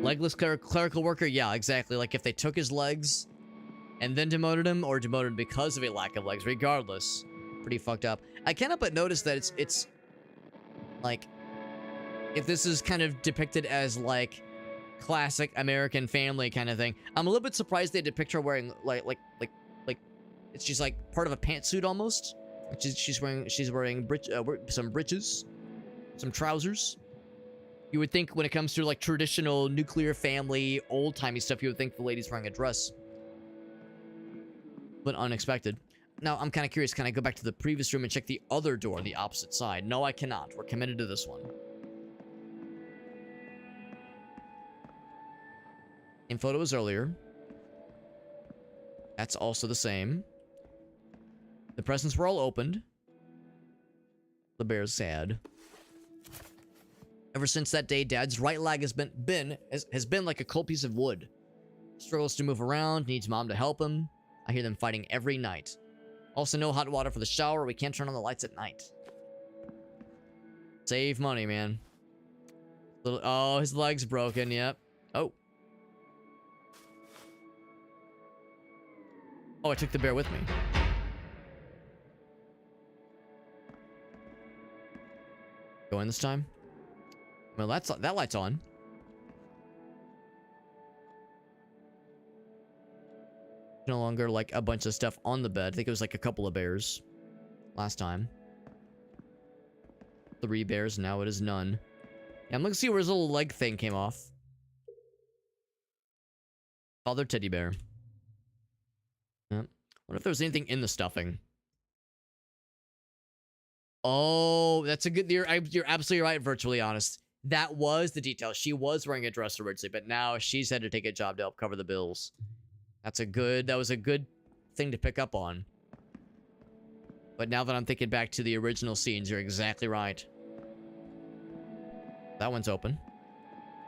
Legless clerical worker? Yeah, exactly. Like, if they took his legs and then demoted him, or demoted him because of a lack of legs, regardless. Pretty fucked up. I can't help but notice that it's like, if this is kind of depicted as, like, classic American family kind of thing, I'm a little bit surprised they depict her wearing, it's just, like, part of a pantsuit, almost. She's wearing some breeches, some trousers. You would think when it comes to, like, traditional nuclear family, old-timey stuff, you would think the lady's wearing a dress. But unexpected. Now, I'm kind of curious. Can I go back to the previous room and check the other door on the opposite side? No, I cannot. We're committed to this one. Same photo as earlier. That's also the same. The presents were all opened. The bear's sad. Ever since that day, Dad's right leg has been like a cold piece of wood. Struggles to move around, needs Mom to help him. I hear them fighting every night. Also, no hot water for the shower. We can't turn on the lights at night. Save money, man. Oh, his leg's broken. Yep. Oh. Oh, I took the bear with me. Go in this time. Well, that light's on. No longer like a bunch of stuff on the bed. I think it was like a couple of bears last time. 3 bears, now it is none. Yeah, I'm looking to see where his little leg thing came off. Father teddy bear. Yep. What if there was anything in the stuffing? Oh, that's a good... You're absolutely right, Virtually Honest. That was the detail. She was wearing a dress originally, but now she's had to take a job to help cover the bills. That was a good thing to pick up on. But now that I'm thinking back to the original scenes, you're exactly right. That one's open.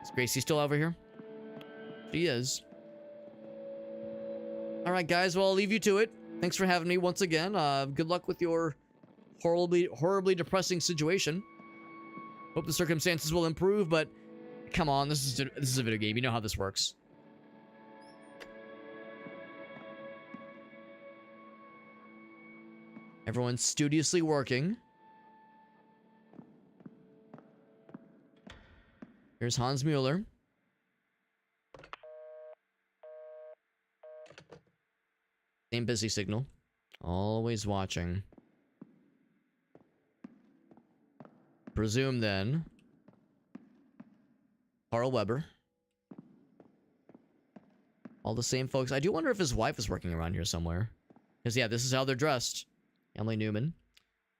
Is Gracie still over here? She is. Alright, guys, well, I'll leave you to it. Thanks for having me once again. Good luck with your horribly depressing situation. Hope the circumstances will improve, but come on, this is a video game. You know how this works. Everyone's studiously working. Here's Hans Mueller. Same busy signal. Always watching. Presume then. Carl Weber. All the same folks. I do wonder if his wife is working around here somewhere. Because, yeah, this is how they're dressed. Emily Newman.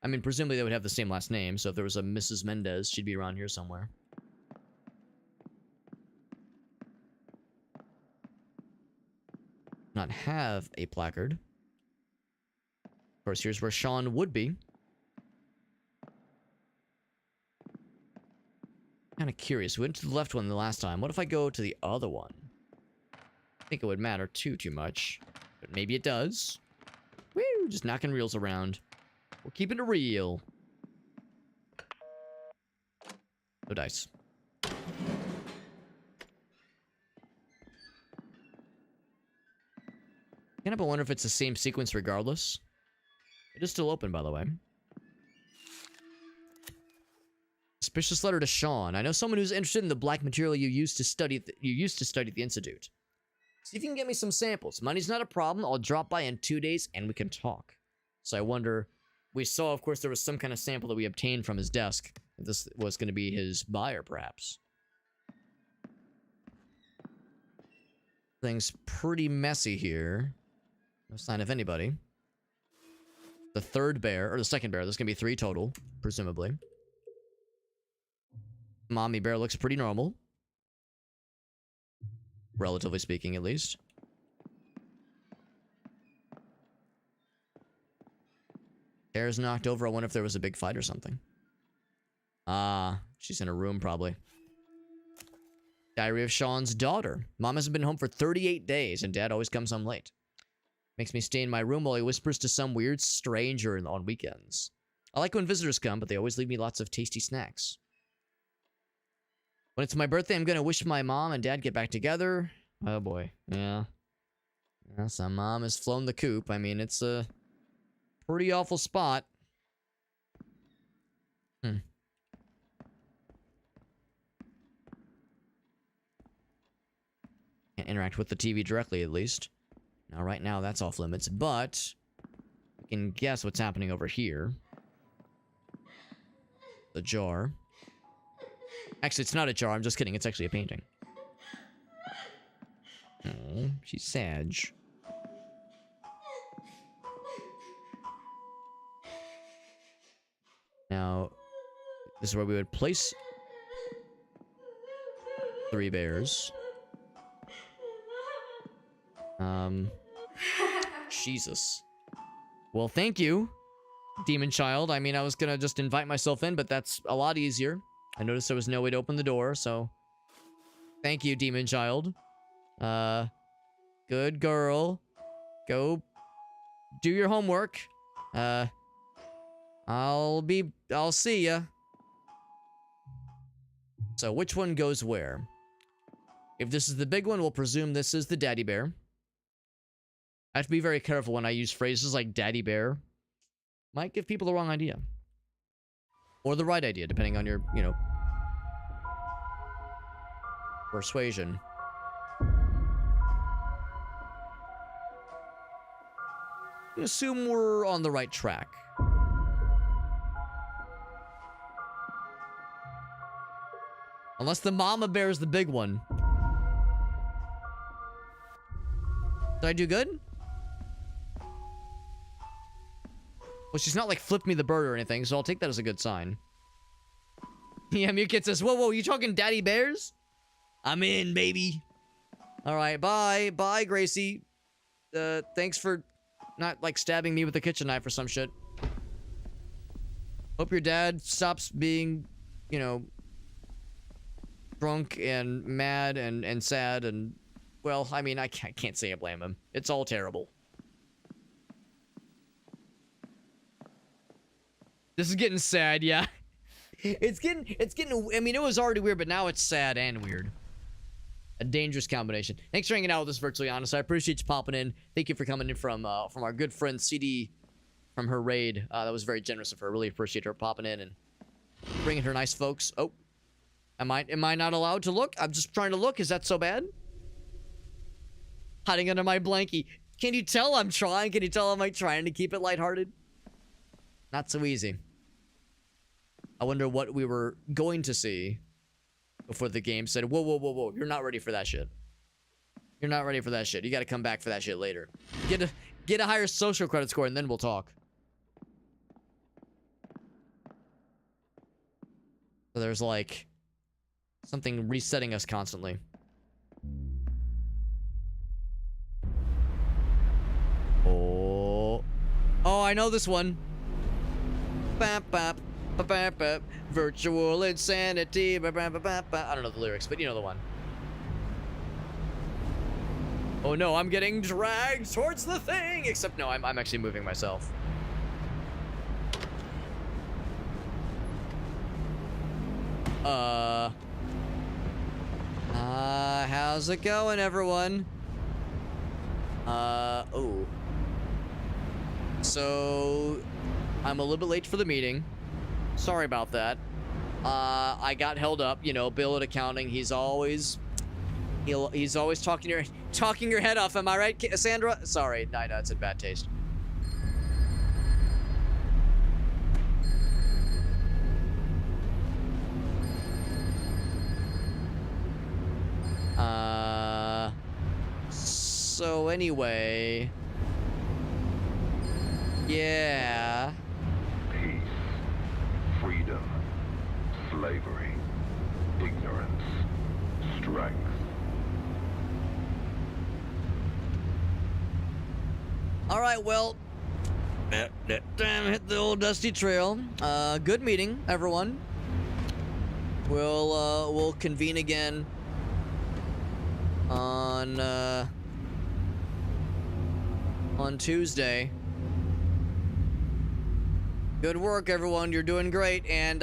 I mean, presumably they would have the same last name, so if there was a Mrs. Mendez, she'd be around here somewhere. Not have a placard. Of course, here's where Sean would be. Kind of curious. We went to the left one the last time. What if I go to the other one? I think it would matter too much. But maybe it does. Woo! Just knocking reels around. We're keeping it real. No dice. Kind of wonder if it's the same sequence regardless. It is still open, by the way. Suspicious letter to Sean. I know someone who's interested in the black material you used to study at the Institute. See if you can get me some samples. Money's not a problem. I'll drop by in 2 days and we can talk. So I wonder... We saw, of course, there was some kind of sample that we obtained from his desk. This was going to be his buyer, perhaps. Thing's pretty messy here. No sign of anybody. The third bear, or the second bear. There's going to be 3 total, presumably. Mommy bear looks pretty normal. Relatively speaking, at least. Chair's knocked over. I wonder if there was a big fight or something. She's in her room, probably. Diary of Sean's daughter. Mom hasn't been home for 38 days, and Dad always comes home late. Makes me stay in my room while he whispers to some weird stranger on weekends. I like when visitors come, but they always leave me lots of tasty snacks. When it's my birthday, I'm gonna wish my mom and Dad get back together. Oh boy, yeah. So Mom has flown the coop. I mean, it's a... pretty awful spot. Can't interact with the TV directly, at least. Now, right now, that's off limits, but... I can guess what's happening over here. The jar. Actually, it's not a jar, I'm just kidding, it's actually a painting. Oh, she's sad. Now, this is where we would place 3 bears. Jesus. Well, thank you, Demon Child. I mean, I was gonna just invite myself in, but that's a lot easier. I noticed there was no way to open the door, so... Thank you, Demon Child. Good girl. Go do your homework. I'll see ya. So, which one goes where? If this is the big one, we'll presume this is the daddy bear. I have to be very careful when I use phrases like daddy bear. Might give people the wrong idea. Or the right idea, depending on your, you know, persuasion. Assume we're on the right track. Unless the mama bear is the big one. Did I do good? Well, she's not like flipped me the bird or anything, so I'll take that as a good sign. Yeah, Mukit says, whoa, you talking daddy bears? I'm in, baby. Alright, bye. Bye, Gracie. Thanks for not, like, stabbing me with a kitchen knife or some shit. Hope your dad stops being, you know, drunk and mad and sad and... Well, I mean, I can't say I blame him. It's all terrible. This is getting sad, yeah. It's getting, I mean, it was already weird, but now it's sad and weird. A dangerous combination. Thanks for hanging out with us, Virtually Honest. I appreciate you popping in. Thank you for coming in from our good friend CD from her raid. That was very generous of her. Really appreciate her popping in and bringing her nice folks. Oh, am I not allowed to look? I'm just trying to look. Is that so bad? Hiding under my blankie. Can you tell I'm trying? Can you tell I'm like trying to keep it lighthearted? Not so easy. I wonder what we were going to see before the game said, whoa, whoa, whoa, whoa, you're not ready for that shit. You're not ready for that shit. You gotta come back for that shit later. Get a higher social credit score and then we'll talk. So there's like something resetting us constantly. Oh, I know this one. Bap, bap, bap, bap, bap. Virtual insanity. Bap, bap, bap, bap, bap. I don't know the lyrics, but you know the one. Oh no, I'm getting dragged towards the thing. Except no, I'm actually moving myself. How's it going, everyone? Oh. So, I'm a little bit late for the meeting. Sorry about that. I got held up, you know, Bill at accounting. He's always talking your head off. Am I right, Sandra? Sorry, no, it's in bad taste. So anyway, yeah. Peace, freedom, slavery, ignorance, strength. All right, well, damn, hit the old dusty trail. Good meeting, everyone. We'll convene again on Tuesday. Good work, everyone. You're doing great. And,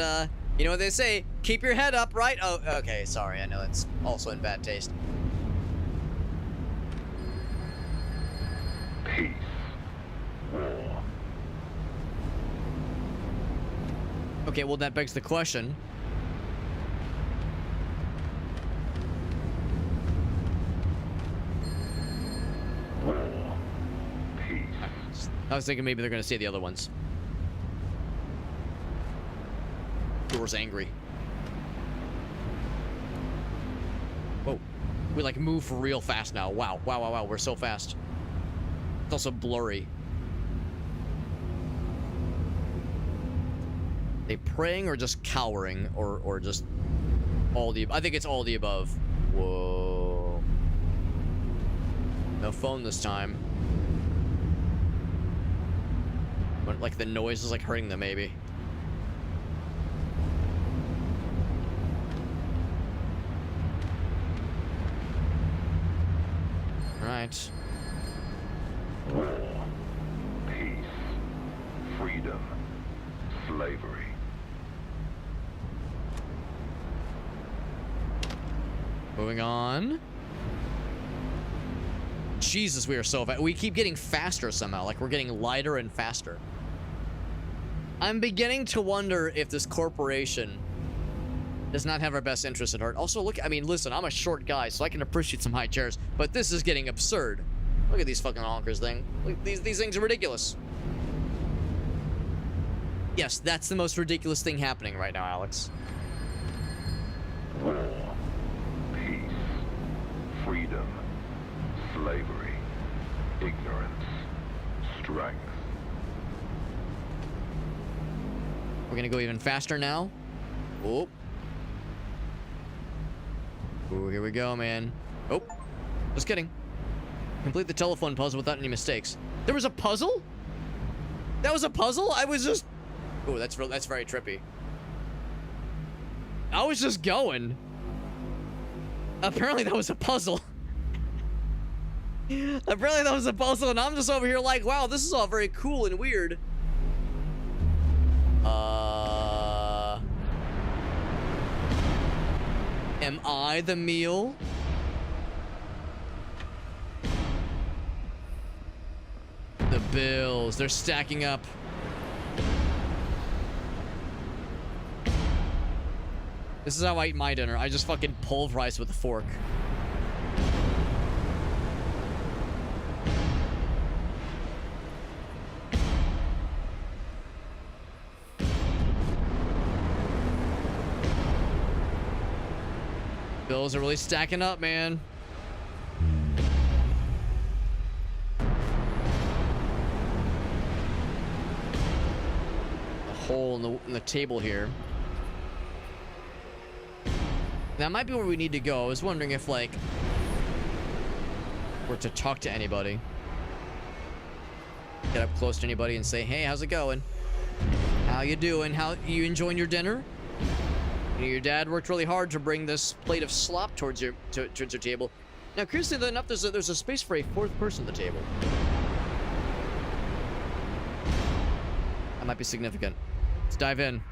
you know what they say? Keep your head up, right? Oh, okay. Sorry. I know it's also in bad taste. Peace, war. Okay, well, that begs the question. War, peace. I was thinking maybe they're going to say the other ones. Door's angry. Whoa. We, like, move real fast now. Wow. Wow, wow, wow. We're so fast. It's also blurry. They praying or just cowering or just all the... I think it's all the above. Whoa. No phone this time. But, like, the noise is, like, hurting them, maybe. Right. War, peace, freedom, slavery. Moving on. Jesus, we are so fast. We keep getting faster somehow. Like, we're getting lighter and faster. I'm beginning to wonder if this corporation does not have our best interest at heart. Also, look, I mean, listen, I'm a short guy, so I can appreciate some high chairs, but this is getting absurd. Look at these fucking honkers thing. Look, these things are ridiculous. Yes, that's the most ridiculous thing happening right now, Alex. War, peace, freedom, slavery, ignorance, strength. We're gonna go even faster now. Oh. Ooh, here we go, man. Oh, just kidding. Complete the telephone puzzle without any mistakes. There was a puzzle? That was a puzzle? I was just... Oh, that's very trippy. I was just going. Apparently that was a puzzle. Apparently that was a puzzle, and I'm just over here like, wow, this is all very cool and weird. Am I the meal? The bills, they're stacking up. This is how I eat my dinner. I just fucking pulverize with a fork. bills are really stacking up, man. A hole in the table here. That might be where we need to go. I was wondering if, like, we're to talk to anybody. Get up close to anybody and say, hey, how's it going? How you doing? How you enjoying your dinner? You know, your dad worked really hard to bring this plate of slop towards your table. Now, curiously enough, there's a space for a fourth person at the table. That might be significant. Let's dive in.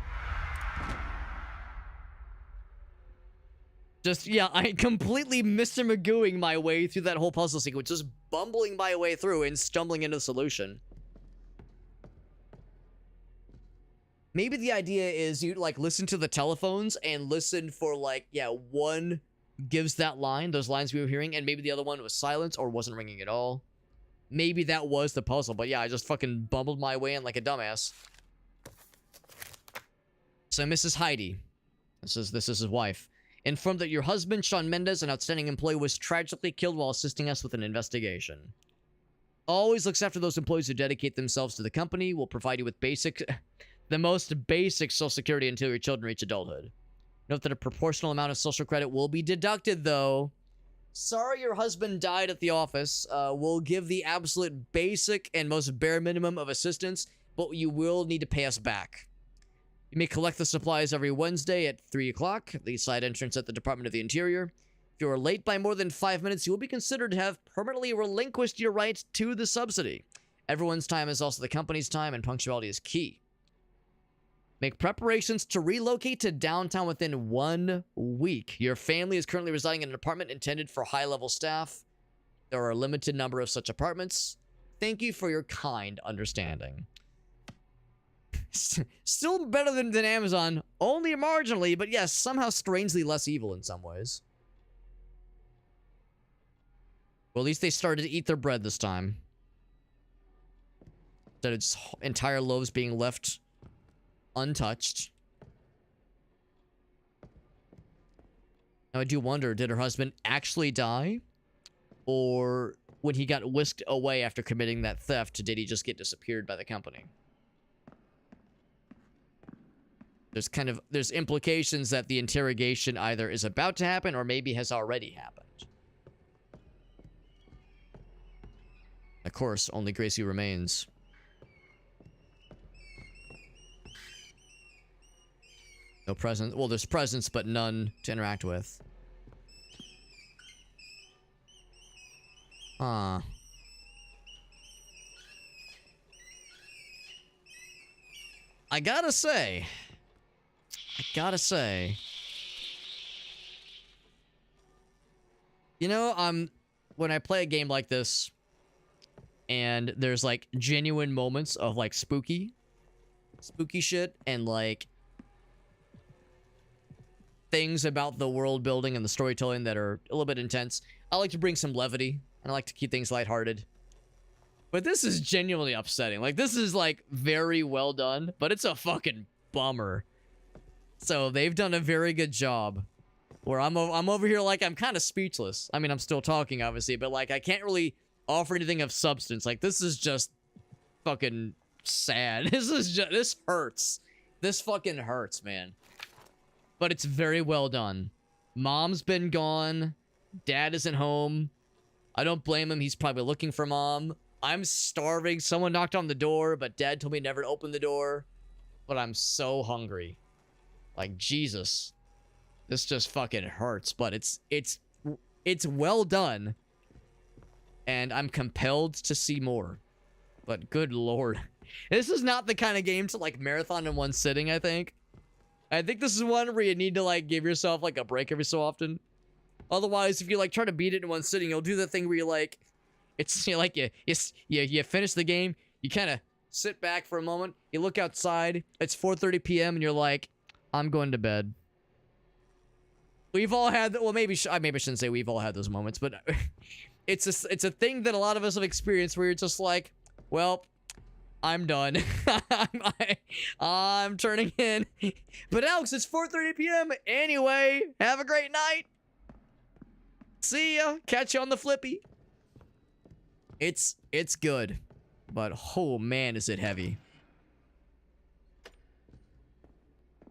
Just, yeah, I completely Mr. Magooing my way through that whole puzzle sequence, just bumbling my way through and stumbling into the solution. Maybe the idea is you, like, listen to the telephones and listen for, like, yeah, one gives that line, those lines we were hearing, and maybe the other one was silence or wasn't ringing at all. Maybe that was the puzzle, but yeah, I just fucking bumbled my way in like a dumbass. So Mrs. Heidi, this is his wife, informed that your husband, Sean Mendez, an outstanding employee, was tragically killed while assisting us with an investigation. Always looks after those employees who dedicate themselves to the company, will provide you with the most basic Social Security until your children reach adulthood. Note that a proportional amount of social credit will be deducted, though. Sorry your husband died at the office. We'll give the absolute basic and most bare minimum of assistance, but you will need to pay us back. You may collect the supplies every Wednesday at 3 o'clock, the side entrance at the Department of the Interior. If you are late by more than 5 minutes, you will be considered to have permanently relinquished your right to the subsidy. Everyone's time is also the company's time, and punctuality is key. Make preparations to relocate to downtown within 1 week. Your family is currently residing in an apartment intended for high-level staff. There are a limited number of such apartments. Thank you for your kind understanding. Still better than Amazon, only marginally, but yes, somehow strangely less evil in some ways. Well, at least they started to eat their bread this time. Instead of just entire loaves being left untouched. Now I do wonder, did her husband actually die? Or when he got whisked away after committing that theft, did he just get disappeared by the company? There's implications that the interrogation either is about to happen or maybe has already happened. Of course, only Gracie remains. No presence. Well, there's presence, but none to interact with. Huh. I gotta say, you know, when I play a game like this, and there's like genuine moments of like spooky shit, and like things about the world building and the storytelling that are a little bit intense, I like to bring some levity, and I like to keep things lighthearted. But this is genuinely upsetting. Like, this is like very well done, but it's a fucking bummer. So they've done a very good job. Where I'm over here like I'm kind of speechless. I mean, I'm still talking, obviously, but like I can't really offer anything of substance. Like, this is just fucking sad. This hurts. This fucking hurts, man. But it's very well done. Mom's been gone. Dad isn't home. I don't blame him. He's probably looking for mom. I'm starving. Someone knocked on the door, but Dad told me never to open the door. But I'm so hungry. Like, Jesus. This just fucking hurts, but it's well done. And I'm compelled to see more. But good lord. This is not the kind of game to like marathon in one sitting, I think. I think this is one where you need to like give yourself like a break every so often. Otherwise, if you like try to beat it in one sitting, you'll do the thing where you like, it's you know, like you finish the game, you kind of sit back for a moment, you look outside, it's 4:30 p.m. and you're like, I'm going to bed. We've all had, well, maybe I shouldn't say we've all had those moments, but it's a thing that a lot of us have experienced where you're just like, well, I'm done. I'm turning in. But Alex, it's 4:30 p.m. Anyway, have a great night. See ya. Catch you on the flippy. It's good. But, oh man, is it heavy.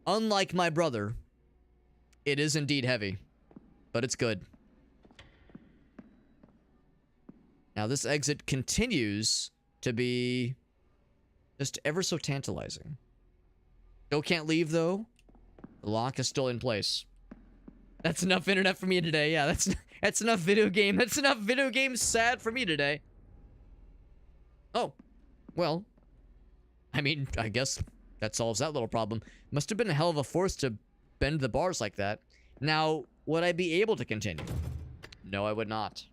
Unlike my brother, it is indeed heavy. But it's good. Now, this exit continues to be just ever so tantalizing. Still can't leave, though. The lock is still in place. That's enough internet for me today. Yeah, that's enough video game. That's enough video game sad for me today. Oh, well. I mean, I guess that solves that little problem. Must have been a hell of a force to bend the bars like that. Now, would I be able to continue? No, I would not.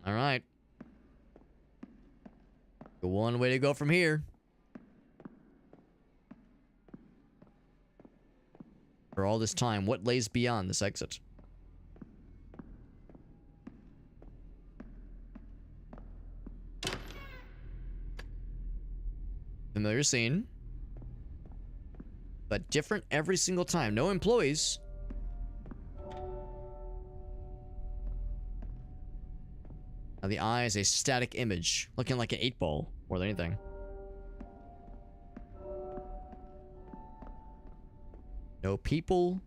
All right. One way to go from here. For all this time, what lays beyond this exit? Familiar scene. But different every single time. No employees. Now the eye is a static image, looking like an 8-ball more than anything. No people.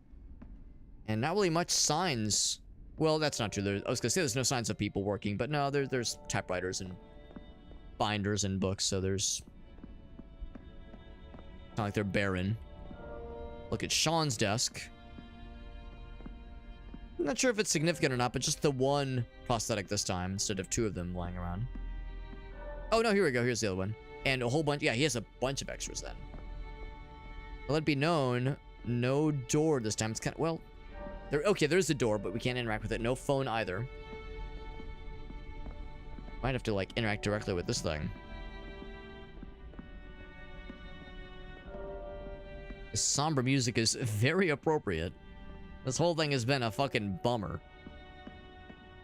And not really much signs. Well, that's not true. I was gonna say there's no signs of people working, but no, there's typewriters and binders and books, so there's... It's not like they're barren. Look at Sean's desk. I'm not sure if it's significant or not, but just the one prosthetic this time instead of two of them lying around. Oh, no, here we go. Here's the other one. And a whole bunch. Yeah, he has a bunch of extras then. Let it be known, no door this time. It's kind of, well, okay, there's the door, but we can't interact with it. No phone either. Might have to, like, interact directly with this thing. This somber music is very appropriate. This whole thing has been a fucking bummer.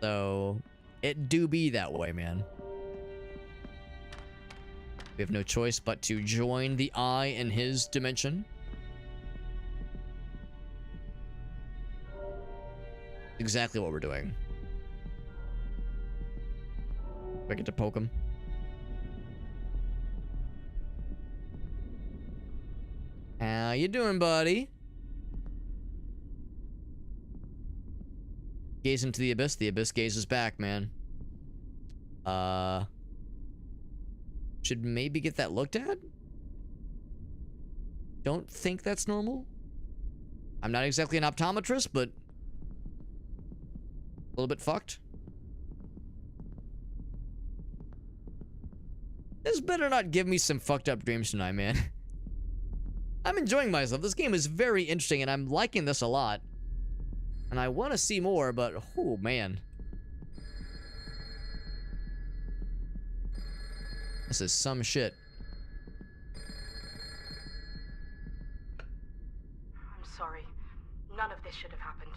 So, it do be that way, man. We have no choice but to join the eye in his dimension. Exactly what we're doing. I get to poke him. How you doing, buddy? Gaze into the abyss gazes back, man. Should maybe get that looked at? Don't think that's normal. I'm not exactly an optometrist, but a little bit fucked. This better not give me some fucked up dreams tonight, man. I'm enjoying myself. This game is very interesting, and I'm liking this a lot. And I want to see more, but oh man. This is some shit. I'm sorry. None of this should have happened.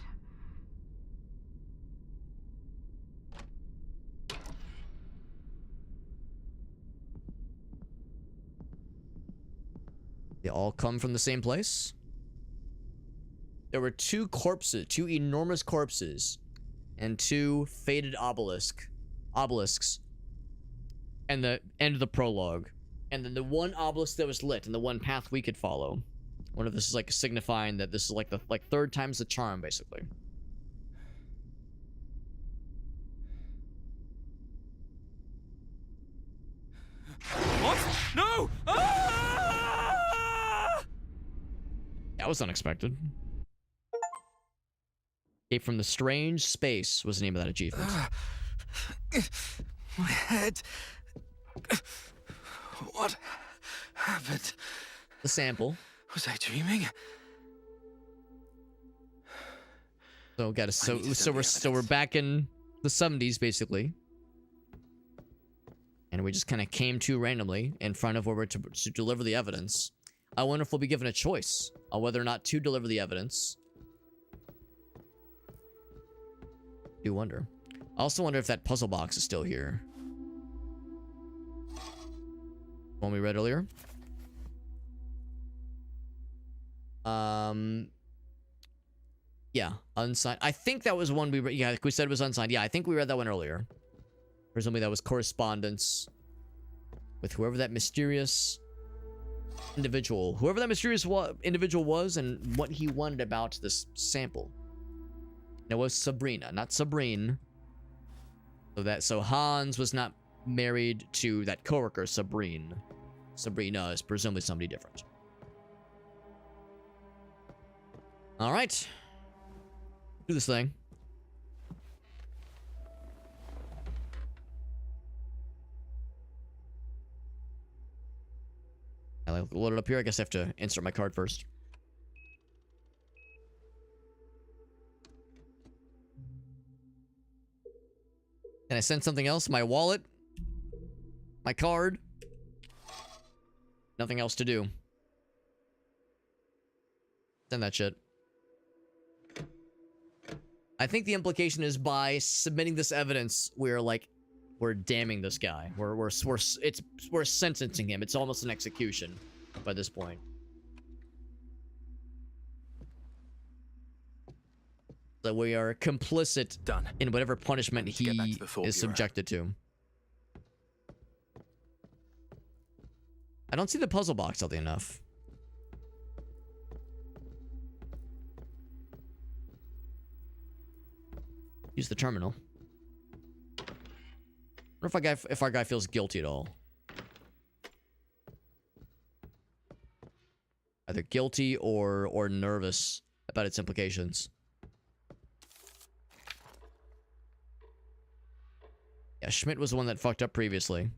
They all come from the same place? There were two corpses, two enormous corpses, and two faded obelisks. And the end of the prologue. And then the one obelisk that was lit and the one path we could follow. One of this is like signifying that this is like the third time's the charm, basically. What? No! Ah! That was unexpected. Escape from the Strange Space was the name of that achievement. My head. What happened? The sample. Was I dreaming? So we're back in the 70s basically. And we just kind of came to randomly in front of where we're to deliver the evidence. I wonder if we'll be given a choice on whether or not to deliver the evidence. Do wonder. I also wonder if that puzzle box is still here. One we read earlier. Yeah, unsigned. I think that was one we read. Yeah, we said it was unsigned. Yeah, I think we read that one earlier. Presumably that was correspondence with whoever that mysterious individual, individual was, and what he wanted about this sample. And it was Sabrina, not Sabrine. So Hans was not married to that coworker, Sabrine. Sabrina is presumably somebody different. All right. Do this thing. I'll load it up here. I guess I have to insert my card first. Can I send something else? My wallet? My card? Nothing else to do. Send that shit. I think the implication is by submitting this evidence, we're damning this guy. We're sentencing him. It's almost an execution by this point. So we are complicit in whatever punishment he is subjected to. I don't see the puzzle box, oddly enough. Use the terminal. I wonder if our guy feels guilty at all. Either guilty or nervous about its implications. Yeah, Schmidt was the one that fucked up previously.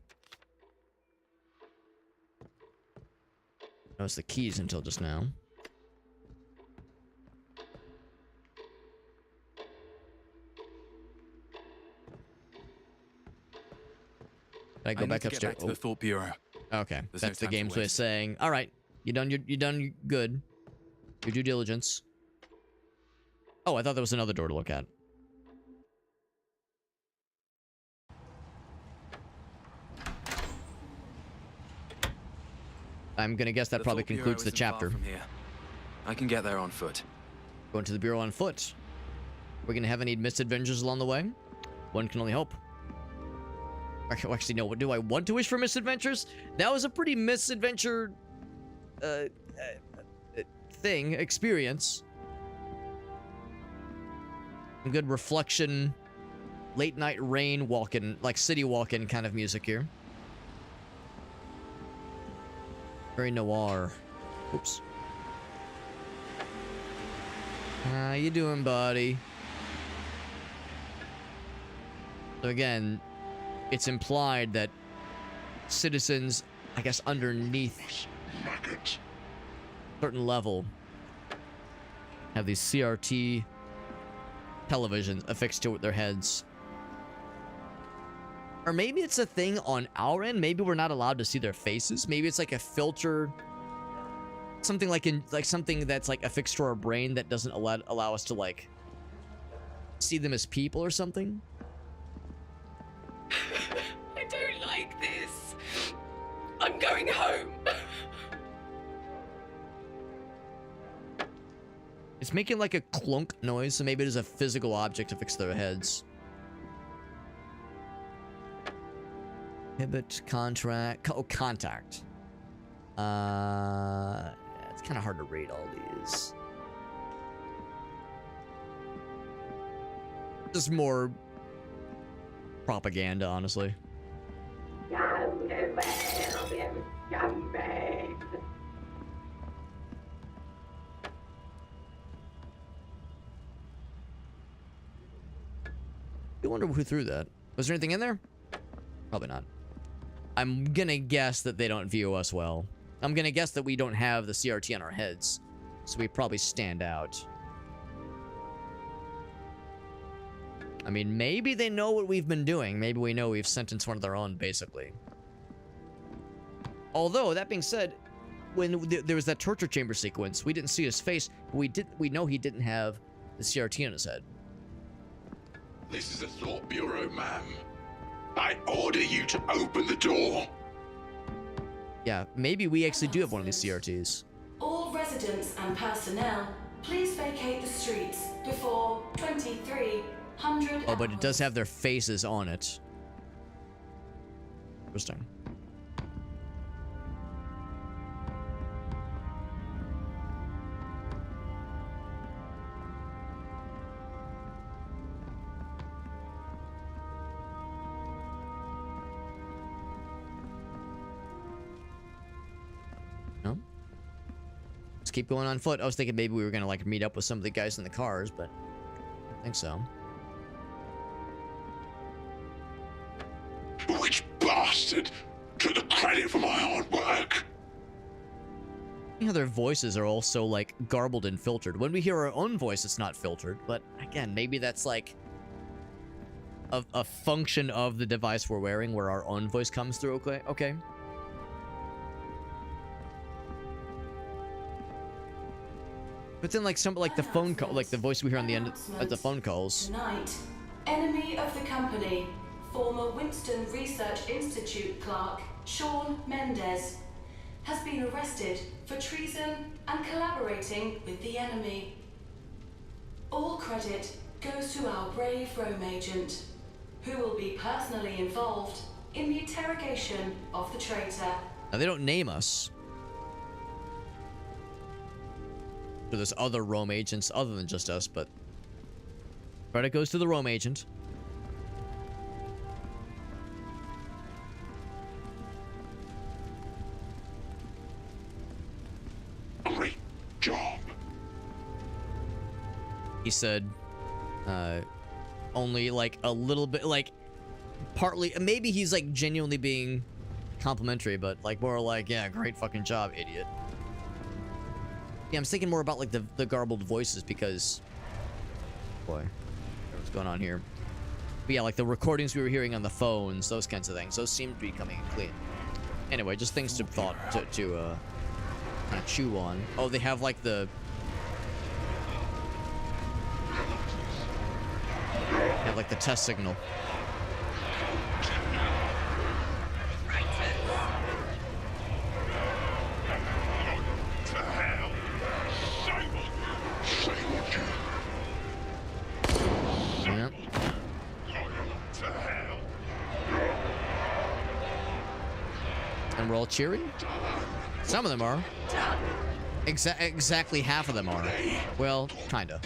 Noticed the keys until just now. Can I go back upstairs? Back to the Thought Bureau. Okay, There's that's no the time to game's way of waste. saying, all right, you done good. Your due diligence. Oh, I thought there was another door to look at. I'm gonna guess that The probably Thought Bureau concludes the isn't far chapter. from here. I can get there on foot. Going to the Bureau on foot. We're gonna have any misadventures along the way? One can only hope. Actually, no. Do I want to wish for misadventures? That was a pretty misadventure experience. Some good reflection, late night rain walking, like city walking kind of music here. Very noir. Oops. How you doing, buddy? So again, it's implied that citizens, I guess, underneath a certain level have these CRT televisions affixed to their heads. Or maybe it's a thing on our end. Maybe we're not allowed to see their faces. Maybe it's like a filter, something like something that's like affixed to our brain that doesn't allow us to like see them as people or something. I don't like this. I'm going home. It's making like a clunk noise, so maybe it is a physical object affixed to their heads. Inhibit, contact. It's kind of hard to read all these. Just more propaganda, honestly. I wonder who threw that. Was there anything in there? Probably not. I'm gonna guess that they don't view us well. I'm gonna guess that we don't have the CRT on our heads, so we probably stand out. I mean, maybe they know what we've been doing. Maybe we know we've sentenced one of their own, basically. Although, that being said, when there was that torture chamber sequence, we didn't see his face, but we know he didn't have the CRT on his head. This is the Thought Bureau, ma'am. I order you to open the door. Yeah, maybe we actually do have one of these CRTs. All residents and personnel, please vacate the streets. before 2300. Oh, but it does have their faces on it. Interesting. No? Let's keep going on foot. I was thinking maybe we were gonna like meet up with some of the guys in the cars, but I don't think so. Which bastard took the credit for my hard work? You know, their voices are all so like garbled and filtered. When we hear our own voice, it's not filtered, but again, maybe that's like a function of the device we're wearing where our own voice comes through. Okay. But then like some like the phone call, like the voice we hear on the end at the phone calls. Tonight, enemy of the company, former Winston Research Institute clerk Sean Mendez, has been arrested for treason and collaborating with the enemy. All credit goes to our brave Rome agent, who will be personally involved in the interrogation of the traitor. Now they don't name us. So there's other Rome agents other than just us, but credit goes to the Rome agent. Great job. He said, only like a little bit, like partly, maybe he's like genuinely being complimentary, but like more like, yeah, great fucking job, idiot. Yeah, I'm thinking more about like the garbled voices because, boy, what's going on here? But yeah, like the recordings we were hearing on the phones, those kinds of things, those seem to be coming in clean. Anyway, just things to kind of chew on. Oh, they have like the test signal. Yep. And we're all cheering? Some of them are. Exactly half of them are. Well, kinda.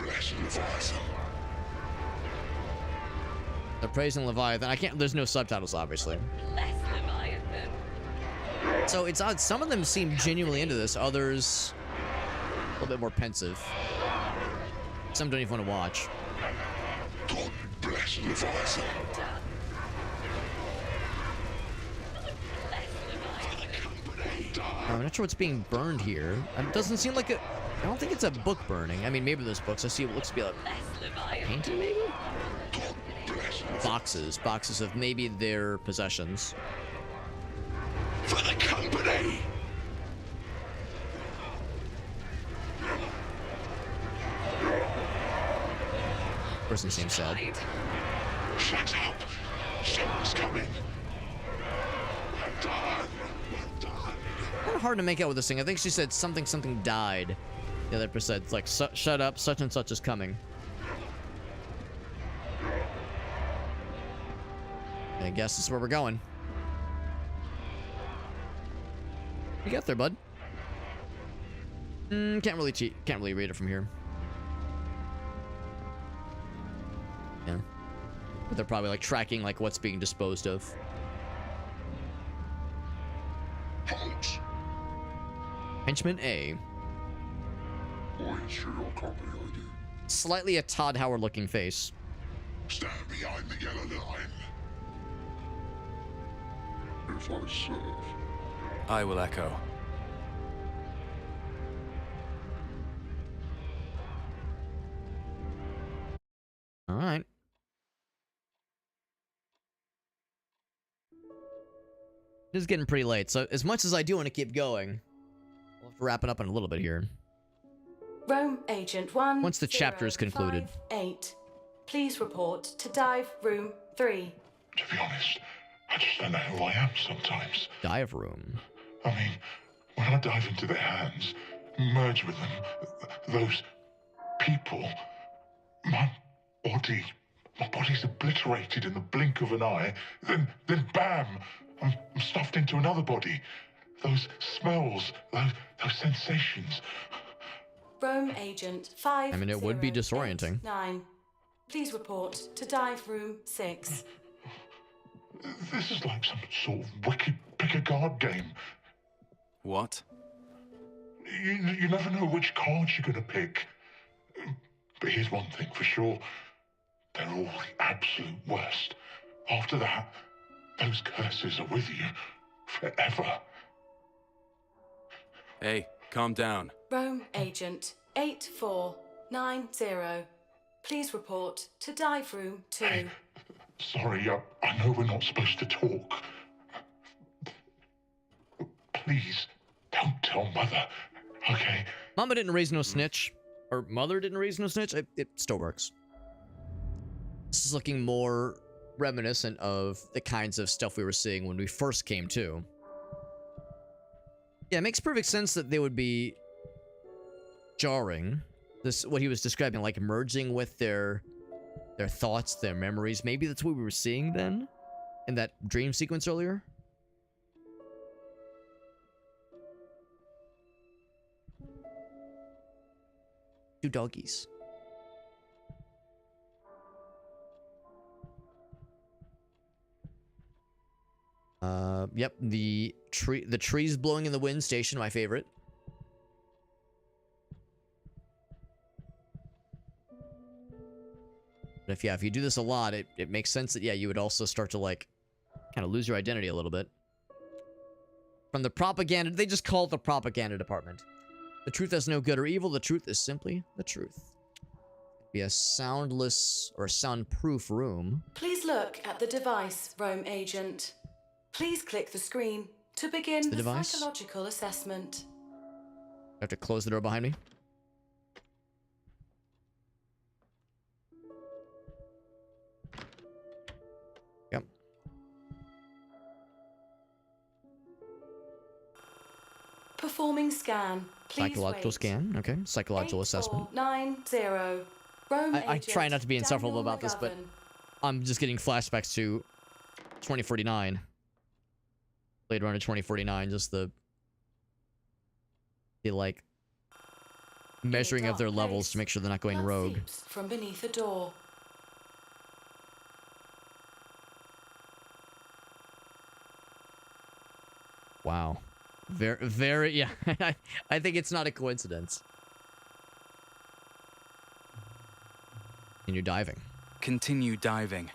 They're praising Leviathan. I can't, there's no subtitles, obviously. So it's odd. Some of them seem genuinely into this. Others, a little bit more pensive. Some don't even want to watch. God bless Leviathan. I'm not sure what's being burned here. It doesn't seem like a... I don't think it's a book burning. I mean, maybe there's books. I see what looks to be like painting, maybe? Boxes of maybe their possessions. For the company. Person seems sad. Shut up. Someone's coming. I'm done. Kind of hard to make out with this thing. I think she said something died. The other person said, it's like, shut up, such and such is coming. I guess this is where we're going. You got there, bud. Can't really read it from here. Yeah. But they're probably like tracking like what's being disposed of. Halt. Henchman A. Why ensure your company ID? Slightly a Todd Howard looking face. Stand behind the yellow line. If I serve. I will echo. All right. It is getting pretty late, so as much as I do want to keep going, we'll have to wrap it up in a little bit here. Rome Agent 1. Once the chapter is concluded. 8. Please report to dive room 3. To be honest, I just don't know who I am sometimes. Dive room. I mean, when I dive into their hands, merge with them, those people, My body's obliterated in the blink of an eye. Then bam! I'm stuffed into another body. Those smells, those sensations. Rome Agent 5. I mean, it would be disorienting. 9. Please report to dive room 6. This is like some sort of wicked pick-a-card game. What? You never know which cards you're going to pick. But here's one thing for sure. They're all the absolute worst. After that, those curses are with you forever. Hey, calm down. Rome Agent 8490. Please report to dive room 2. Hey, sorry, I know we're not supposed to talk. Please, don't tell Mother, okay? Mama didn't raise no snitch. Or Mother didn't raise no snitch. It still works. This is looking more reminiscent of the kinds of stuff we were seeing when we first came to. Yeah, it makes perfect sense that they would be jarring. This, what he was describing, like merging with their thoughts, their memories. Maybe that's what we were seeing then in that dream sequence earlier. Two doggies. Yep, the trees blowing in the wind station, my favorite. But if you do this a lot, it makes sense that, yeah, you would also start to, like, kind of lose your identity a little bit. From the propaganda, they just call it the propaganda department. The truth has no good or evil, the truth is simply the truth. Be a soundless or soundproof room. Please look at the device, Rome Agent. Please click the screen to begin the device? psychological assessment. I have to close the door behind me. Yep. Performing scan. Please Psychological wait. scan. Okay. Psychological assessment. 8490. Rome I Agent try not to be insufferable Daniel about this, but McGovern. I'm just getting flashbacks to 2049. Later on in 2049, just the like measuring of their levels to make sure they're not going Blood rogue. seeps from beneath a door. Wow. Very, yeah. I think it's not a coincidence. And you're diving. Continue diving.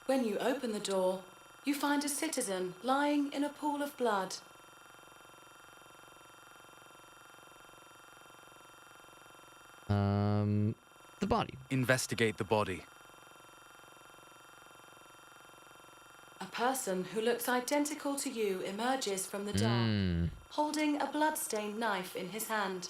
When you open the door, you find a citizen lying in a pool of blood. The body. Investigate the body. A person who looks identical to you emerges from the dark, holding a blood-stained knife in his hand.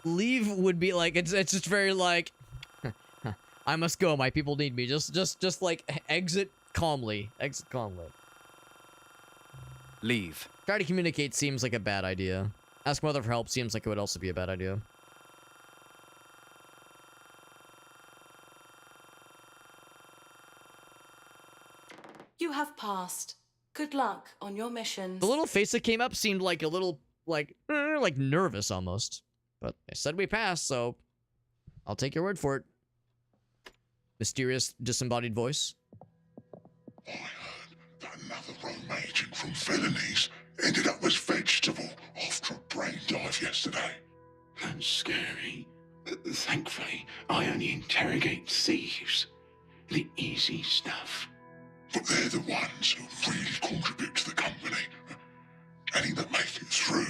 Leave would be like, it's just very like, I must go, my people need me. Just like exit calmly. Exit calmly. Leave. Try to communicate seems like a bad idea. Ask Mother for help seems like it would also be a bad idea. You have passed. Good luck on your missions. The little face that came up seemed like a little, like nervous almost. But I said we passed, so I'll take your word for it. Mysterious, disembodied voice. I heard that another Rome agent from Felonies ended up as vegetable after a brain dive yesterday. That's scary. Thankfully, I only interrogate thieves. The easy stuff. But they're the ones who really contribute to the company. Any that make it through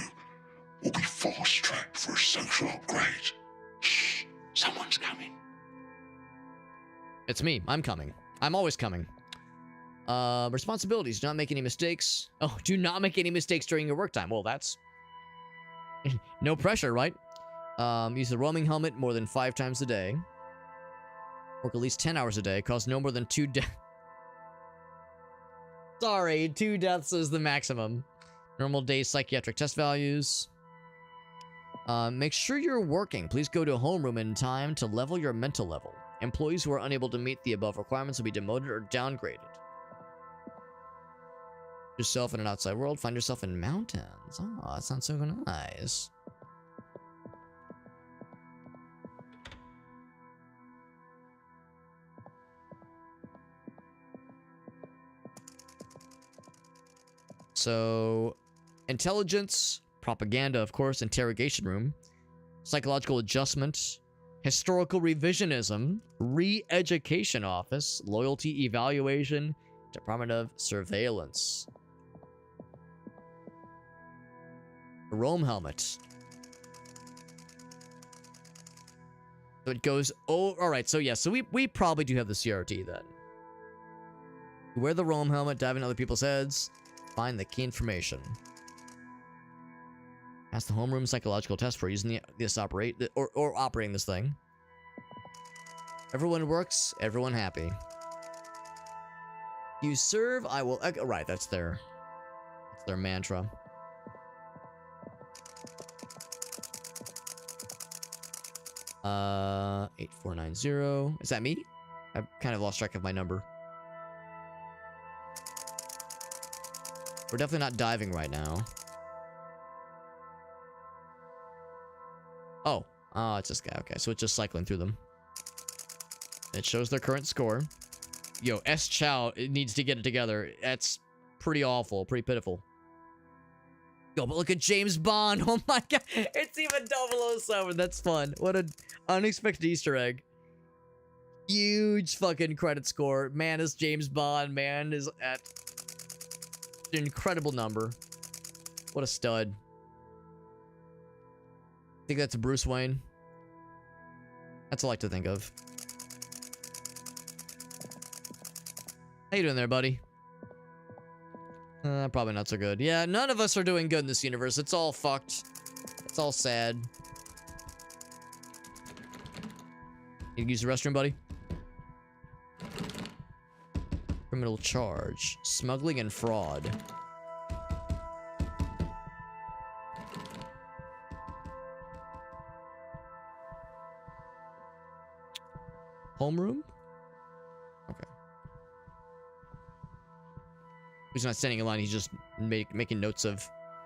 will be fast-tracked for a social upgrade. Shh! Someone's coming. It's me. I'm coming. I'm always coming. Responsibilities. Do not make any mistakes. Oh, do not make any mistakes during your work time. Well, that's... no pressure, right? Use the roaming helmet more than 5 times a day. Work at least 10 hours a day. Cause no more than 2 deaths. Sorry, 2 deaths is the maximum. Normal day psychiatric test values. Make sure you're working. Please go to a homeroom in time to level your mental level. Employees who are unable to meet the above requirements will be demoted or downgraded. Yourself in an outside world. Find yourself in mountains. Oh, that sounds so nice. So, intelligence, propaganda, of course, interrogation room, psychological adjustment, historical revisionism, re-education office, loyalty evaluation, Department of Surveillance. Rome helmet. So it goes, oh, alright, so yeah, so we probably do have the CRT then. Wear the Rome helmet, dive into other people's heads, find the key information. Pass the homeroom psychological test for using or operating this thing. Everyone works, everyone happy. You serve, I will. Right, that's their mantra. Uh, 8490. Is that me? I've kind of lost track of my number. We're definitely not diving right now. Oh, it's this guy. Okay, so it's just cycling through them. It shows their current score. Yo, S. Chow needs to get it together. That's pretty awful, pretty pitiful. Yo, but look at James Bond. Oh my god, it's even 007. That's fun. What an unexpected Easter egg. Huge fucking credit score. Man is James Bond. Man is at an incredible number. What a stud. I think that's Bruce Wayne. That's all I like to think of. How you doing there, buddy? Probably not so good. Yeah, none of us are doing good in this universe. It's all fucked. It's all sad. You can use the restroom, buddy? Criminal charge. Smuggling and fraud. Homeroom? Okay. He's not standing in line, he's just making notes of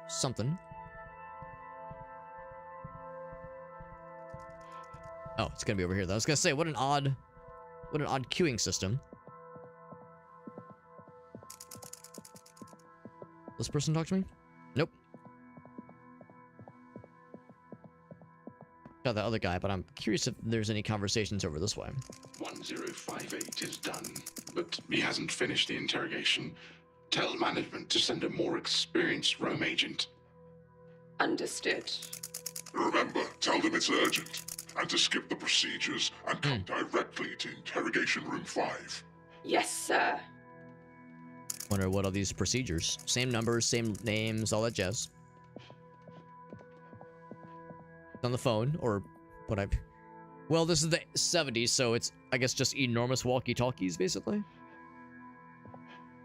something. Oh, it's gonna be over here though. I was gonna say, what an odd queuing system. This person talk to me? Nope. Got that other guy, but I'm curious if there's any conversations over this way. 1058 is done, but he hasn't finished the interrogation. Tell management to send a more experienced Rome agent. Understood. Remember, tell them it's urgent, and to skip the procedures and come directly to interrogation room 5. Yes, sir. Wonder what are these procedures? Same numbers, same names, all that jazz. On the phone, or what I... Well, this is the 70s, so it's, I guess, just enormous walkie-talkies, basically.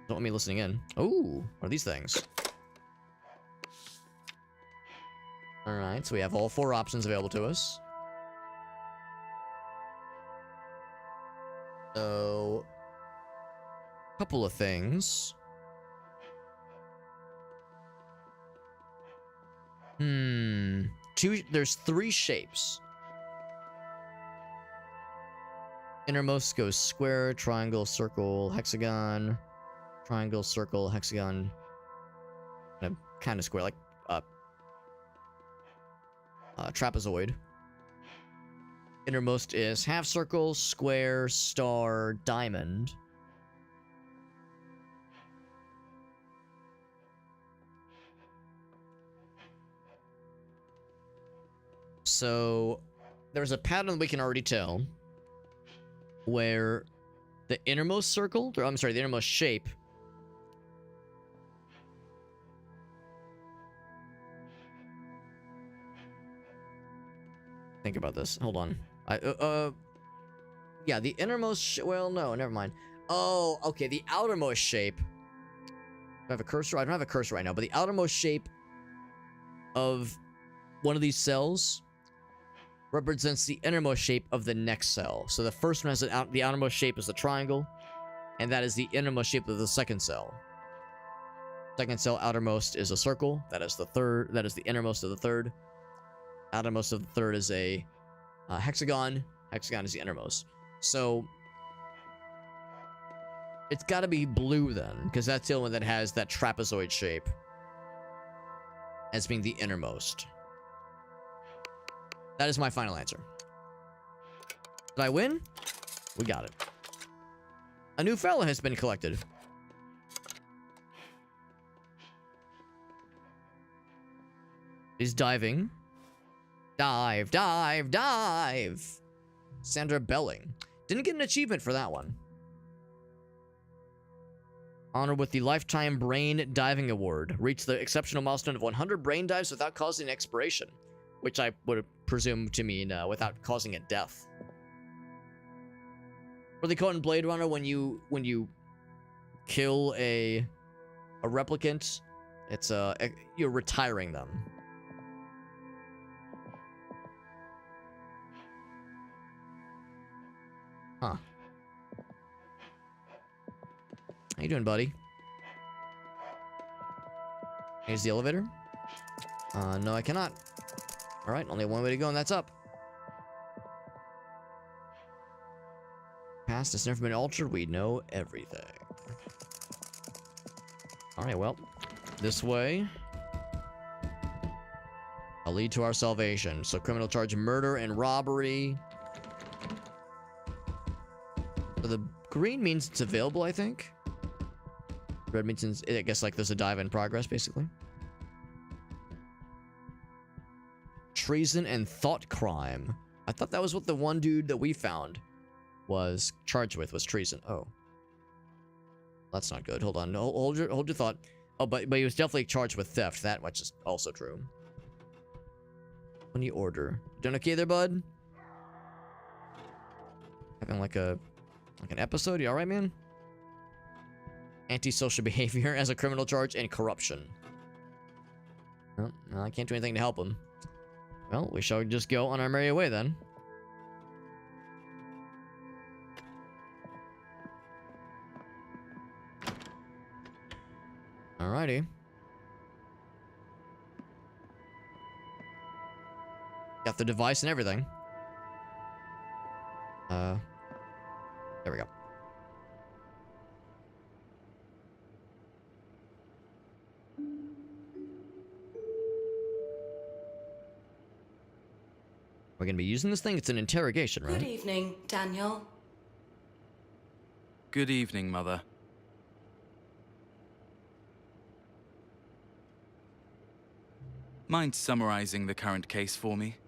Don't want me listening in. Ooh, what are these things? Alright, so we have all 4 options available to us. So... couple of things. There's 3 shapes. Innermost goes square, triangle, circle, hexagon. Triangle, circle, hexagon. Kind of square, like trapezoid. Innermost is half circle, square, star, diamond. So there's a pattern we can already tell where the innermost circle, or I'm sorry, the innermost shape think about this. Hold on. Yeah, the innermost well, no, never mind. Oh, okay, the outermost shape I have a cursor? I don't have a cursor right now, but the outermost shape of one of these cells represents the innermost shape of the next cell. So the first one has the outermost shape is the triangle, and that is the innermost shape of the second cell. Second cell outermost is a circle. That is the third. That is the innermost of the third. Outermost of the third is a hexagon. Hexagon is the innermost. So it's got to be blue then, because that's the only one that has that trapezoid shape as being the innermost. That is my final answer. Did I win? We got it. A new fella has been collected. He's diving. Dive, dive, dive. Sandra Belling. Didn't get an achievement for that one. Honored with the Lifetime Brain Diving Award. Reached the exceptional milestone of 100 brain dives without causing expiration. Which I would presume to mean without causing a death. What they call it in Blade Runner when you kill a replicant, it's you're retiring them. Huh. How you doing, buddy? Here's the elevator. No, I cannot. Alright, only one way to go, and that's up. Past has never been altered, we know everything. Alright, well, this way will lead to our salvation. So criminal charge murder and robbery. So the green means it's available, I think. Red means, I guess, like there's a dive in progress, basically. Treason and thought crime. I thought that was what the one dude that we found was charged with, was treason. Oh. That's not good. Hold on. Hold your thought. Oh, but he was definitely charged with theft. That much is also true. When you order. Doing okay there, bud? Having like an episode? You alright, man? Antisocial behavior as a criminal charge and corruption. Oh, no, I can't do anything to help him. Well, we shall just go on our merry way then. Alrighty. Got the device and everything. There we go. We're gonna be using this thing? It's an interrogation, right? Good evening, Daniel. Good evening, Mother. Mind summarizing the current case for me?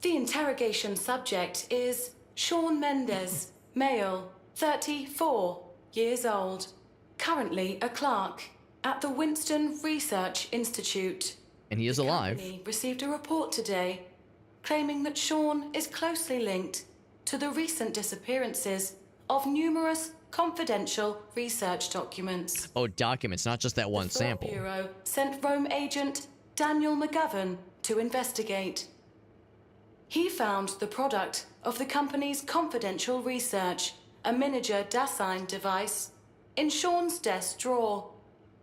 The interrogation subject is Sean Mendez, male, 34 years old, currently a clerk at the Winston Research Institute. And he is alive. The company received a report today claiming that Sean is closely linked to the recent disappearances of numerous confidential research documents. Oh, documents, not just that one sample. The Bureau sent Rome agent Daniel McGovern to investigate. He found the product of the company's confidential research, a miniature Dasein device, in Sean's desk drawer.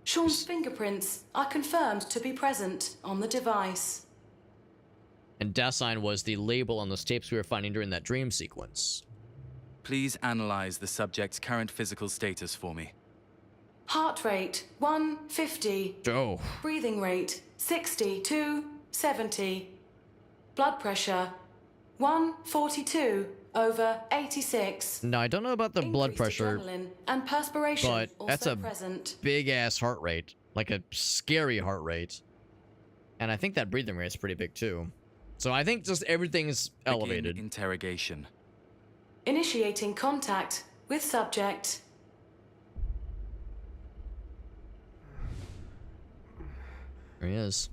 Sean's fingerprints are confirmed to be present on the device. And Dasein was the label on those tapes we were finding during that dream sequence. Please analyze the subject's current physical status for me. Heart rate 150. Oh. Breathing rate 60 to 70. Blood pressure 142/86. Now, I don't know about the blood pressure, Adrenaline and perspiration but also that's a present. big-ass heart rate. Like a scary heart rate. And I think that breathing rate's pretty big, too. So I think just everything's elevated. Begin interrogation. Initiating contact with subject. There he is.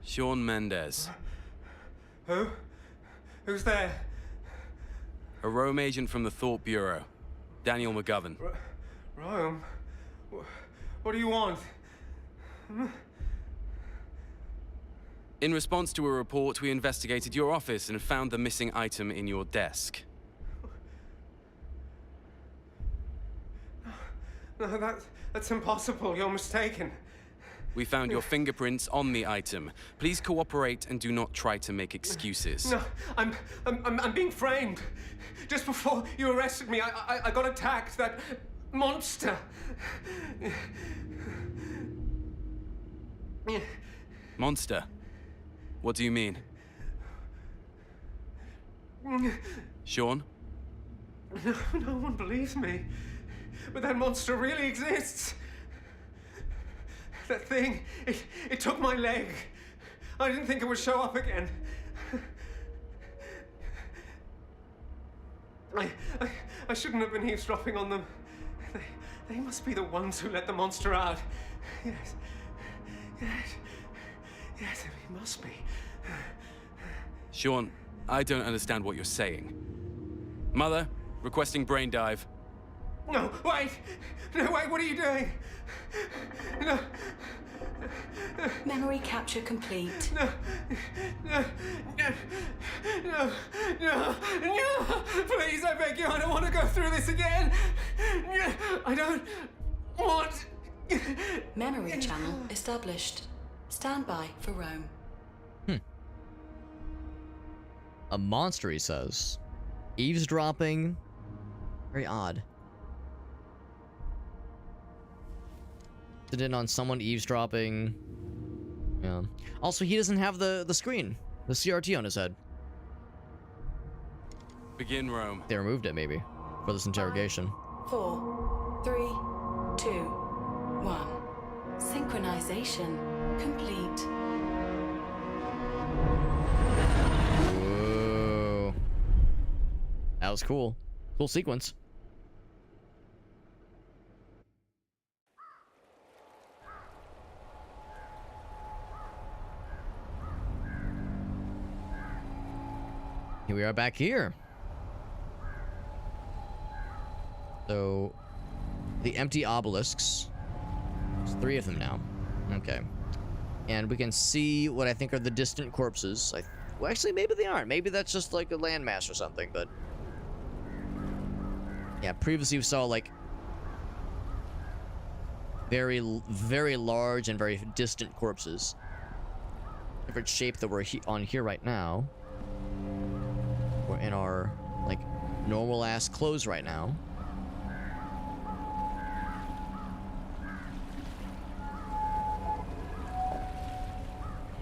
Sean Mendez. Who? Who's there? A Rome agent from the Thought Bureau. Daniel McGovern. Rome? What do you want? In response to a report, we investigated your office and found the missing item in your desk. No, that's impossible. You're mistaken. We found your fingerprints on the item. Please cooperate and do not try to make excuses. No, I'm being framed. Just before you arrested me, I got attacked. That monster. Monster? What do you mean? Sean? No one believes me. But that monster really exists. That thing, it took my leg. I didn't think it would show up again. I shouldn't have been eavesdropping on them. They must be the ones who let the monster out. Yes, it must be. Sean, I don't understand what you're saying. Mother, requesting brain dive. No, wait! No, wait, what are you doing? No. Memory capture complete. No. Please, I beg you, I don't want to go through this again. I don't want... Memory channel established. Stand by for Rome. A monster, he says. Eavesdropping. Very odd. Did it on someone eavesdropping. Yeah. Also, he doesn't have the screen. The CRT on his head. Begin, Rome. They removed it, maybe, for this interrogation. 4, 3, 2, 1. Synchronization complete. Whoa. That was cool. Cool sequence. Here we are back here. So, the empty obelisks. There's 3 of them now. Okay. And we can see what I think are the distant corpses. Well, actually, maybe they aren't. Maybe that's just like a landmass or something, but... Yeah, previously we saw, like... very large and very distant corpses. Different shape that we're on here right now. We're in our, like, normal-ass clothes right now.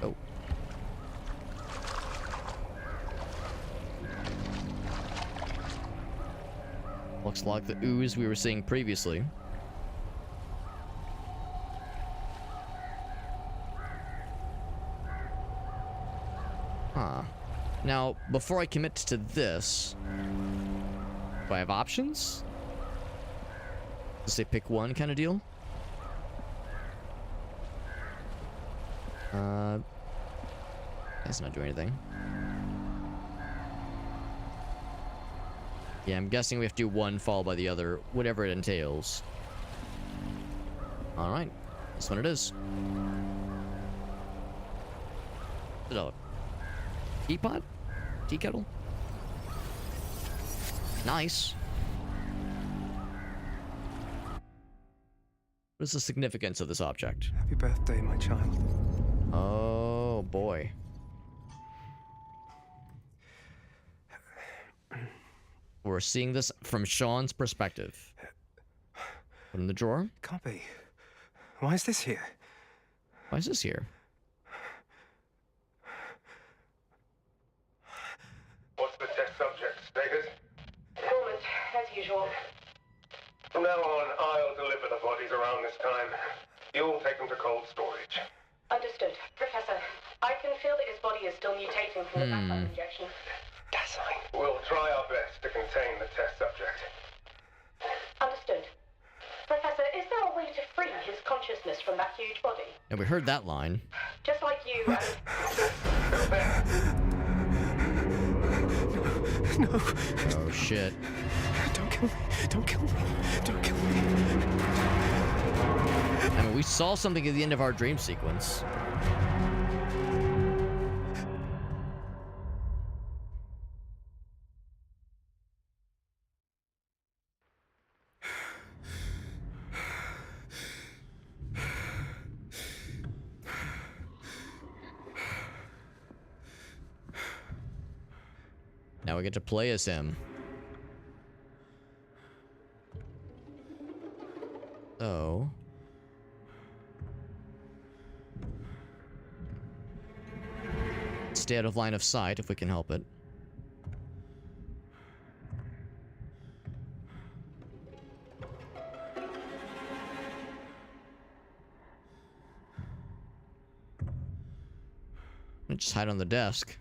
Oh. Looks like the ooze we were seeing previously. Huh. Now, before I commit to this, do I have options? Does it say pick one kind of deal? That's not doing anything. Yeah, I'm guessing we have to do one followed by the other, whatever it entails. Alright, this one it is. Is it a teapot? Tea kettle? Nice. What is the significance of this object? Happy birthday, my child. Oh, boy. We're seeing this from Sean's perspective. Put in the drawer. Can't be. Why is this here? Why is this here? What's the test subject status? Dormant, as usual. From now on, I'll deliver the bodies around this time. You'll take them to cold storage. Understood. Professor, I can feel that his body is still mutating from the backup injection. That's fine. We'll try our best to contain the test subject. Understood. Professor, is there a way to free his consciousness from that huge body? And we heard that line. Just like you and... No. Oh, shit. Don't kill me. Don't kill me. Don't kill me. I mean, we saw something at the end of our dream sequence. Now we get to play as him. So... stay out of line of sight if we can help it. Just hide on the desk.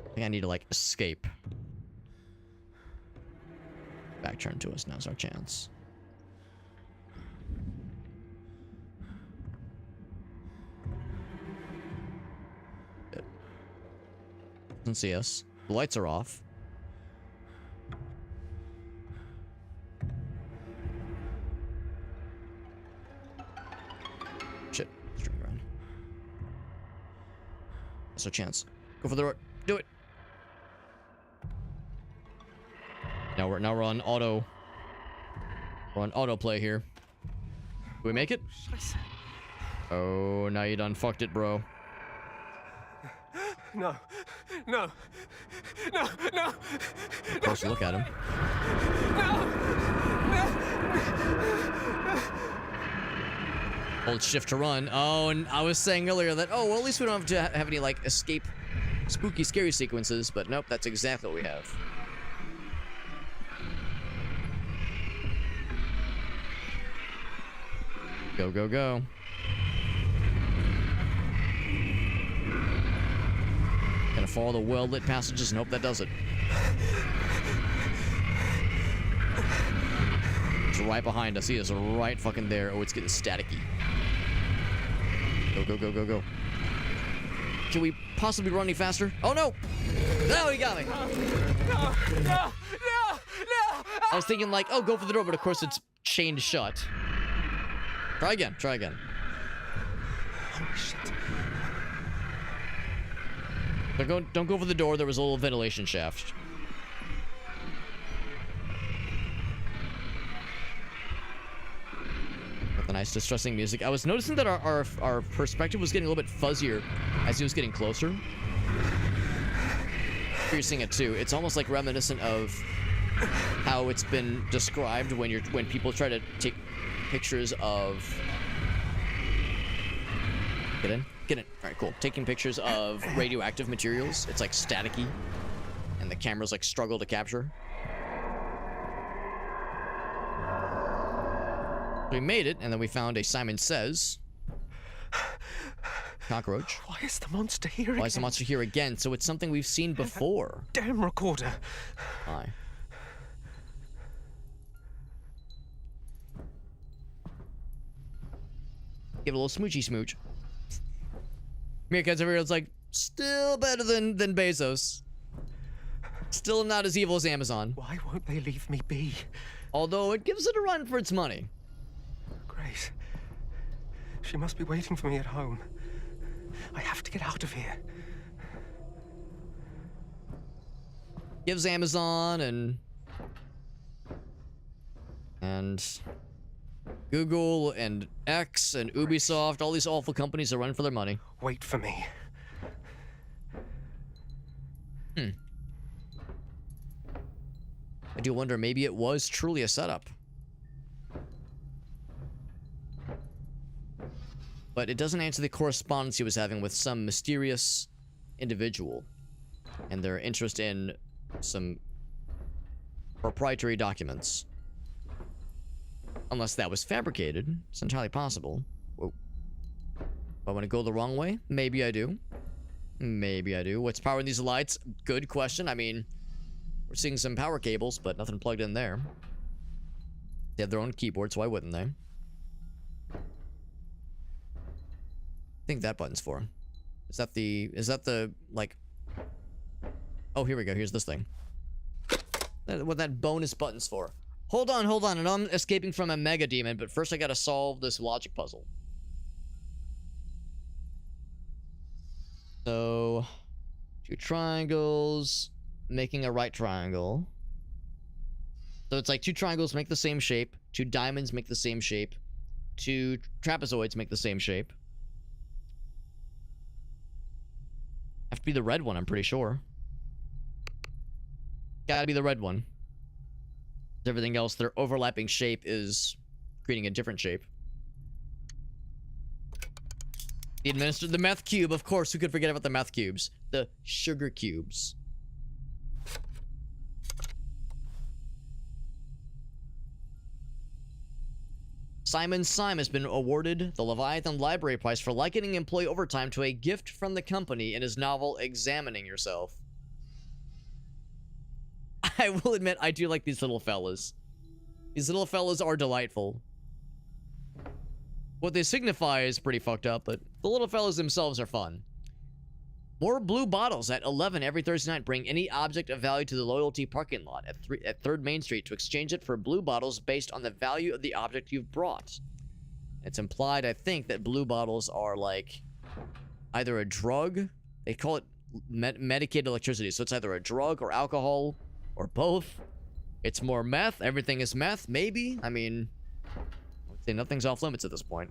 I think I need to, like, escape. Back turn to us. Now's our chance. Good. Doesn't see us. The lights are off. Shit. Let's turn around. That's our chance. Go for the door. Do it. Now we're on auto. We're on autoplay here. Do we make it? Oh, now you done fucked it, bro. No. No. No. No. Close look at him. Hold shift to run. Oh, and I was saying earlier that, oh, well, at least we don't have to have any, like, escape spooky, scary sequences, but nope, that's exactly what we have. Go, go, go. Gonna follow the well-lit passages? Nope, that does it. It's right behind us. He is right fucking there. Oh, it's getting staticky. Go, go, go, go, go. Can we possibly run any faster? Oh, no! No, he got me! No! No! No! I was thinking, like, oh, go for the door, but of course it's chained shut. Try again, try again. Holy shit. Don't go for the door. There was a little ventilation shaft. With the nice distressing music. I was noticing that our perspective was getting a little bit fuzzier as he was getting closer. You're seeing it too. It's almost like reminiscent of how it's been described when people try to take pictures of... Get in? Get in. Alright, cool. Taking pictures of radioactive materials. It's like staticky. And the cameras like struggle to capture. We made it, and then we found a Simon Says cockroach. Why is the monster here again? Why is the monster here again? So it's something we've seen before. Damn recorder. Hi. Give it a little smoochy smooch. Meerkats over here, it's like, still better than Bezos. Still not as evil as Amazon. Why won't they leave me be? Although it gives it a run for its money. Grace. She must be waiting for me at home. I have to get out of here. Gives Amazon and Google and X and Ubisoft, all these awful companies that run for their money. Wait for me. I do wonder, maybe it was truly a setup. But it doesn't answer the correspondence he was having with some mysterious individual and their interest in some proprietary documents. Unless that was fabricated. It's entirely possible. Whoa. Do I want to go the wrong way? Maybe I do. Maybe I do. What's powering these lights? Good question. I mean, we're seeing some power cables, but nothing plugged in there. They have their own keyboard, so why wouldn't they? I think that button's for. Is that the, like... Oh, here we go. Here's this thing. What that bonus button's for. Hold on. I know I'm escaping from a mega demon, but first I gotta solve this logic puzzle. So, 2 triangles, making a right triangle. So it's like 2 triangles make the same shape, 2 diamonds make the same shape, 2 trapezoids make the same shape. Have to be the red one, I'm pretty sure. Gotta be the red one. Everything else, their overlapping shape is creating a different shape. The meth cube, of course, who could forget about the meth cubes? The sugar cubes. Simon Syme has been awarded the Leviathan Library Prize for likening employee overtime to a gift from the company in his novel Examining Yourself. I will admit, I do like these little fellas. These little fellas are delightful. What they signify is pretty fucked up, but the little fellas themselves are fun. More blue bottles at 11 every Thursday night. Bring any object of value to the Loyalty parking lot at 3rd Main Street to exchange it for blue bottles based on the value of the object you've brought. It's implied, I think, that blue bottles are like either a drug. They call it medicated electricity, so it's either a drug or alcohol or both. It's more meth. Everything is meth, maybe. I mean, I would say nothing's off limits at this point.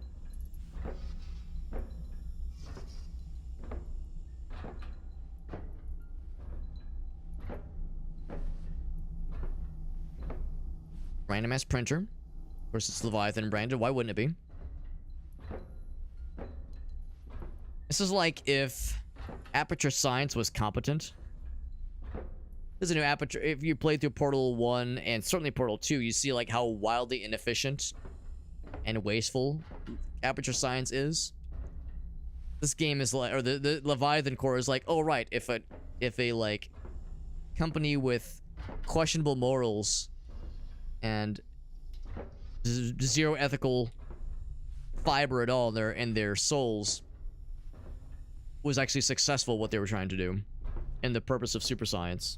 Random ass printer. Of course, it's Leviathan branded. Why wouldn't it be? This is like if Aperture Science was competent. This is a new Aperture. If you play through Portal 1 and certainly Portal 2, you see like how wildly inefficient and wasteful Aperture Science is. This game is like, or the Leviathan core is like, oh right, if a like company with questionable morals and zero ethical fiber at all in their souls was actually successful what they were trying to do in the purpose of super science,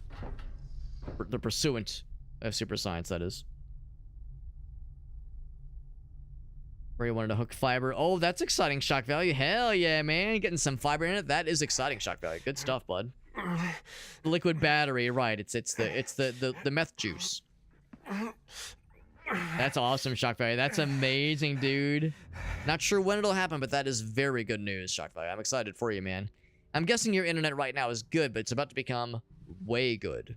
the pursuant of super science, that is. Where you wanted to hook fiber. Oh, that's exciting shock value. Hell yeah, man. Getting some fiber in it. That is exciting shock value. Good stuff, bud. Liquid battery, right. It's the meth juice. That's awesome, shock value. That's amazing, dude. Not sure when it'll happen, but that is very good news, shock value. I'm excited for you, man. I'm guessing your internet right now is good, but it's about to become way good.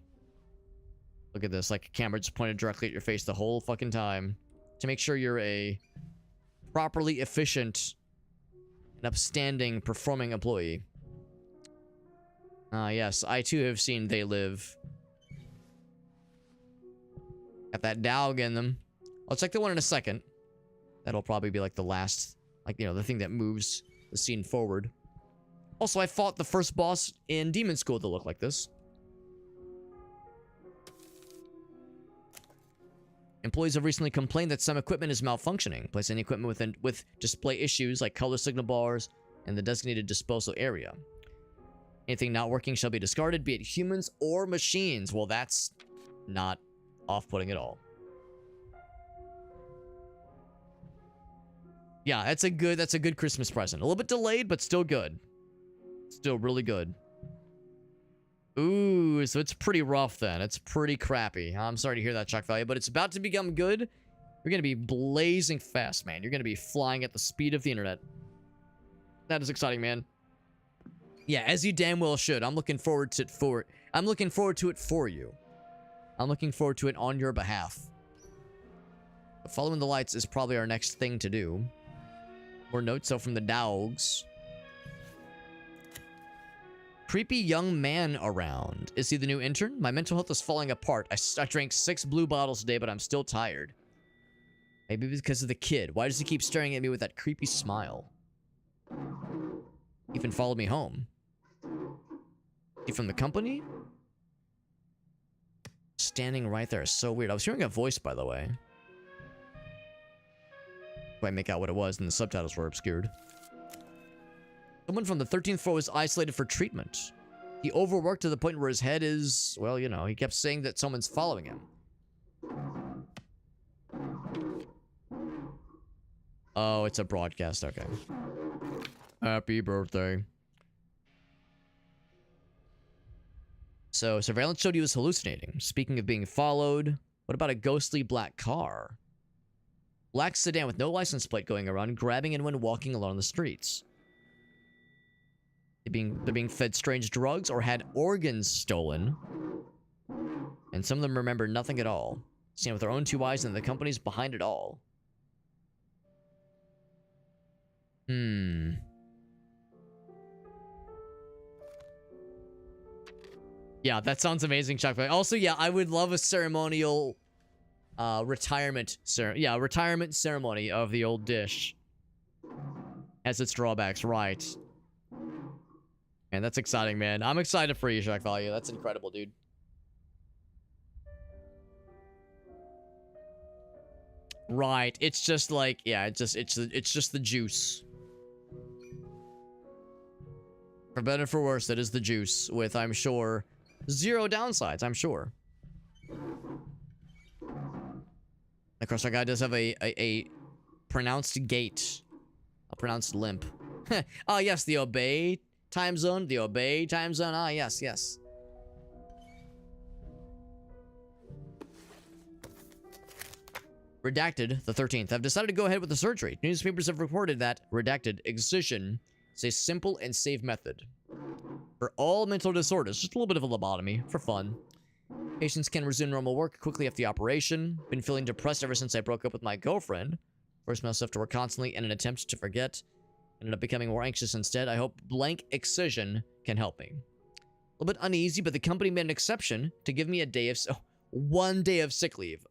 Look at this, like a camera just pointed directly at your face the whole fucking time to make sure you're a properly efficient and upstanding performing employee. Yes, I too have seen They Live. Got that dog in them. I'll check the one in a second. That'll probably be like the last, like, you know, the thing that moves the scene forward. Also, I fought the first boss in Demon School that looked like this. Employees have recently complained that some equipment is malfunctioning. Place any equipment with display issues like color signal bars in the designated disposal area. Anything not working shall be discarded, be it humans or machines. Well, that's not off-putting at all. Yeah, that's a good Christmas present. A little bit delayed, but still good. Still really good. Ooh, so it's pretty rough then. It's pretty crappy. I'm sorry to hear that, shock value, but it's about to become good. You're going to be blazing fast, man. You're going to be flying at the speed of the internet. That is exciting, man. Yeah, as you damn well should. I'm looking forward to it for you. I'm looking forward to it on your behalf. But following the lights is probably our next thing to do. More notes from the dogs. Creepy young man around. Is he the new intern? My mental health is falling apart. I drank 6 blue bottles today, but I'm still tired. Maybe because of the kid. Why does he keep staring at me with that creepy smile? Even followed me home. Is he from the company? Standing right there is so weird. I was hearing a voice, by the way. I make out what it was, and the subtitles were obscured. Someone from the 13th floor was isolated for treatment. He overworked to the point where his head is, well, you know, he kept saying that someone's following him. Oh, it's a broadcast. Okay. Happy birthday. So, surveillance showed he was hallucinating. Speaking of being followed, what about a ghostly black car? Black sedan with no license plate going around, grabbing anyone walking along the streets. They're being fed strange drugs or had organs stolen. And some of them remember nothing at all. Seen with their own two eyes, and the company's behind it all. Yeah, that sounds amazing, Chuck. Also, yeah, I would love a ceremonial retirement ceremony of the old dish. Has its drawbacks, right? And that's exciting, man. I'm excited for you, Shock Value. That's incredible, dude. Right. It's just like, yeah, it's just the juice. For better or for worse, that is the juice with, I'm sure, zero downsides, I'm sure. Of course, our guy does have a pronounced gait. A pronounced limp. Oh, yes, the obey time zone. The obey time zone. Ah, yes, yes. Redacted, the 13th. I've decided to go ahead with the surgery. Newspapers have reported that redacted excision is a simple and safe method for all mental disorders. Just a little bit of a lobotomy for fun. Patients can resume normal work quickly after the operation. Been feeling depressed ever since I broke up with my girlfriend. Forced myself to work constantly in an attempt to forget. Ended up becoming more anxious instead. I hope blank excision can help me. A little bit uneasy, but the company made an exception to give me a day of 1 day of sick leave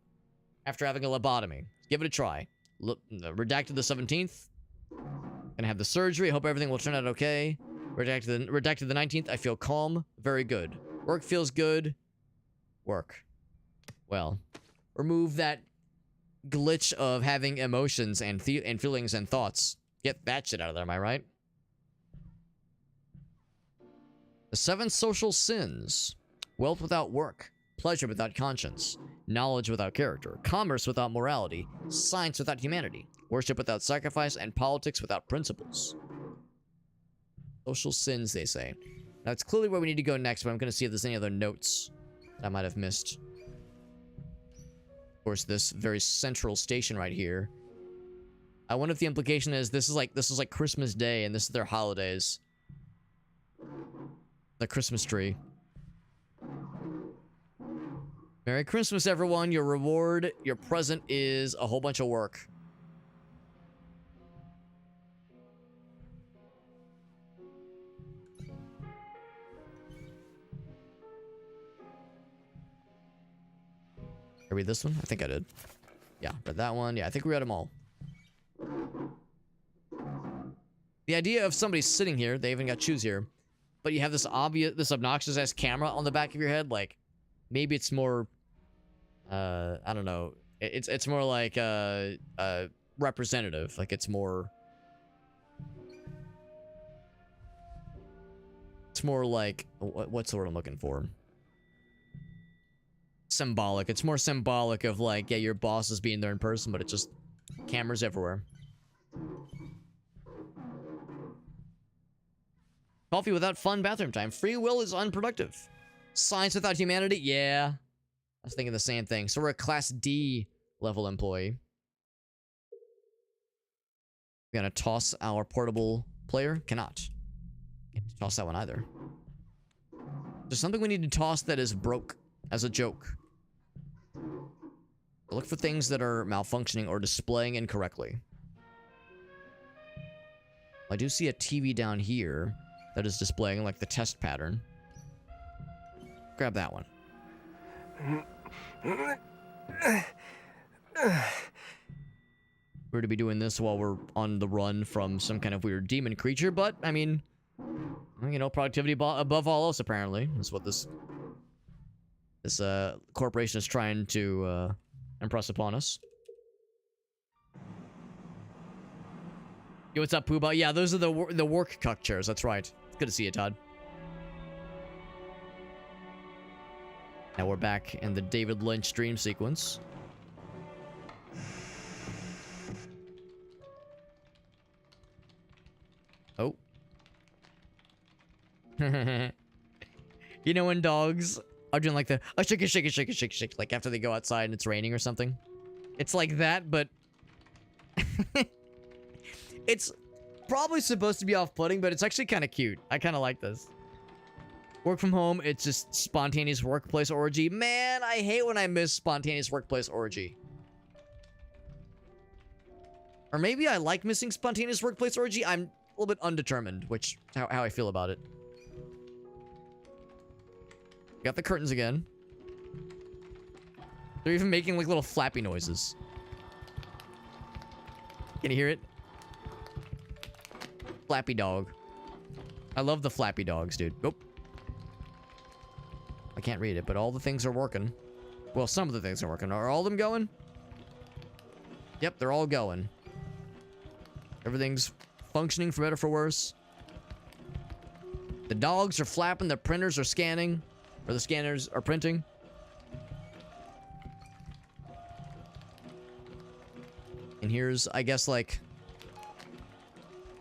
after having a lobotomy. Give it a try. Redacted the 17th. Gonna have the surgery. I hope everything will turn out okay. Redacted the 19th. I feel calm. Very good. Work feels good. Work. Well, remove that glitch of having emotions and feelings and thoughts. Get that shit out of there, am I right? The 7 social sins. Wealth without work. Pleasure without conscience. Knowledge without character. Commerce without morality. Science without humanity. Worship without sacrifice. And politics without principles. Social sins, they say. Now, it's clearly where we need to go next, but I'm going to see if there's any other notes that I might have missed. Of course, this very central station right here. I wonder if the implication is this is like Christmas Day and this is their holidays. The Christmas tree. Merry Christmas, everyone. Your reward, your present is a whole bunch of work. Did I read this one? I think I did. Yeah, read that one. Yeah, I think we read them all. The idea of somebody sitting here, they even got shoes here, but you have this obnoxious ass camera on the back of your head, like, maybe it's more, I don't know, it's more like, representative, like it's more like, what's the word I'm looking for? Symbolic. It's more symbolic of like, yeah, your boss is being there in person, but it's just cameras everywhere. Coffee without fun bathroom time. Free will is unproductive. Science without humanity. Yeah. I was thinking the same thing. So we're a Class D level employee. We're gonna toss our portable player. Cannot. Can't toss that one either. There's something we need to toss that is broke as a joke. Look for things that are malfunctioning or displaying incorrectly. I do see a TV down here that is displaying like the test pattern. Grab that one. We're to be doing this while we're on the run from some kind of weird demon creature, but I mean, you know, productivity above all else apparently is what this corporation is trying to impress upon us. Yo, what's up, Poobah? Yeah, those are the work cuck chairs. That's right. Good to see you, Todd. Now we're back in the David Lynch dream sequence. Oh. You know when dogs are doing like the shake it, shake it, shake it, shake it, shake it, like after they go outside and it's raining or something? It's like that, but it's probably supposed to be off-putting, but it's actually kind of cute. I kind of like this. Work from home, it's just spontaneous workplace orgy. Man, I hate when I miss spontaneous workplace orgy. Or maybe I like missing spontaneous workplace orgy. I'm a little bit undetermined, which how I feel about it. Got the curtains again. They're even making like little flappy noises. Can you hear it? Flappy dog. I love the flappy dogs, dude. Nope. I can't read it, but all the things are working. Well, some of the things are working. Are all of them going? Yep, they're all going. Everything's functioning for better or for worse. The dogs are flapping, the printers are scanning. Or the scanners are printing. And here's, I guess, like...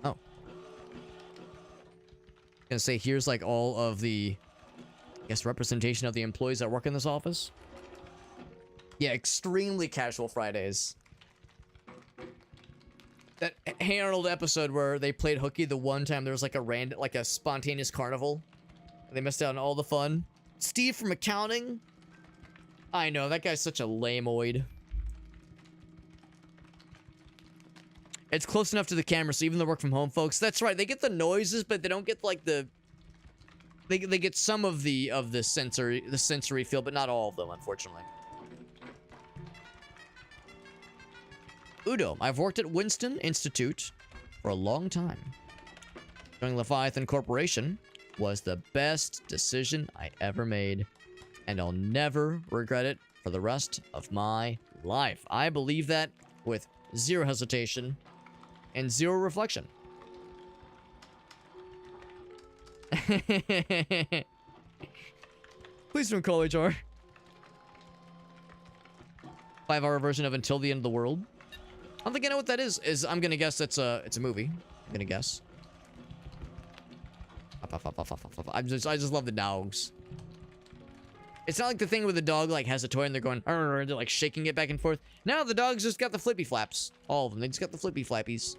Oh. I was gonna say, here's, like, all of the... I guess, representation of the employees that work in this office. Yeah, extremely casual Fridays. That Hey Arnold episode where they played hooky the one time there was, like, a spontaneous carnival. And they missed out on all the fun. Steve from accounting? I know, that guy's such a lameoid. It's close enough to the camera, so even the work from home folks, that's right, they get the noises, but they don't get like the... They get some of the sensory feel, but not all of them, unfortunately. Udo, I've worked at Winston Institute for a long time. Joining Leviathan Corporation was the best decision I ever made, and I'll never regret it for the rest of my life. I believe that with zero hesitation and zero reflection. Please don't call HR. 5-hour version of Until the End of the World. I don't think I know what that is. I'm gonna guess it's a movie. I'm gonna guess. I just love the dogs. It's not like the thing where the dog like has a toy and they're going, they're like shaking it back and forth. No, the dog's just got the flippy flaps. All of them. They just got the flippy flappies.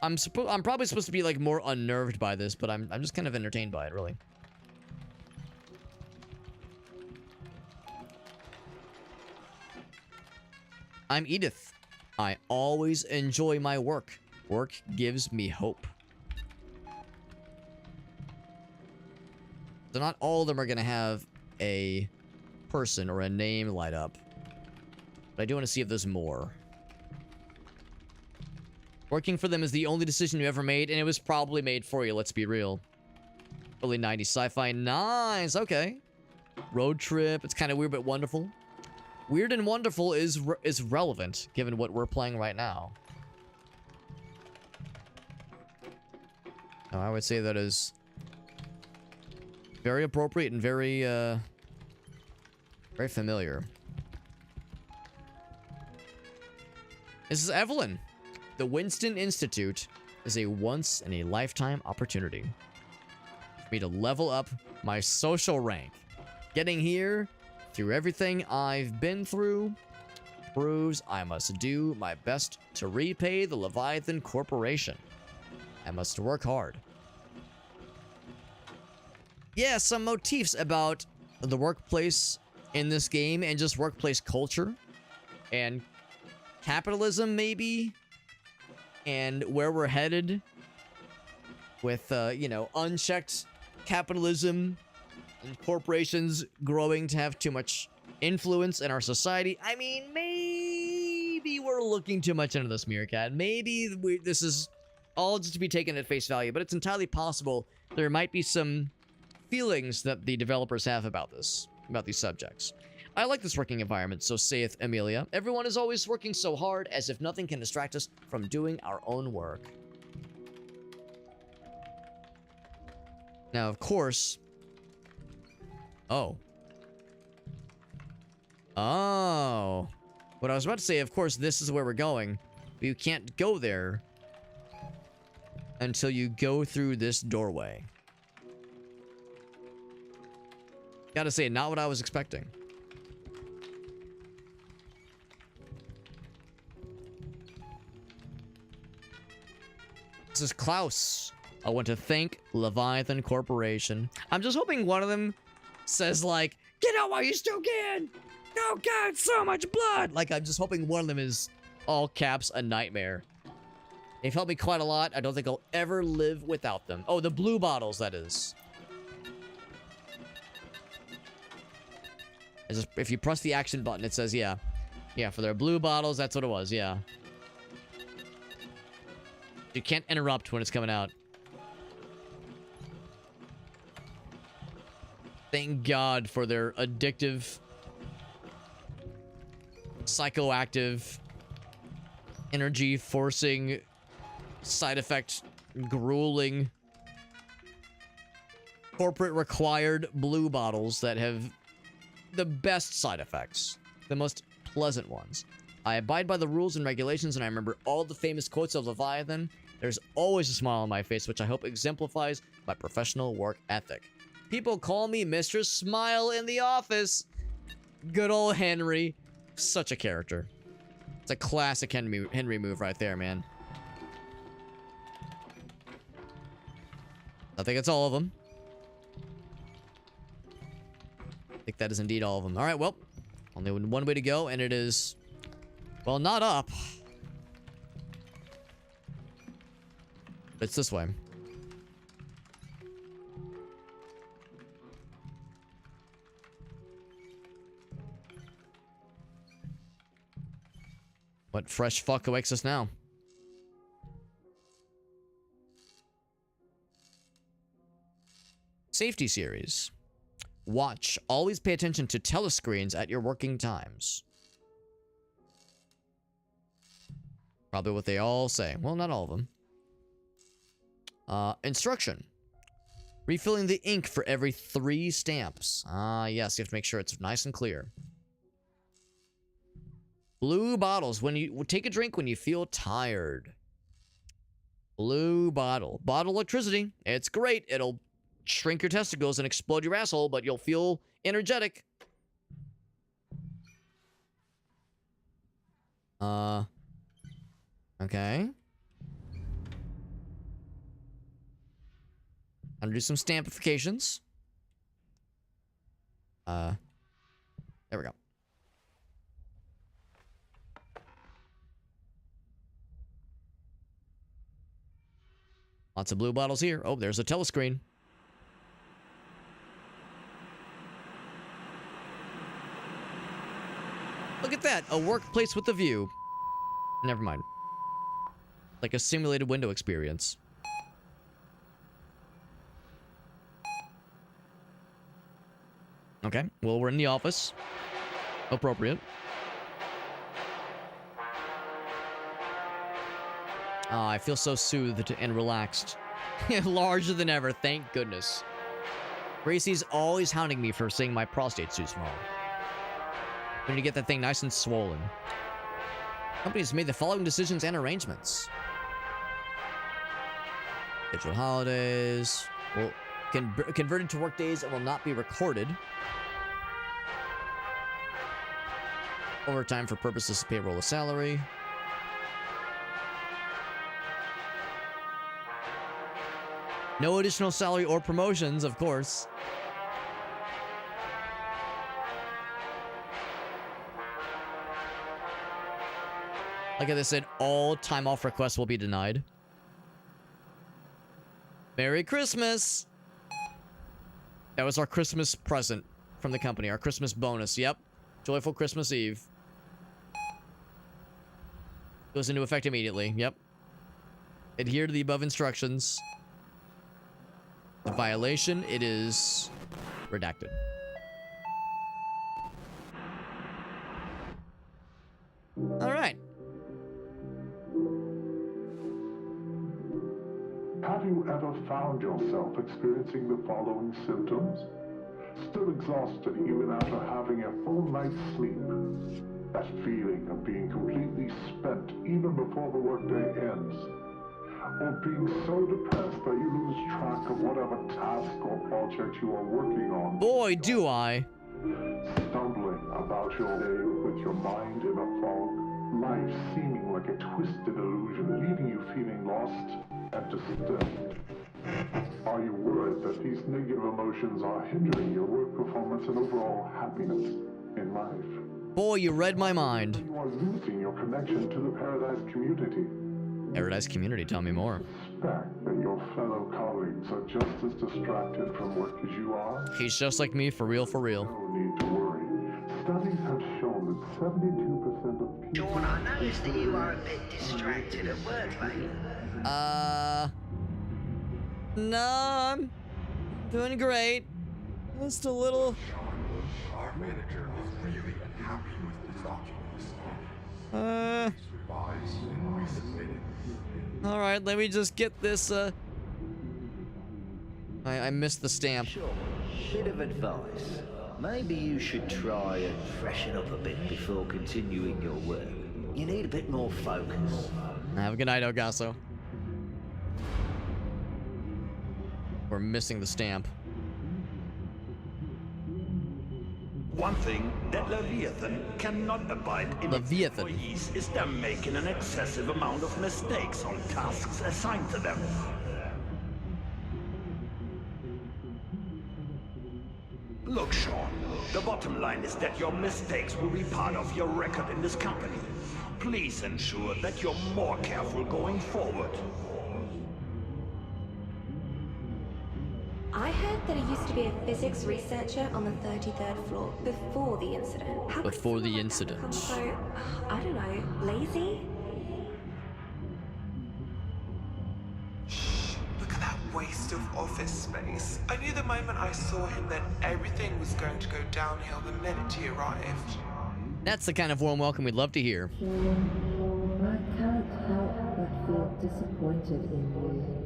I'm probably supposed to be like more unnerved by this, but I'm just kind of entertained by it, really. I'm Edith. I always enjoy my work. Work gives me hope. So not all of them are going to have a person or a name light up. But I do want to see if there's more. Working for them is the only decision you ever made, and it was probably made for you, let's be real. Early 90s sci-fi. Nice, okay. Road trip. It's kind of weird but wonderful. Weird and wonderful is relevant, given what we're playing right now. I would say that is very appropriate and very, very familiar. This is Evelyn. The Winston Institute is a once-in-a-lifetime opportunity for me to level up my social rank. Getting here, through everything I've been through, proves I must do my best to repay the Leviathan Corporation. I must work hard. Yeah, some motifs about the workplace in this game and just workplace culture and capitalism, maybe, and where we're headed with, you know, unchecked capitalism and corporations growing to have too much influence in our society. I mean, maybe we're looking too much into this, Meerkat. Maybe this is all just to be taken at face value, but it's entirely possible there might be some feelings that the developers have about this, about these subjects. I like this working environment, so saith Amelia. Everyone is always working so hard as if nothing can distract us from doing our own work. Now, of course, Oh. Oh. What I was about to say, of course, this is where we're going. But you can't go there until you go through this doorway. Gotta say, not what I was expecting. This is Klaus. I want to thank Leviathan Corporation. I'm just hoping one of them says like, get out while you still can! Oh god, so much blood! Like, I'm just hoping one of them is, all caps, a nightmare. They've helped me quite a lot. I don't think I'll ever live without them. Oh, the blue bottles, that is. If you press the action button, it says, yeah. Yeah, for their blue bottles, that's what it was, yeah. You can't interrupt when it's coming out. Thank God for their addictive, psychoactive, energy-forcing, side effect, grueling, corporate-required blue bottles that have the best side effects, the most pleasant ones. I abide by the rules and regulations, and I remember all the famous quotes of Leviathan. There's always a smile on my face, which I hope exemplifies my professional work ethic. People call me Mr. Smile in the office. Good old Henry. Such a character. It's a classic Henry move right there, man. I think that's all of them. I think that is indeed all of them. All right, well, only one way to go, and it is, well, not up. It's this way. What fresh fuck awaits us now? Safety series. Watch. Always pay attention to telescreens at your working times. Probably what they all say. Well, not all of them. Instruction. Refilling the ink for every 3 stamps. Yes, you have to make sure it's nice and clear. Blue bottles. When you take a drink when you feel tired. Blue bottle. Bottle electricity. It's great. It'll shrink your testicles and explode your asshole, but you'll feel energetic. Okay. I'm gonna do some stampifications. There we go. Lots of blue bottles here. Oh, there's a telescreen. Look at that. A workplace with a view. Never mind. Like a simulated window experience. Okay. Well, we're in the office. Appropriate. I feel so soothed and relaxed. Larger than ever, thank goodness. Gracie's always hounding me for saying my prostate's too small. We need to get that thing nice and swollen. Companies made the following decisions and arrangements. Scheduled holidays. Well, converted to work days and will not be recorded. Overtime for purposes of payroll or salary. No additional salary or promotions, of course. Like I said, all time off requests will be denied. Merry Christmas! That was our Christmas present from the company. Our Christmas bonus. Yep. Joyful Christmas Eve. Goes into effect immediately. Yep. Adhere to the above instructions. The violation, it is redacted. All right. Have you ever found yourself experiencing the following symptoms? still exhausted even after having a full night's sleep. That feeling of being completely spent even before the workday ends. Or being so depressed that you lose track of whatever task or project you are working on. Boy, do I. Stumbling about your day with your mind in a fog, life seeming like a twisted illusion, leaving you feeling lost and disturbed. Are you worried that these negative emotions are hindering your work performance and overall happiness in life? Boy, you read my mind. You are losing your connection to the Paradise community. Paradise community, tell me more. Suspect that your fellow colleagues are just as distracted from work as you are. He's just like me, for real, for real. No need to worry. Studies have shown that 72% of people... Sean, I noticed that you are a bit distracted at work lately. No, I'm doing great. Just a little... Our manager is really unhappy with these documents. Please revise and resubmit it. All right, let me just get this, I missed the stamp. Sure. Bit of advice. Maybe you should try and freshen up a bit before continuing your work. You need a bit more focus. Have a good night, Elgaso. We're missing the stamp. One thing that Leviathan cannot abide in Leviathan. employees is them making an excessive amount of mistakes on tasks assigned to them. Look, Sean, the bottom line is that your mistakes will be part of your record in this company. Please ensure that you're more careful going forward. I heard that he used to be a physics researcher on the 33rd floor before the incident. How Before the incident. become so, I don't know, lazy? Look at that waste of office space. I knew the moment I saw him that everything was going to go downhill the minute he arrived. That's the kind of warm welcome we'd love to hear. I can't help but feel disappointed in you.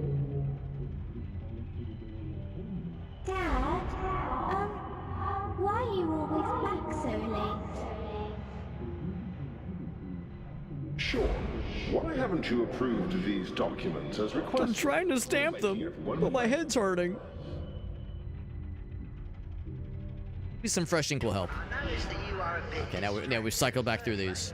Dad, why are you always back so late? Sure. Why haven't you approved these documents as requested? I'm trying to stamp them, but my head's hurting. Maybe some fresh ink will help. I noticed that you are a bit... Okay, now we cycle back through these.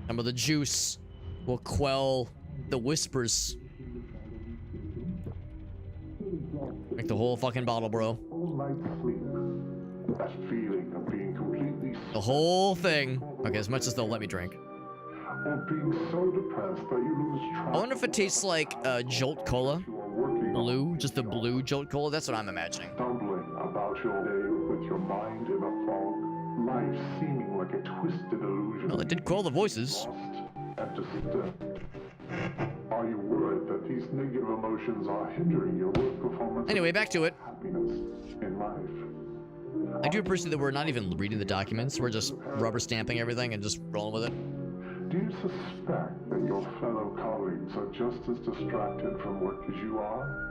Some of the juice will quell the whispers. Like the whole fucking bottle, bro. Full night's sleep. That feeling of being completely... The whole thing. Okay, as much as they'll let me drink. Or being so depressed that you lose track... I wonder if it tastes like Jolt Cola. Blue, just the blue Jolt Cola. That's what I'm imagining. Stumbling about your day with your mind in a fog, life seeming like a twisted illusion. Well, it did quell the voices. And disturbed. Are you worried that these negative emotions are hindering your work performance? Anyway, back to it. Happiness in life. I do appreciate that we're not even reading the documents. We're just rubber stamping everything and just rolling with it. Do you suspect that your fellow colleagues are just as distracted from work as you are?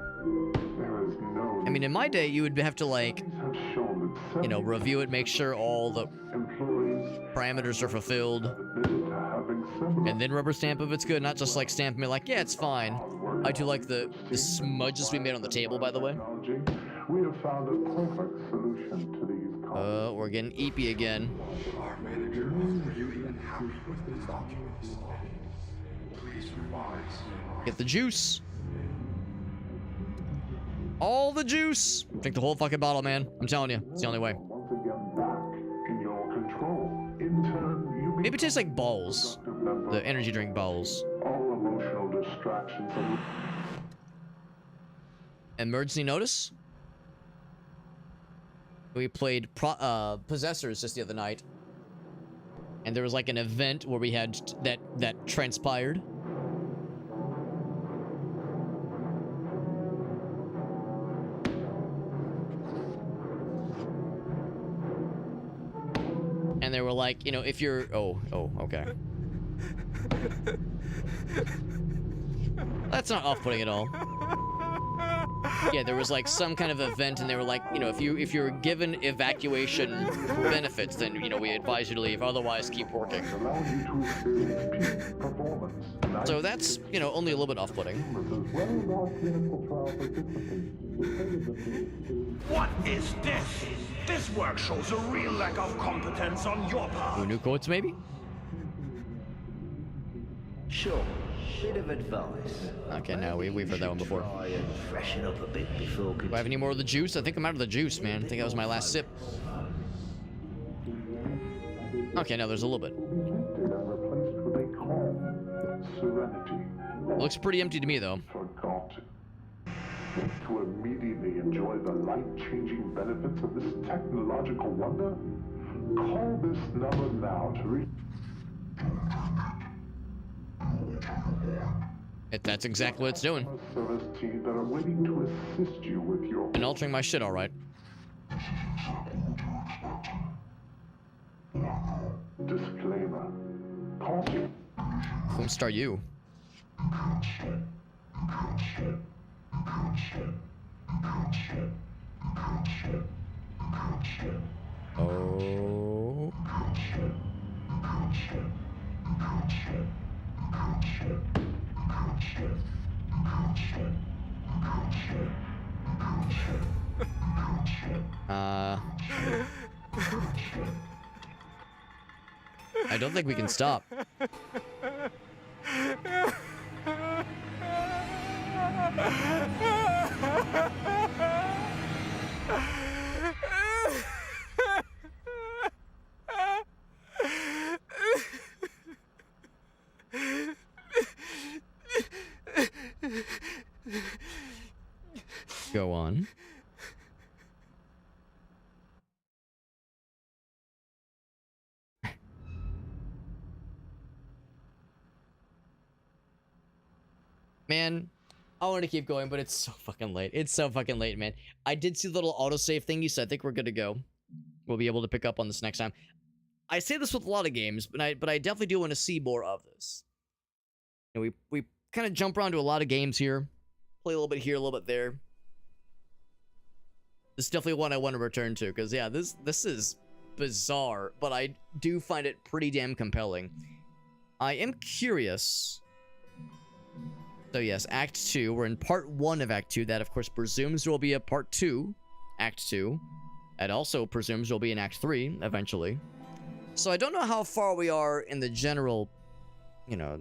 There is no... I mean, in my day, you would have to, like, have shown that you know, review it, make sure all the parameters are fulfilled, and then rubber stamp if it's good, not just, like, stamp me like, yeah, it's fine. I do like the smudges we made on the table, by the way. We have found a perfect solution to these we're getting eepy again. Our manager is really unhappy with these documents. Please revise. Get the juice. All the juice. Drink the whole fucking bottle, man. I'm telling you, it's the only way. Once again back in your control. In turn, you maybe it tastes like balls. The energy drink balls. All emotional distractions. Emergency notice? We played Possessors just the other night. And there was like an event where we had that transpired. And they were like, you know, if you're... Oh, okay. That's not off-putting at all. Yeah, there was like some kind of event, and they were like, you know, if you're given evacuation benefits, then you know we advise you to leave. Otherwise, keep working. So that's, you know, only a little bit off-putting. What is this? This work shows a real lack of competence on your part. New quotes, maybe? Sure. Bit of advice. Okay, no, we've heard that one before. Try and freshen up a bit before. Do I have any more of the juice? I think I'm out of the juice, man. I think that was my last sip. Okay, no, there's a little bit. Looks pretty empty to me, though. Forgotten. To immediately enjoy the life-changing benefits of this technological wonder, call this number now to reach. That's exactly what it's doing. Service team that are waiting to assist you with your. And altering my shit, all right. Disclaimer. Caution. Whom start you? Oh. I don't think we can stop. Go on. Man, I want to keep going, but it's so fucking late. It's so fucking late, man. I did see the little autosave thingy, so I think we're good to go. We'll be able to pick up on this next time. I say this with a lot of games, but I definitely do want to see more of this. You know, we kind of jump around to a lot of games here. Play a little bit here, a little bit there. This is definitely one I want to return to, because yeah, this is bizarre, but I do find it pretty damn compelling. I am curious. So yes, Act 2. We're in Part 1 of Act 2. That, of course, presumes there will be a Part 2, Act 2. It also presumes there will be an Act 3, eventually. So I don't know how far we are in the general, you know,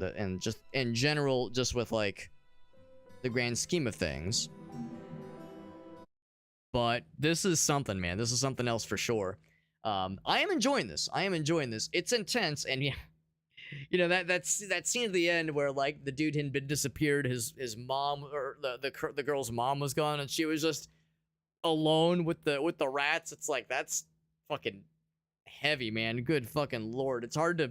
in general, just with, like, the grand scheme of things. But this is something, man. This is something else for sure. I am enjoying this. I am enjoying this. It's intense, and yeah. You know, that scene at the end where, like, the dude had been disappeared, his mom, or the girl's mom was gone, and she was just alone with the rats. It's like, that's fucking heavy, man. Good fucking lord. It's hard to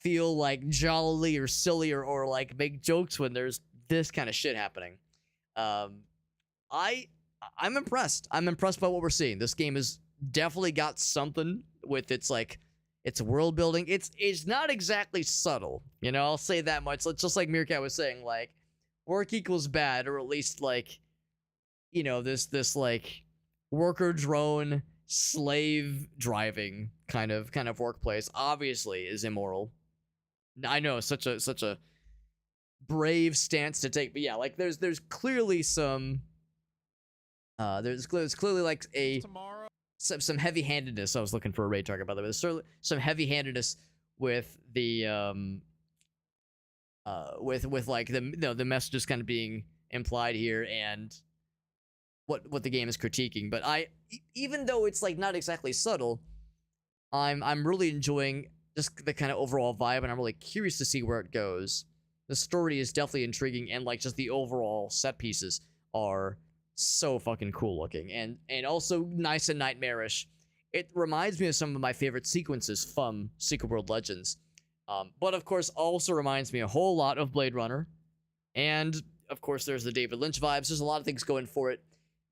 feel like jolly or silly or like make jokes when there's this kind of shit happening. I'm impressed. I'm impressed by what we're seeing. This game has definitely got something with its, like, it's world building. It's not exactly subtle, you know. I'll say that much. It's just like Meerkat was saying, like, work equals bad, or at least, like, you know, this like worker drone slave driving kind of workplace obviously is immoral. I know, such a brave stance to take, but yeah, like there's clearly some there's clearly like some heavy-handedness. I was looking for a raid target, by the way. There's certainly some heavy-handedness with the with like the messages kind of being implied here, and what the game is critiquing. But even though it's like not exactly subtle, I'm really enjoying just the kind of overall vibe, and I'm really curious to see where it goes. The story is definitely intriguing, and like just the overall set pieces are so fucking cool looking, and also nice and nightmarish. It reminds me of some of my favorite sequences from Secret World Legends, but of course also reminds me a whole lot of Blade Runner, and of course there's the David Lynch vibes. There's a lot of things going for it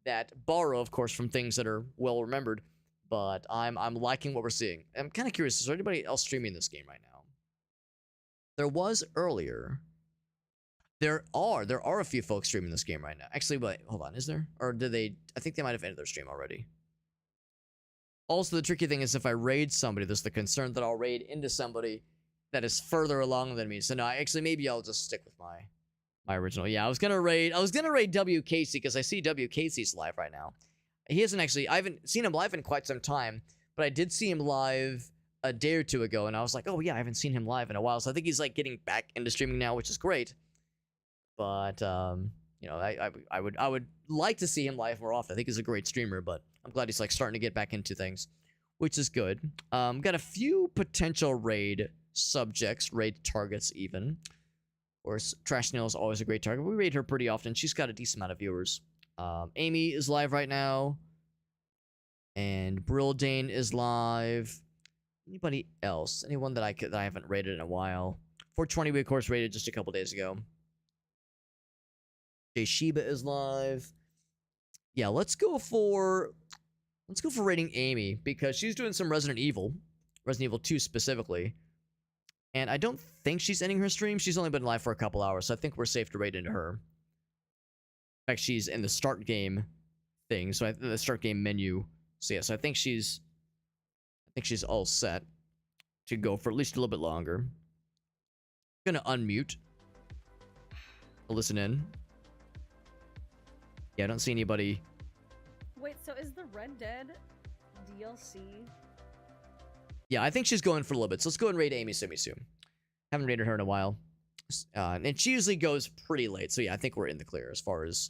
that borrow, of course, from things that are well remembered. But I'm liking what we're seeing. I'm kind of curious, is there anybody else streaming this game right now? There was earlier. There are a few folks streaming this game right now. Actually, wait, hold on, is there? Or did they? I think they might have ended their stream already. Also, the tricky thing is if I raid somebody, there's the concern that I'll raid into somebody that is further along than me. So no, actually, maybe I'll just stick with my original. Yeah, I was gonna raid W. Casey because I see W. Casey's live right now. He hasn't actually. I haven't seen him live in quite some time, but I did see him live a day or two ago, and I was like, oh yeah, I haven't seen him live in a while. So I think he's like getting back into streaming now, which is great. But you know, I would like to see him live more often. I think he's a great streamer, but I'm glad he's like starting to get back into things, which is good. Got a few potential raid subjects, raid targets even. Of course, Trash Snail is always a great target. We raid her pretty often. She's got a decent amount of viewers. Amy is live right now, and Brildane is live. Anybody else? Anyone that I haven't raided in a while? 420 we of course raided just a couple days ago. Jay Shiba is live. Yeah, let's go for raiding Amy because she's doing some Resident Evil 2 specifically. And I don't think she's ending her stream. She's only been live for a couple hours, so I think we're safe to raid into her. In fact, she's in the start game thing, so the start game menu. So yeah, so I think she's all set to go for at least a little bit longer. I'm gonna unmute. Listen in. Yeah, I don't see anybody. Wait, so is the Red Dead DLC? Yeah, I think she's going for a little bit. So let's go and raid Amy Sumi soon. Haven't raided her in a while. And she usually goes pretty late. So yeah, I think we're in the clear as far as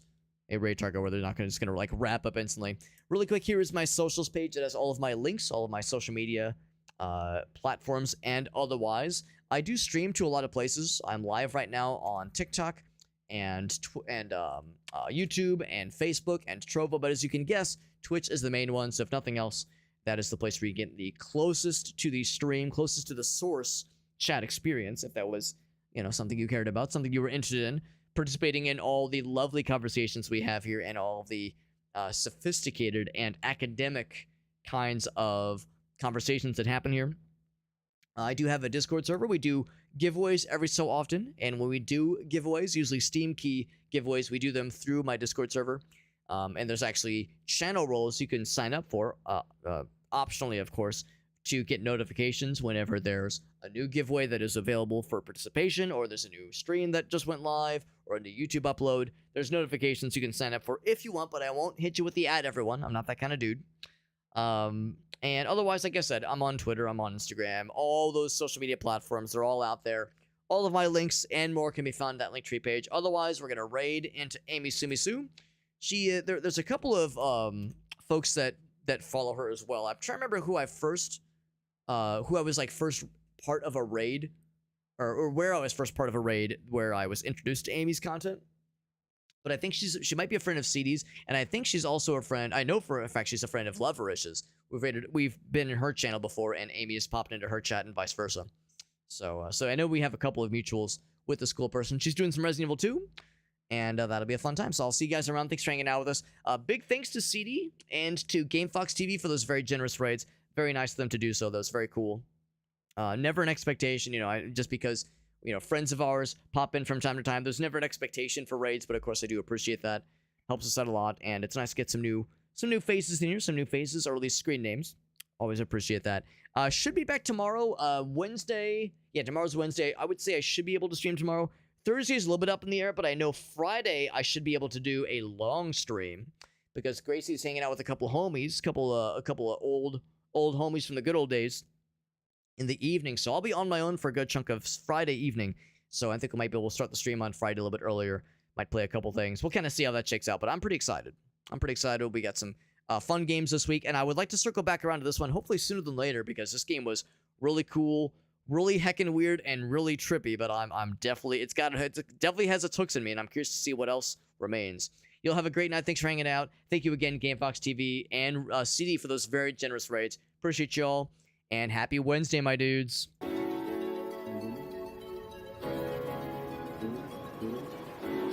a raid target where they're not just going to like wrap up instantly. Really quick, here is my socials page that has all of my links, all of my social media platforms and otherwise. I do stream to a lot of places. I'm live right now on TikTok and YouTube and Facebook and Trovo, but as you can guess, Twitch is the main one. So if nothing else, that is the place where you get the closest to the stream, closest to the source chat experience. If that was, you know, something you cared about, something you were interested in, participating in all the lovely conversations we have here and all the sophisticated and academic kinds of conversations that happen here. I do have a Discord server. We do giveaways every so often, and when we do giveaways, usually Steam key giveaways, we do them through my Discord server. And there's actually channel roles you can sign up for, optionally, of course, to get notifications whenever there's a new giveaway that is available for participation, or there's a new stream that just went live, or a new YouTube upload. There's notifications you can sign up for if you want, but I won't hit you with the ad, everyone. I'm not that kind of dude. And otherwise, like I said, I'm on Twitter, I'm on Instagram, all those social media platforms, they're all out there. All of my links and more can be found at that Linktree page. Otherwise, we're going to raid into Amy Sumisu. There's a couple of folks that follow her as well. I'm trying to remember who I was like first part of a raid, or where I was first part of a raid where I was introduced to Amy's content. But I think she might be a friend of CD's, and I think she's also a friend. I know for a fact she's a friend of Loverish's. We've been in her channel before, and Amy has popped into her chat and vice versa. So I know we have a couple of mutuals with this cool person. She's doing some Resident Evil 2. And that'll be a fun time. So I'll see you guys around. Thanks for hanging out with us. Big thanks to CD and to GameFox TV for those very generous raids. Very nice of them to do so. That was very cool. Never an expectation, you know, just because, you know, friends of ours pop in from time to time. There's never an expectation for raids, but of course I do appreciate that. Helps us out a lot, and it's nice to get some new faces in here, some new faces, or at least screen names. Always appreciate that. Should be back tomorrow, Wednesday. Yeah, tomorrow's Wednesday. I would say I should be able to stream tomorrow. Thursday is a little bit up in the air, but I know Friday I should be able to do a long stream because Gracie's hanging out with a couple of homies, a couple of old homies from the good old days in the evening. So I'll be on my own for a good chunk of Friday evening. So I think I might be able to start the stream on Friday a little bit earlier. Might play a couple things. We'll kind of see how that shakes out, but I'm pretty excited. We got some fun games this week, and I would like to circle back around to this one hopefully sooner than later because this game was really cool. Really heckin' weird and really trippy, but I'm definitely, it definitely has its hooks in me, and I'm curious to see what else remains. You'll have a great night. Thanks for hanging out. Thank you again, GameFox TV and CD for those very generous raids. Appreciate y'all, and happy Wednesday, my dudes.